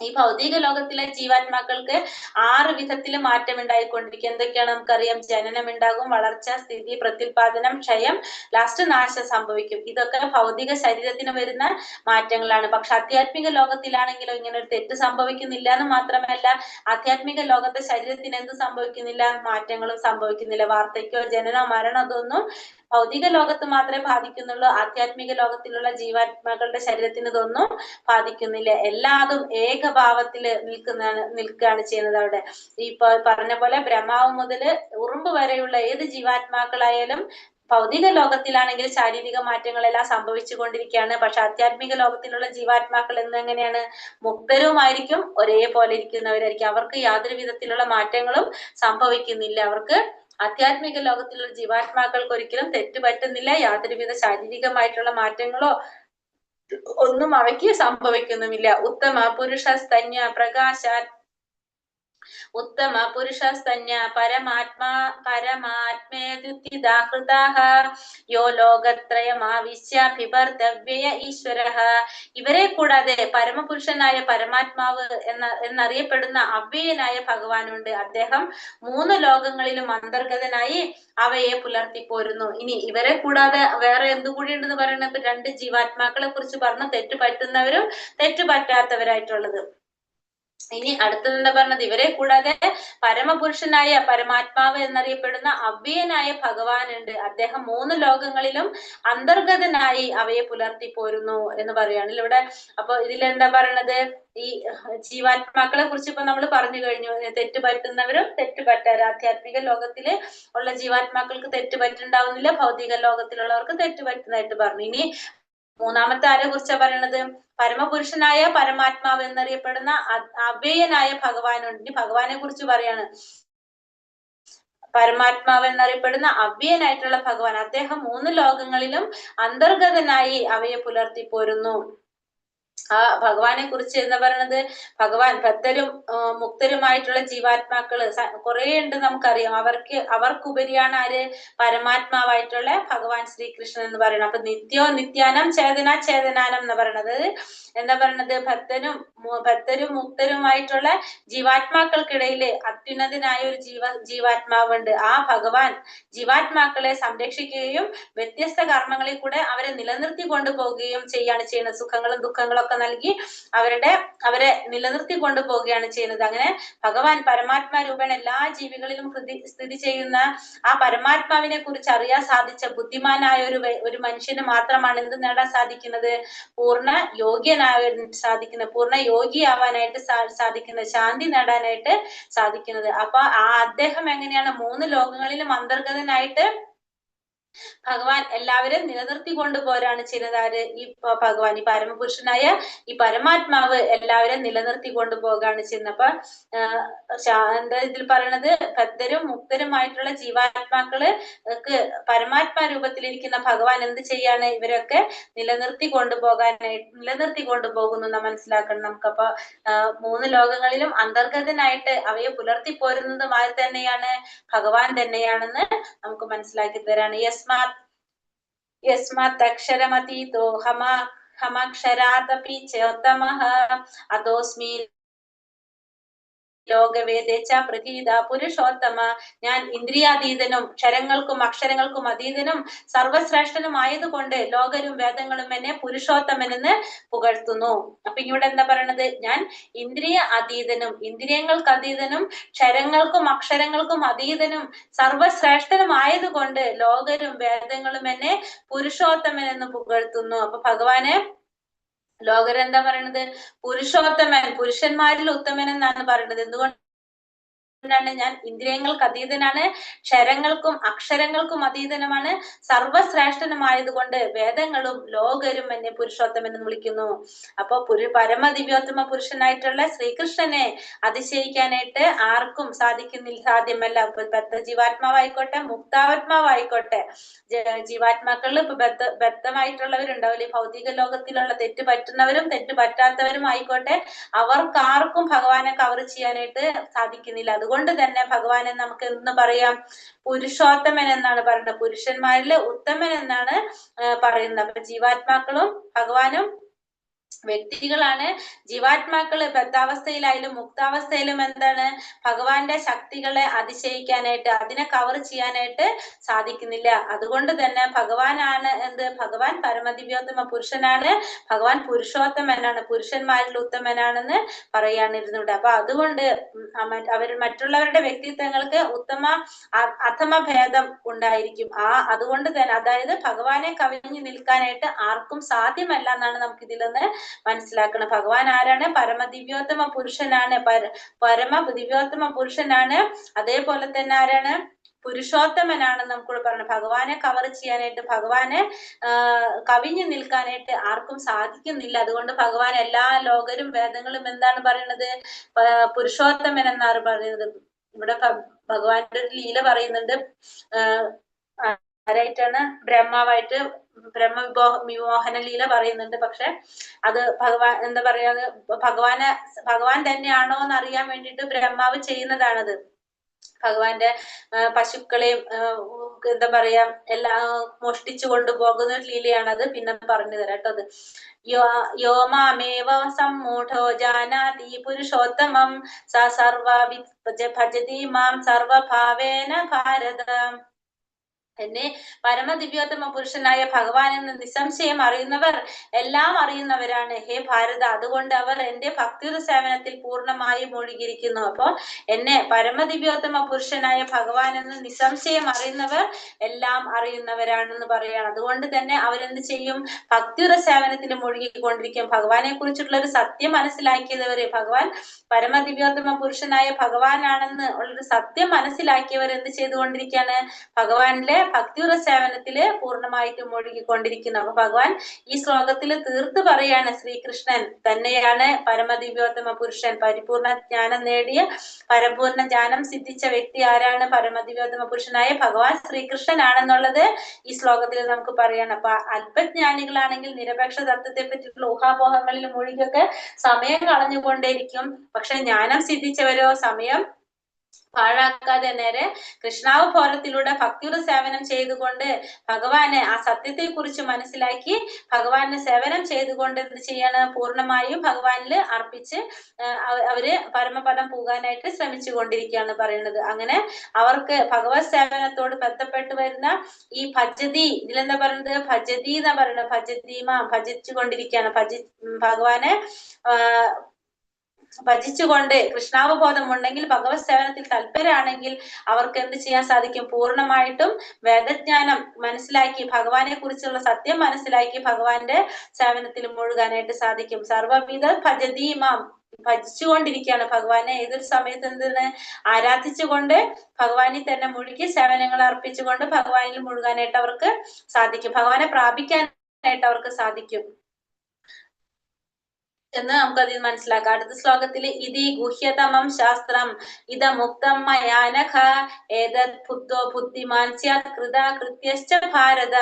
ഈ ഭൗതിക ലോകത്തിലെ ജീവാത്മാക്കൾക്ക് 6 വിധത്തിൽ മാറ്റം ഉണ്ടായിക്കൊണ്ടിരിക്കും. എന്തൊക്കെയാണ് നമുക്കറിയാം? ജനനം ഉണ്ടാകും, വളർച്ച, സ്ഥിതി, പ്രത്യുൽപാദനം, ക്ഷയം, ലാസ്റ്റ് നാശം സംഭവിക്കും. ഇതൊക്കെ ഭൗതിക ശരീരത്തിന് വരുന്ന മാറ്റങ്ങളാണ്. പക്ഷെ ആധ്യാത്മിക ലോകത്തിലാണെങ്കിലോ ഇങ്ങനെ ഒരു തെറ്റ് സംഭവിക്കുന്നില്ല എന്ന് മാത്രമല്ല, ആധ്യാത്മിക ലോകത്തെ ശരീരത്തിന് എന്ത് സംഭവിക്കുന്നില്ല? മാറ്റങ്ങളും സംഭവിക്കുന്നില്ല. വാർദ്ധക്യോ ജനനോ മരണോ ഇതൊന്നും ഭൗതിക ലോകത്ത് മാത്രമേ ബാധിക്കുന്നുള്ളൂ. ആധ്യാത്മിക ലോകത്തിലുള്ള ജീവാത്മാക്കളുടെ ശരീരത്തിന് ഇതൊന്നും ബാധിക്കുന്നില്ല. എല്ലാതും ഏകഭാവത്തില് നിൽക്കുകയാണ് ചെയ്യുന്നത്. അവിടെ ഈ പറഞ്ഞ പോലെ ബ്രഹ്മാവ് മുതൽ ഉറുമ്പ് വരെയുള്ള ഏത് ജീവാത്മാക്കളായാലും ഭൗതിക ലോകത്തിലാണെങ്കിൽ ശാരീരിക മാറ്റങ്ങളെല്ലാം സംഭവിച്ചു കൊണ്ടിരിക്കുകയാണ്. പക്ഷെ ആധ്യാത്മിക ലോകത്തിലുള്ള ജീവാത്മാക്കൾ എന്നെങ്ങനെയാണ്? മുക്തരുമായിരിക്കും, ഒരേപോലെ ഇരിക്കുന്നവരായിരിക്കും. അവർക്ക് യാതൊരു വിധത്തിലുള്ള മാറ്റങ്ങളും സംഭവിക്കുന്നില്ല. അവർക്ക് ആധ്യാത്മിക ലോകത്തിലുള്ള ജീവാത്മാക്കൾക്ക് ഒരിക്കലും തെറ്റുപറ്റുന്നില്ല. യാതൊരുവിധ ശാരീരികമായിട്ടുള്ള മാറ്റങ്ങളോ ഒന്നും അവയ്ക്ക് സംഭവിക്കുന്നുമില്ല. ഉത്തമ പുരുഷ സ്തന്യ പ്രകാശ ഉത്തമ പുരുഷസ്തന്യ പരമാത്മേത്യുക്തിദാഹൃതാഃ യോ ലോകത്രയമാവിശ്യ ഈശ്വരഃ. ഇവരെ കൂടാതെ പരമപുരുഷനായ പരമാത്മാവ് എന്നറിയപ്പെടുന്ന അവ്യയനായ ഭഗവാനുണ്ട്. അദ്ദേഹം 3 ലോകങ്ങളിലും അന്തർഗതനായി അവയെ പുലർത്തിപ്പോരുന്നു. ഇനി ഇവരെ കൂടാതെ വേറെ എന്തുകൂടി ഉണ്ടെന്ന് പറയുന്നത് 2 ജീവാത്മാക്കളെ കുറിച്ച് പറഞ്ഞു, തെറ്റുപറ്റുന്നവരും തെറ്റുപറ്റാത്തവരായിട്ടുള്ളത്. ഇനി അടുത്തത് എന്താ പറഞ്ഞത്? ഇവരെ കൂടാതെ പരമപുരുഷനായ പരമാത്മാവ് എന്നറിയപ്പെടുന്ന അവ്യയനായ ഭഗവാനുണ്ട്. അദ്ദേഹം 3 ലോകങ്ങളിലും അന്തർഗതനായി അവയെ പുലർത്തി പോരുന്നു എന്ന് പറയുകയാണ് ഇവിടെ. അപ്പൊ ഇതിലെന്താ പറയണത്? ഈ ജീവാത്മാക്കളെ കുറിച്ച് ഇപ്പൊ നമ്മൾ പറഞ്ഞു കഴിഞ്ഞു. തെറ്റുപറ്റുന്നവരും തെറ്റുപറ്റാറ്. ആധ്യാത്മിക ലോകത്തില് ഉള്ള ജീവാത്മാക്കൾക്ക് തെറ്റുപറ്റുണ്ടാവുന്നില്ല, ഭൗതിക ലോകത്തിലുള്ളവർക്ക് തെറ്റുപറ്റുന്നതായിട്ട് പറഞ്ഞു. ഇനി മൂന്നാമത്തെ ആരെ കുറിച്ചാ പറയണത്? പരമപുരുഷനായ പരമാത്മാവ് എന്നറിയപ്പെടുന്ന അവ്യയനായ ഭഗവാനുണ്ട്. ഇനി ഭഗവാനെ കുറിച്ച് പറയാണ്. പരമാത്മാവ് എന്നറിയപ്പെടുന്ന അവ്യയനായിട്ടുള്ള ഭഗവാൻ, അദ്ദേഹം 3 ലോകങ്ങളിലും അന്തർഗതനായി അവയെ പുലർത്തി പോരുന്നു. ആ ഭഗവാനെ കുറിച്ച് എന്താ പറയണത്? ഭഗവാൻ ഭക്തരും മുക്തരുമായിട്ടുള്ള ജീവാത്മാക്കള് കുറെ ഉണ്ട്, നമുക്കറിയാം. അവർക്കുപരിയാണ് ആര്? പരമാത്മാവായിട്ടുള്ള ഭഗവാൻ ശ്രീകൃഷ്ണൻ എന്ന് പറയുന്നത്. അപ്പൊ നിത്യാനം ചേതനാനം എന്ന് പറയണത് എന്താ പറയണത്? ഭക്തരും മുക്തരുമായിട്ടുള്ള ജീവാത്മാക്കൾക്കിടയിൽ അത്യുന്നതനായ ഒരു ജീവാത്മാവുണ്ട്. ആ ഭഗവാൻ ജീവാത്മാക്കളെ സംരക്ഷിക്കുകയും വ്യത്യസ്ത കർമ്മങ്ങളിൽ കൂടെ അവരെ നിലനിർത്തി കൊണ്ടുപോവുകയും ചെയ്യാണ് ചെയ്യുന്നത്. സുഖങ്ങളും ദുഃഖങ്ങളും ഒക്കെ നൽകി അവരെ നിലനിർത്തി കൊണ്ടുപോവുകയാണ് ചെയ്യുന്നത്. അങ്ങനെ ഭഗവാൻ പരമാത്മാ രൂപേണ എല്ലാ ജീവികളിലും സ്ഥിതി ചെയ്യുന്ന ആ പരമാത്മാവിനെ കുറിച്ച് അറിയാൻ സാധിച്ച ബുദ്ധിമാനായ ഒരു മനുഷ്യന് മാത്രമാണ് എന്ത് നേടാൻ സാധിക്കുന്നത്? പൂർണ്ണ യോഗിയാവാനായിട്ട് സാധിക്കുന്നത്, ശാന്തി നേടാനായിട്ട് സാധിക്കുന്നത്. അപ്പൊ അദ്ദേഹം എങ്ങനെയാണ് 3 ലോകങ്ങളിലും അന്തർഗതനായിട്ട് ഭഗവാൻ എല്ലാവരും നിലനിർത്തി കൊണ്ടുപോരാണ് ചെയ്യുന്നത്. ആര്? ഈ ഭഗവാൻ, ഈ പരമപുരുഷനായ ഈ പരമാത്മാവ് എല്ലാവരും നിലനിർത്തി കൊണ്ടുപോകാണ് ചെയ്യുന്നത്. അപ്പൊ എന്താ ഇതിൽ പറയണത്? ഭക്തരും മുക്തരുമായിട്ടുള്ള ജീവാത്മാക്കള് പരമാത്മാ രൂപത്തിലിരിക്കുന്ന ഭഗവാൻ എന്ത് ചെയ്യാണ്? ഇവരൊക്കെ നിലനിർത്തി കൊണ്ടുപോകുന്നു എന്ന് മനസ്സിലാക്കണം നമുക്കപ്പൊ 3 ലോകങ്ങളിലും അന്തർഗതനായിട്ട് അവയെ പുലർത്തി പോരുന്നതും ആര് തന്നെയാണ്? ഭഗവാൻ തന്നെയാണെന്ന് നമുക്ക് മനസ്സിലാക്കി തരാണ്. യസ്മാത് അക്ഷരമതീതോ ഹമക്ഷരാദപി ചോത്തമഃ അതോസ്മി ലോകവേദേച്ച പ്രതീത പുരുഷോത്തമ. ഞാൻ ഇന്ദ്രിയാതീതനും ക്ഷരങ്ങൾക്കും അക്ഷരങ്ങൾക്കും അതീതനും സർവശ്രേഷ്ഠനുമായതുകൊണ്ട് ലോകരും വേദങ്ങളും എന്നെ പുരുഷോത്തമനെന്ന് പുകഴ്ത്തുന്നു. അപ്പൊ ഇവിടെ എന്താ പറയണത്? ഞാൻ ഇന്ദ്രിയ അതീതനും ഇന്ദ്രിയങ്ങൾക്ക് അതീതനും ക്ഷരങ്ങൾക്കും അക്ഷരങ്ങൾക്കും അതീതനും സർവശ്രേഷ്ഠനുമായതുകൊണ്ട് ലോകരും വേദങ്ങളും എന്നെ പുരുഷോത്തമനെന്ന് പുകഴ്ത്തുന്നു. അപ്പൊ ഭഗവാനെ ലോകരെന്താ പറയണത്? പുരുഷോത്തമൻ, പുരുഷന്മാരിൽ ഉത്തമൻ എന്നാണ് പറയുന്നത്. എന്തുകൊണ്ടാണ്? ഞാൻ ഇന്ദ്രിയങ്ങൾക്ക് അതീതനാണ്, ക്ഷരങ്ങൾക്കും അക്ഷരങ്ങൾക്കും അതീതനുമാണ്, സർവശ്രേഷ്ഠനുമായതുകൊണ്ട് വേദങ്ങളും ലോകരും എന്നെ പുരുഷോത്തമൻ എന്ന് വിളിക്കുന്നു. അപ്പൊ പരമദിവ്യോത്തമ പുരുഷനായിട്ടുള്ള ശ്രീകൃഷ്ണനെ അതിശയിക്കാനായിട്ട് ആർക്കും സാധ്യമല്ല. ജീവാത്മാവായിക്കോട്ടെ മുക്താത്മാവായിക്കോട്ടെ, ജീവാത്മാക്കളിൽ ഇപ്പൊ ബദ്ധമായിട്ടുള്ളവരുണ്ടാവില്ലേ, ഭൗതിക ലോകത്തിലുള്ള തെറ്റ് പറ്റുന്നവരും തെറ്റ് പറ്റാത്തവരും ആയിക്കോട്ടെ, അവർക്കാർക്കും ഭഗവാനെ കവർ ചെയ്യാനായിട്ട് സാധിക്കുന്നില്ല. അതുകൊണ്ട് തന്നെ ഭഗവാനെ നമുക്ക് എന്ന് പറയാം? പുരുഷോത്തമൻ എന്നാണ് പറയുന്നത്. പുരുഷന്മാരില് ഉത്തമൻ എന്നാണ് പറയുന്നത്. അപ്പൊ ജീവാത്മാക്കളും ഭഗവാനും വ്യക്തികളാണ്. ജീവാത്മാക്കള് ബദ്ധാവസ്ഥയിലായാലും മുക്താവസ്ഥയിലും എന്താണ്? ഭഗവാന്റെ ശക്തികളെ അതിശയിക്കാനായിട്ട്, അതിനെ കവർ ചെയ്യാനായിട്ട് സാധിക്കുന്നില്ല. അതുകൊണ്ട് തന്നെ ഭഗവാനാണ് ഭഗവാൻ പരമദിവ്യോത്തമ പുരുഷനാണ്, ഭഗവാൻ പുരുഷോത്തമനാണ്, പുരുഷന്മാരിൽ ഉത്തമനാണെന്ന് പറയാനിരുന്നുണ്ട്. അപ്പൊ അതുകൊണ്ട് മറ്റുള്ളവരുടെ വ്യക്തിത്വങ്ങൾക്ക് അധമ ഭേദം ഉണ്ടായിരിക്കും. അതുകൊണ്ട് തന്നെ, അതായത് ഭഗവാനെ കവിഞ്ഞു നിൽക്കാനായിട്ട് ആർക്കും സാധ്യമല്ല എന്നാണ് നമുക്ക് ഇതിൽ നിന്ന് മനസ്സിലാക്കണം. ഭഗവാൻ ആരാണ്? പരമദിവ്യോത്തമ പുരുഷനാണ്, പരമദിവ്യോത്തമ പുരുഷനാണ്. അതേപോലെ തന്നെ ആരാണ്? പുരുഷോത്തമനാണെന്ന് നമുക്കിവിടെ പറഞ്ഞു. ഭഗവാനെ കവർ ചെയ്യാനായിട്ട്, ഭഗവാനെ കവിഞ്ഞു നിൽക്കാനായിട്ട് ആർക്കും സാധിക്കുന്നില്ല. അതുകൊണ്ട് ഭഗവാൻ എല്ലാ ലോകരും വേദങ്ങളും എന്താണ് പറയുന്നത്? പുരുഷോത്തമൻ എന്നാണ് പറയുന്നത്. ഇവിടെ ഭഗവാന്റെ ഒരു ലീല പറയുന്നുണ്ട്. ആരായിട്ടാണ്? ബ്രഹ്മാവായിട്ട് വിമോഹന ലീല പറയുന്നുണ്ട്. പക്ഷെ അത് ഭഗവാൻ എന്താ പറയാ, ഭഗവാൻ തന്നെയാണോ എന്ന് അറിയാൻ വേണ്ടിയിട്ട് ബ്രഹ്മാവ് ചെയ്യുന്നതാണത്. ഭഗവാന്റെ പശുക്കളെയും എന്താ പറയാ എല്ലാം മോഷ്ടിച്ചു കൊണ്ടുപോകുന്ന ഒരു ലീലയാണത്. പിന്നെ പറഞ്ഞു തരാം കേട്ടോ. അത് യോമാമേവ സമ്മൂഢോ ജാനാതി പുരുഷോത്തമം സ സർവ ഭജതി മാം സർവഭാവേന ഭാരത. എന്നെ പരമദിവ്യോത്തമ പുരുഷനായ ഭഗവാൻ എന്ന് നിസ്സംശയം അറിയുന്നവർ എല്ലാം അറിയുന്നവരാണ് ഹേ ഭാരത. അതുകൊണ്ട് അവർ എന്റെ ഭക്തിയുത സേവനത്തിൽ പൂർണ്ണമായും മുഴുകിയിരിക്കുന്നു. അപ്പോ എന്നെ പരമദിവ്യോത്തമ പുരുഷനായ ഭഗവാൻ എന്ന് നിസ്സംശയം അറിയുന്നവർ എല്ലാം അറിയുന്നവരാണെന്ന് പറയാണ്. അതുകൊണ്ട് തന്നെ അവരെന്ത് ചെയ്യും? ഭക്തിയുത സേവനത്തിൽ മുഴുകിക്കൊണ്ടിരിക്കും. ഭഗവാനെ കുറിച്ചിട്ടുള്ള ഒരു സത്യം മനസ്സിലാക്കിയവര്, ഭഗവാൻ പരമദിവ്യോത്തമ പുരുഷനായ ഭഗവാനാണെന്ന് ഉള്ളൊരു സത്യം മനസ്സിലാക്കിയവർ എന്ത് ചെയ്തുകൊണ്ടിരിക്കുകയാണ്? ഭഗവാനിലെ ഭക്തിയുറ സേവനത്തില് പൂർണ്ണമായിട്ടും മുഴുകിക്കൊണ്ടിരിക്കുന്നു. അപ്പൊ ഭഗവാൻ ഈ ശ്ലോകത്തിൽ തീർത്ത് പറയാണ്, ശ്രീകൃഷ്ണൻ തന്നെയാണ് പരമദിവ്യോത്തമ പുരുഷൻ. പരിപൂർണ ജ്ഞാനം നേടിയ, പരിപൂർണ ജ്ഞാനം സിദ്ധിച്ച വ്യക്തി ആരാണ്? പരമദിവ്യോത്തമ പുരുഷനായ ഭഗവാൻ ശ്രീകൃഷ്ണനാണെന്നുള്ളത് ഈ ശ്ലോകത്തിൽ നമുക്ക് പറയണം. അപ്പൊ അല്പജ്ഞാനികളാണെങ്കിൽ നിരപേക്ഷ തത്വത്തെ പറ്റിയിട്ടുള്ള ഊഹാപോഹങ്ങളിൽ മുഴുകിയൊക്കെ സമയം കളഞ്ഞുകൊണ്ടേയിരിക്കും. പക്ഷെ ജ്ഞാനം സിദ്ധിച്ചവരോ സമയം പാഴാക്കാതെ നേരെ കൃഷ്ണാവബോധത്തിലൂടെ ഭക്തിയുടെ സേവനം ചെയ്തുകൊണ്ട് ഭഗവാനെ ആ സത്യത്തെ കുറിച്ച് മനസ്സിലാക്കി ഭഗവാനെ സേവനം ചെയ്തുകൊണ്ട് എന്ത് ചെയ്യാണ്? പൂർണ്ണമായും ഭഗവാനിൽ അർപ്പിച്ച് അവര് പരമപദം പോകാനായിട്ട് ശ്രമിച്ചു കൊണ്ടിരിക്കുകയാണ് പറയുന്നത്. അങ്ങനെ അവർക്ക് ഭഗവത് സേവനത്തോട് ബന്ധപ്പെട്ട് വരുന്ന ഈ ഭജതി, ഇതിലെന്താ പറയുന്നത്? ഭജതി എന്നാ പറയുന്നത്. ഭജതിമാ, ഭജിച്ചു കൊണ്ടിരിക്കുകയാണ്. ഭഗവാനെ ഭജിച്ചുകൊണ്ട് കൃഷ്ണാവബോധം ഉണ്ടെങ്കിൽ, ഭഗവത് സേവനത്തിൽ തൽപരാണെങ്കിൽ അവർക്ക് എന്ത് ചെയ്യാൻ സാധിക്കും? പൂർണ്ണമായിട്ടും വേദജ്ഞാനം മനസ്സിലാക്കി ഭഗവാനെ കുറിച്ചുള്ള സത്യം മനസ്സിലാക്കി ഭഗവാന്റെ സേവനത്തിൽ മുഴുകാനായിട്ട് സാധിക്കും. സർവവിധ ഭജതീമാം, ഭജിച്ചുകൊണ്ടിരിക്കുകയാണ് ഭഗവാനെ. ഏതൊരു സമയത്ത് എന്താണ്? ആരാധിച്ചുകൊണ്ട് ഭഗവാനിൽ തന്നെ മുഴുകി സേവനങ്ങൾ അർപ്പിച്ചുകൊണ്ട് ഭഗവാനിൽ മുഴുകാനായിട്ട് അവർക്ക് സാധിക്കും. ഭഗവാനെ പ്രാപിക്കാനായിട്ട് അവർക്ക് സാധിക്കും എന്ന് നമുക്കതിൽ മനസ്സിലാക്കാം. അടുത്ത ശ്ലോകത്തിൽ ഇതി ഗുഹ്യതമം ശാസ്ത്രം ഇതമുക്തം മയാനഘ ഏതത് ബുദ്ധോ ബുദ്ധിമാൻ സ്യാത് കൃതാ കൃത്യശ്ച ഭാരത.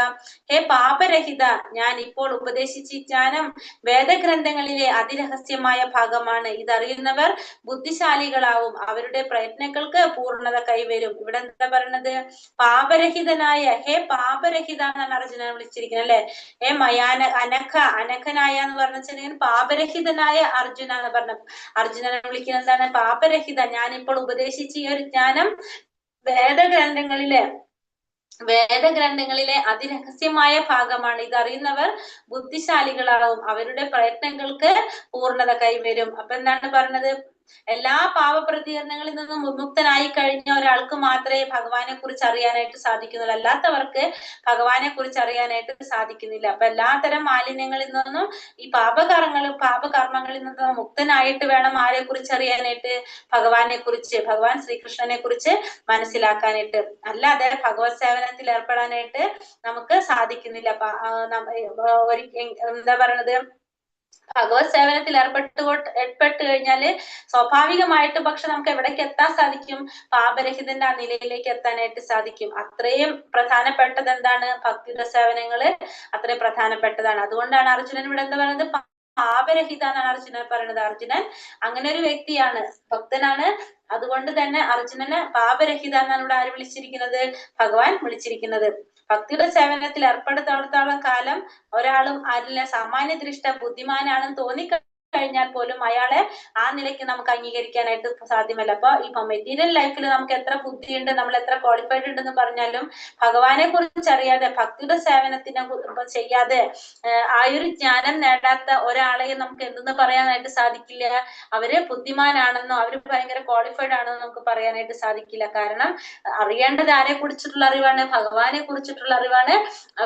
ഹേ പാപരഹിത, ഞാൻ ഇപ്പോൾ ഉപദേശിച്ച ജ്ഞാനം വേദഗ്രന്ഥങ്ങളിലെ അതിരഹസ്യമായ ഭാഗമാണ്. ഇതറിയുന്നവർ ബുദ്ധിശാലികളാവും, അവരുടെ പ്രയത്നങ്ങൾക്ക് പൂർണ്ണത കൈവരും. ഇവിടെ എന്താ പറയുന്നത്? പാപരഹിതനായ, ഹേ പാപരഹിത എന്നാണ് അർജുനനെ വിളിച്ചിരിക്കുന്നത് അല്ലെ. ഹേ അനഘനായ എന്ന് പറഞ്ഞാൽ പാപരഹിത അർജുന എന്ന് പറഞ്ഞ അർജുനനെ വിളിക്കുന്നത് എന്താണ്? പാപരഹിത. ഞാനിപ്പോൾ ഉപദേശിച്ച ഈ ഒരു ജ്ഞാനം വേദഗ്രന്ഥങ്ങളിലെ അതിരഹസ്യമായ ഭാഗമാണ്. ഇതറിയുന്നവർ ബുദ്ധിശാലികളാവും, അവരുടെ പ്രയത്നങ്ങൾക്ക് പൂർണ്ണത കൈവരും. അപ്പൊ എന്താണ് പറഞ്ഞത്? എല്ലാ പാപപ്രതികരണങ്ങളിൽ നിന്നും വിമുക്തനായി കഴിഞ്ഞ ഒരാൾക്ക് മാത്രമേ ഭഗവാനെ കുറിച്ച് അറിയാനായിട്ട് സാധിക്കുന്നുള്ളൂ. അല്ലാത്തവർക്ക് ഭഗവാനെ കുറിച്ച് അറിയാനായിട്ട് സാധിക്കുന്നില്ല. അപ്പൊ എല്ലാത്തരം മാലിന്യങ്ങളിൽ നിന്നും ഈ പാപകർമ്മങ്ങളിൽ നിന്നും മുക്തനായിട്ട് വേണം ആരെ കുറിച്ച് അറിയാനായിട്ട്? ഭഗവാനെ കുറിച്ച്, ഭഗവാൻ ശ്രീകൃഷ്ണനെ കുറിച്ച് മനസ്സിലാക്കാനായിട്ട്. അല്ലാതെ ഭഗവത് സേവനത്തിൽ ഏർപ്പെടാനായിട്ട് നമുക്ക് സാധിക്കുന്നില്ല. എന്താ പറയണത്? ഭഗവത് സേവനത്തിൽ ഏർപ്പെട്ട് കഴിഞ്ഞാല് സ്വാഭാവികമായിട്ട് പക്ഷെ നമുക്ക് എവിടേക്ക് എത്താൻ സാധിക്കും? പാപരഹിതന്റെ ആ നിലയിലേക്ക് എത്താനായിട്ട് സാധിക്കും. അത്രയും പ്രധാനപ്പെട്ടത് എന്താണ്? ഭക്തിയുടെ സേവനങ്ങള് അത്രയും പ്രധാനപ്പെട്ടതാണ്. അതുകൊണ്ടാണ് അർജുനൻ ഇവിടെ എന്താ പറയുന്നത്? പാപരഹിത എന്നാണ് അർജുനൻ പറയുന്നത്. അർജുനൻ അങ്ങനെ ഒരു വ്യക്തിയാണ്, ഭക്തനാണ്. അതുകൊണ്ട് തന്നെ അർജുനന് പാപരഹിത എന്നാണ് ഇവിടെ ആര് വിളിച്ചിരിക്കുന്നത്? ഭഗവാൻ വിളിച്ചിരിക്കുന്നത്. ഭക്തിയുടെ സേവനത്തിൽ ഏർപ്പെടുത്തോളം കാലം ഒരാളും ആരില്ല സാമാന്യ ദൃഷ്ട ബുദ്ധിമാനാണെന്ന് തോന്നിക്കഴിഞ്ഞാൽ പോലും അയാളെ ആ നിലയ്ക്ക് നമുക്ക് അംഗീകരിക്കാനായിട്ട് സാധ്യമല്ല. അപ്പൊ ഇപ്പൊ മെറ്റീരിയൽ ലൈഫിൽ നമുക്ക് എത്ര ബുദ്ധിയുണ്ട്, നമ്മൾ എത്ര ക്വാളിഫൈഡ് ഉണ്ടെന്ന് പറഞ്ഞാലും ഭഗവാനെ കുറിച്ച് അറിയാതെ ഭക്തിയുടെ സേവനത്തിനെ ചെയ്യാതെ ആ ഒരു ജ്ഞാനം നേടാത്ത ഒരാളെയും നമുക്ക് എന്തെന്ന് പറയാനായിട്ട് സാധിക്കില്ല? അവര് ബുദ്ധിമാനാണെന്നോ അവര് ഭയങ്കര ക്വാളിഫൈഡ് ആണെന്നോ നമുക്ക് പറയാനായിട്ട് സാധിക്കില്ല. കാരണം അറിയേണ്ടത് ആരെ കുറിച്ചിട്ടുള്ള അറിവാണ്? ഭഗവാനെ കുറിച്ചിട്ടുള്ള അറിവാണ്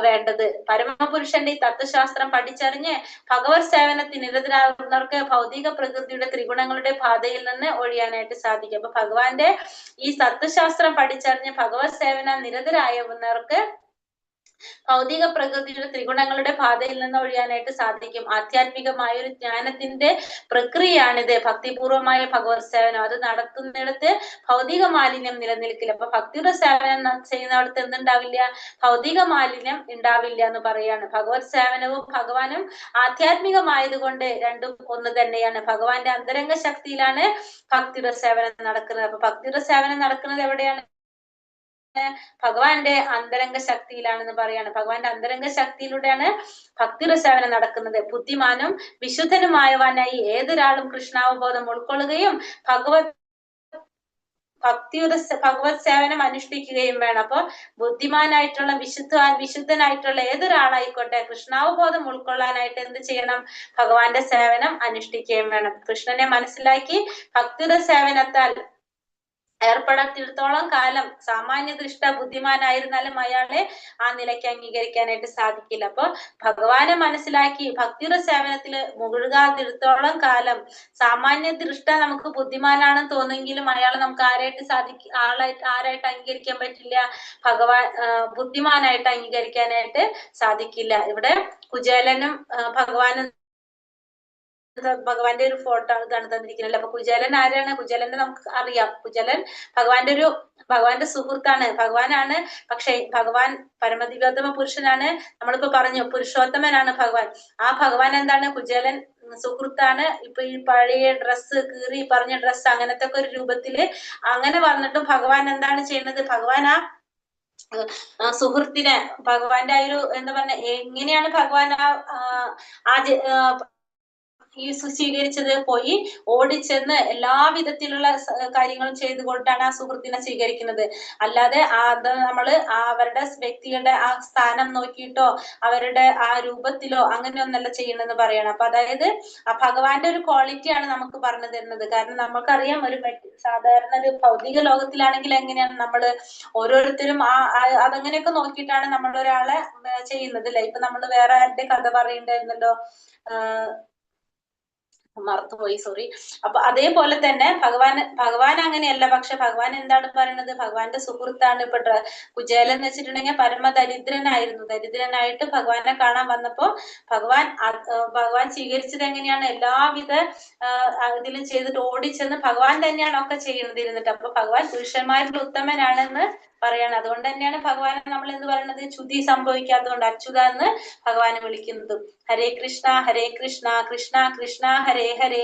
വേണ്ടത്. പരമപുരുഷന്റെ ഈ തത്വശാസ്ത്രം പഠിച്ചറിഞ്ഞ് ഭഗവത് സേവനത്തിന് നിരതരാകുന്നവർക്ക് ഭൗതിക പ്രകൃതിയുടെ ത്രിഗുണങ്ങളുടെ പാതയിൽ നിന്ന് ഒഴിയാനായിട്ട് സാധിക്കും. അപ്പൊ ഭഗവാന്റെ ഈ തത്വശാസ്ത്രം പഠിച്ചറിഞ്ഞ് ഭഗവത് സേവന നിരതരായവർക്ക് ഭൗതിക പ്രകൃതിയുടെ ത്രിഗുണങ്ങളുടെ പാതയിൽ നിന്ന് ഒഴിയാനായിട്ട് സാധിക്കും. ആധ്യാത്മികമായ ഒരു ജ്ഞാനത്തിന്റെ പ്രക്രിയയാണിത്. ഭക്തിപൂർവമായ ഭഗവത് സേവനം അത് നടത്തുന്നിടത്ത് ഭൗതിക മാലിന്യം നിലനിൽക്കില്ല. അപ്പൊ ഭക്തിയുടെ സേവനം ചെയ്യുന്നിടത്ത് എന്തുണ്ടാവില്ല? ഭൗതിക മാലിന്യം ഉണ്ടാവില്ല എന്ന് പറയാണ്. ഭഗവത് സേവനവും ഭഗവാനും ആധ്യാത്മികമായത് കൊണ്ട് രണ്ടും ഒന്ന് തന്നെയാണ്. ഭഗവാന്റെ അന്തരംഗ ശക്തിയിലാണ് ഭക്തിയുടെ സേവനം നടക്കുന്നത്. അപ്പൊ ഭക്തിയുടെ സേവനം നടക്കുന്നത് എവിടെയാണ്? ഭഗവാന്റെ അന്തരംഗ ശക്തിയിലാണെന്ന് പറയാണ്. ഭഗവാന്റെ അന്തരംഗ ശക്തിയിലൂടെയാണ് ഭക്തിയുടെ സേവനം നടക്കുന്നത്. ബുദ്ധിമാനും വിശുദ്ധനുമായവനായി ഏതൊരാളും കൃഷ്ണാവബോധം ഉൾക്കൊള്ളുകയും ഭഗവത് സേവനം അനുഷ്ഠിക്കുകയും വേണം. അപ്പൊ ബുദ്ധിമാനായിട്ടുള്ള വിശുദ്ധനായിട്ടുള്ള ഏതൊരാളായിക്കോട്ടെ കൃഷ്ണാവബോധം ഉൾക്കൊള്ളാനായിട്ട് എന്ത് ചെയ്യണം? ഭഗവാന്റെ സേവനം അനുഷ്ഠിക്കുകയും വേണം. കൃഷ്ണനെ മനസ്സിലാക്കി ഭക്തിയുടെ സേവനത്താൽ ഏർപ്പെടാത്തിടത്തോളം കാലം സാമാന്യ ദൃഷ്ട ബുദ്ധിമാനായിരുന്നാലും അയാളെ ആ നിലയ്ക്ക് അംഗീകരിക്കാനായിട്ട് സാധിക്കില്ല. അപ്പൊ ഭഗവാനെ മനസ്സിലാക്കി ഭക്തിയുടെ സേവനത്തിൽ മുഴുകാതിടത്തോളം കാലം സാമാന്യ ദൃഷ്ട നമുക്ക് ബുദ്ധിമാനാണെന്ന് തോന്നുമെങ്കിലും അയാളെ നമുക്ക് ആരായിട്ട് അംഗീകരിക്കാൻ പറ്റില്ല? ബുദ്ധിമാനായിട്ട് അംഗീകരിക്കാനായിട്ട് സാധിക്കില്ല. ഇവിടെ കുചേലനും ഭഗവാന്റെ ഒരു ഫോട്ടോ ഇതാണ് തന്നിരിക്കുന്നത്. അപ്പൊ കുചേലൻ ആരാണ്? കുചേലനെ നമുക്ക് അറിയാം. കുചേലൻ ഭഗവാന്റെ സുഹൃത്താണ്, ഭഗവാനാണ്. പക്ഷെ ഭഗവാൻ പരമദിവ്യോത്തമ പുരുഷനാണ്. നമ്മളിപ്പോ പറഞ്ഞു പുരുഷോത്തമനാണ് ഭഗവാൻ. ആ ഭഗവാൻ എന്താണ്? കുചേലൻ സുഹൃത്താണ്. ഇപ്പൊ ഈ പഴയ ഡ്രസ്സ് കീറി പറഞ്ഞ ഡ്രസ്സ് അങ്ങനത്തെ ഒക്കെ ഒരു രൂപത്തില് അങ്ങനെ വന്നിട്ടും ഭഗവാൻ എന്താണ് ചെയ്യുന്നത്? ഭഗവാൻ ആ സുഹൃത്തിനെ ഭഗവാന്റെ ആ ഒരു എന്താ പറഞ്ഞ എങ്ങനെയാണ് ഭഗവാൻ സ്വീകരിച്ചത്? പോയി ഓടിച്ചെന്ന് എല്ലാവിധത്തിലുള്ള കാര്യങ്ങളും ചെയ്തുകൊണ്ടാണ് ആ സുഹൃത്തിനെ സ്വീകരിക്കുന്നത്. അല്ലാതെ നമ്മള് അവരുടെ വ്യക്തികളുടെ ആ സ്ഥാനം നോക്കിയിട്ടോ അവരുടെ ആ രൂപത്തിലോ അങ്ങനെയൊന്നല്ല ചെയ്യണമെന്ന് പറയണം. അപ്പൊ അതായത് ആ ഭഗവാന്റെ ഒരു ക്വാളിറ്റിയാണ് നമുക്ക് പറഞ്ഞു തരുന്നത്. കാരണം നമുക്കറിയാം സാധാരണ ഒരു ഭൗതിക ലോകത്തിലാണെങ്കിൽ എങ്ങനെയാണ് നമ്മള് ഓരോരുത്തരും അതങ്ങനെയൊക്കെ നോക്കിയിട്ടാണ് നമ്മളൊരാളെ ചെയ്യുന്നത് അല്ലെ. ഇപ്പൊ നമ്മള് വേറെ ആരുടെ കഥ പറയണ്ടായിരുന്നല്ലോ, മറന്നുപോയി, സോറി. അപ്പൊ അതേപോലെ തന്നെ ഭഗവാൻ അങ്ങനെയല്ല. പക്ഷെ ഭഗവാൻ എന്താണ് പറയുന്നത്? ഭഗവാന്റെ സുഹൃത്താണ്. ഇപ്പൊ കുചേലൻ എന്ന് വെച്ചിട്ടുണ്ടെങ്കിൽ പരമദരിദ്രനായിരുന്നു. ദരിദ്രനായിട്ട് ഭഗവാനെ കാണാൻ വന്നപ്പോ ഭഗവാൻ സ്വീകരിച്ചത് എങ്ങനെയാണ്? എല്ലാവിധ ഇതിലും ചെയ്തിട്ട് ഓടിച്ചെന്ന് ഭഗവാൻ തന്നെയാണ് ഒക്കെ ചെയ്യുന്നത് ഇരുന്നിട്ട്. അപ്പൊ ഭഗവാൻ പുരുഷന്മാരിൽ ഉത്തമനാണെന്ന് പറയാണ്. അതുകൊണ്ട് തന്നെയാണ് ഭഗവാനെ നമ്മൾ എന്ത് പറയുന്നത്? ചുതി സംഭവിക്കാത്തതുകൊണ്ട് അച്യുത എന്ന് ഭഗവാനെ വിളിക്കുന്നതും. ഹരേ കൃഷ്ണ കൃഷ്ണ കൃഷ്ണ ഹരേ ഹരേ,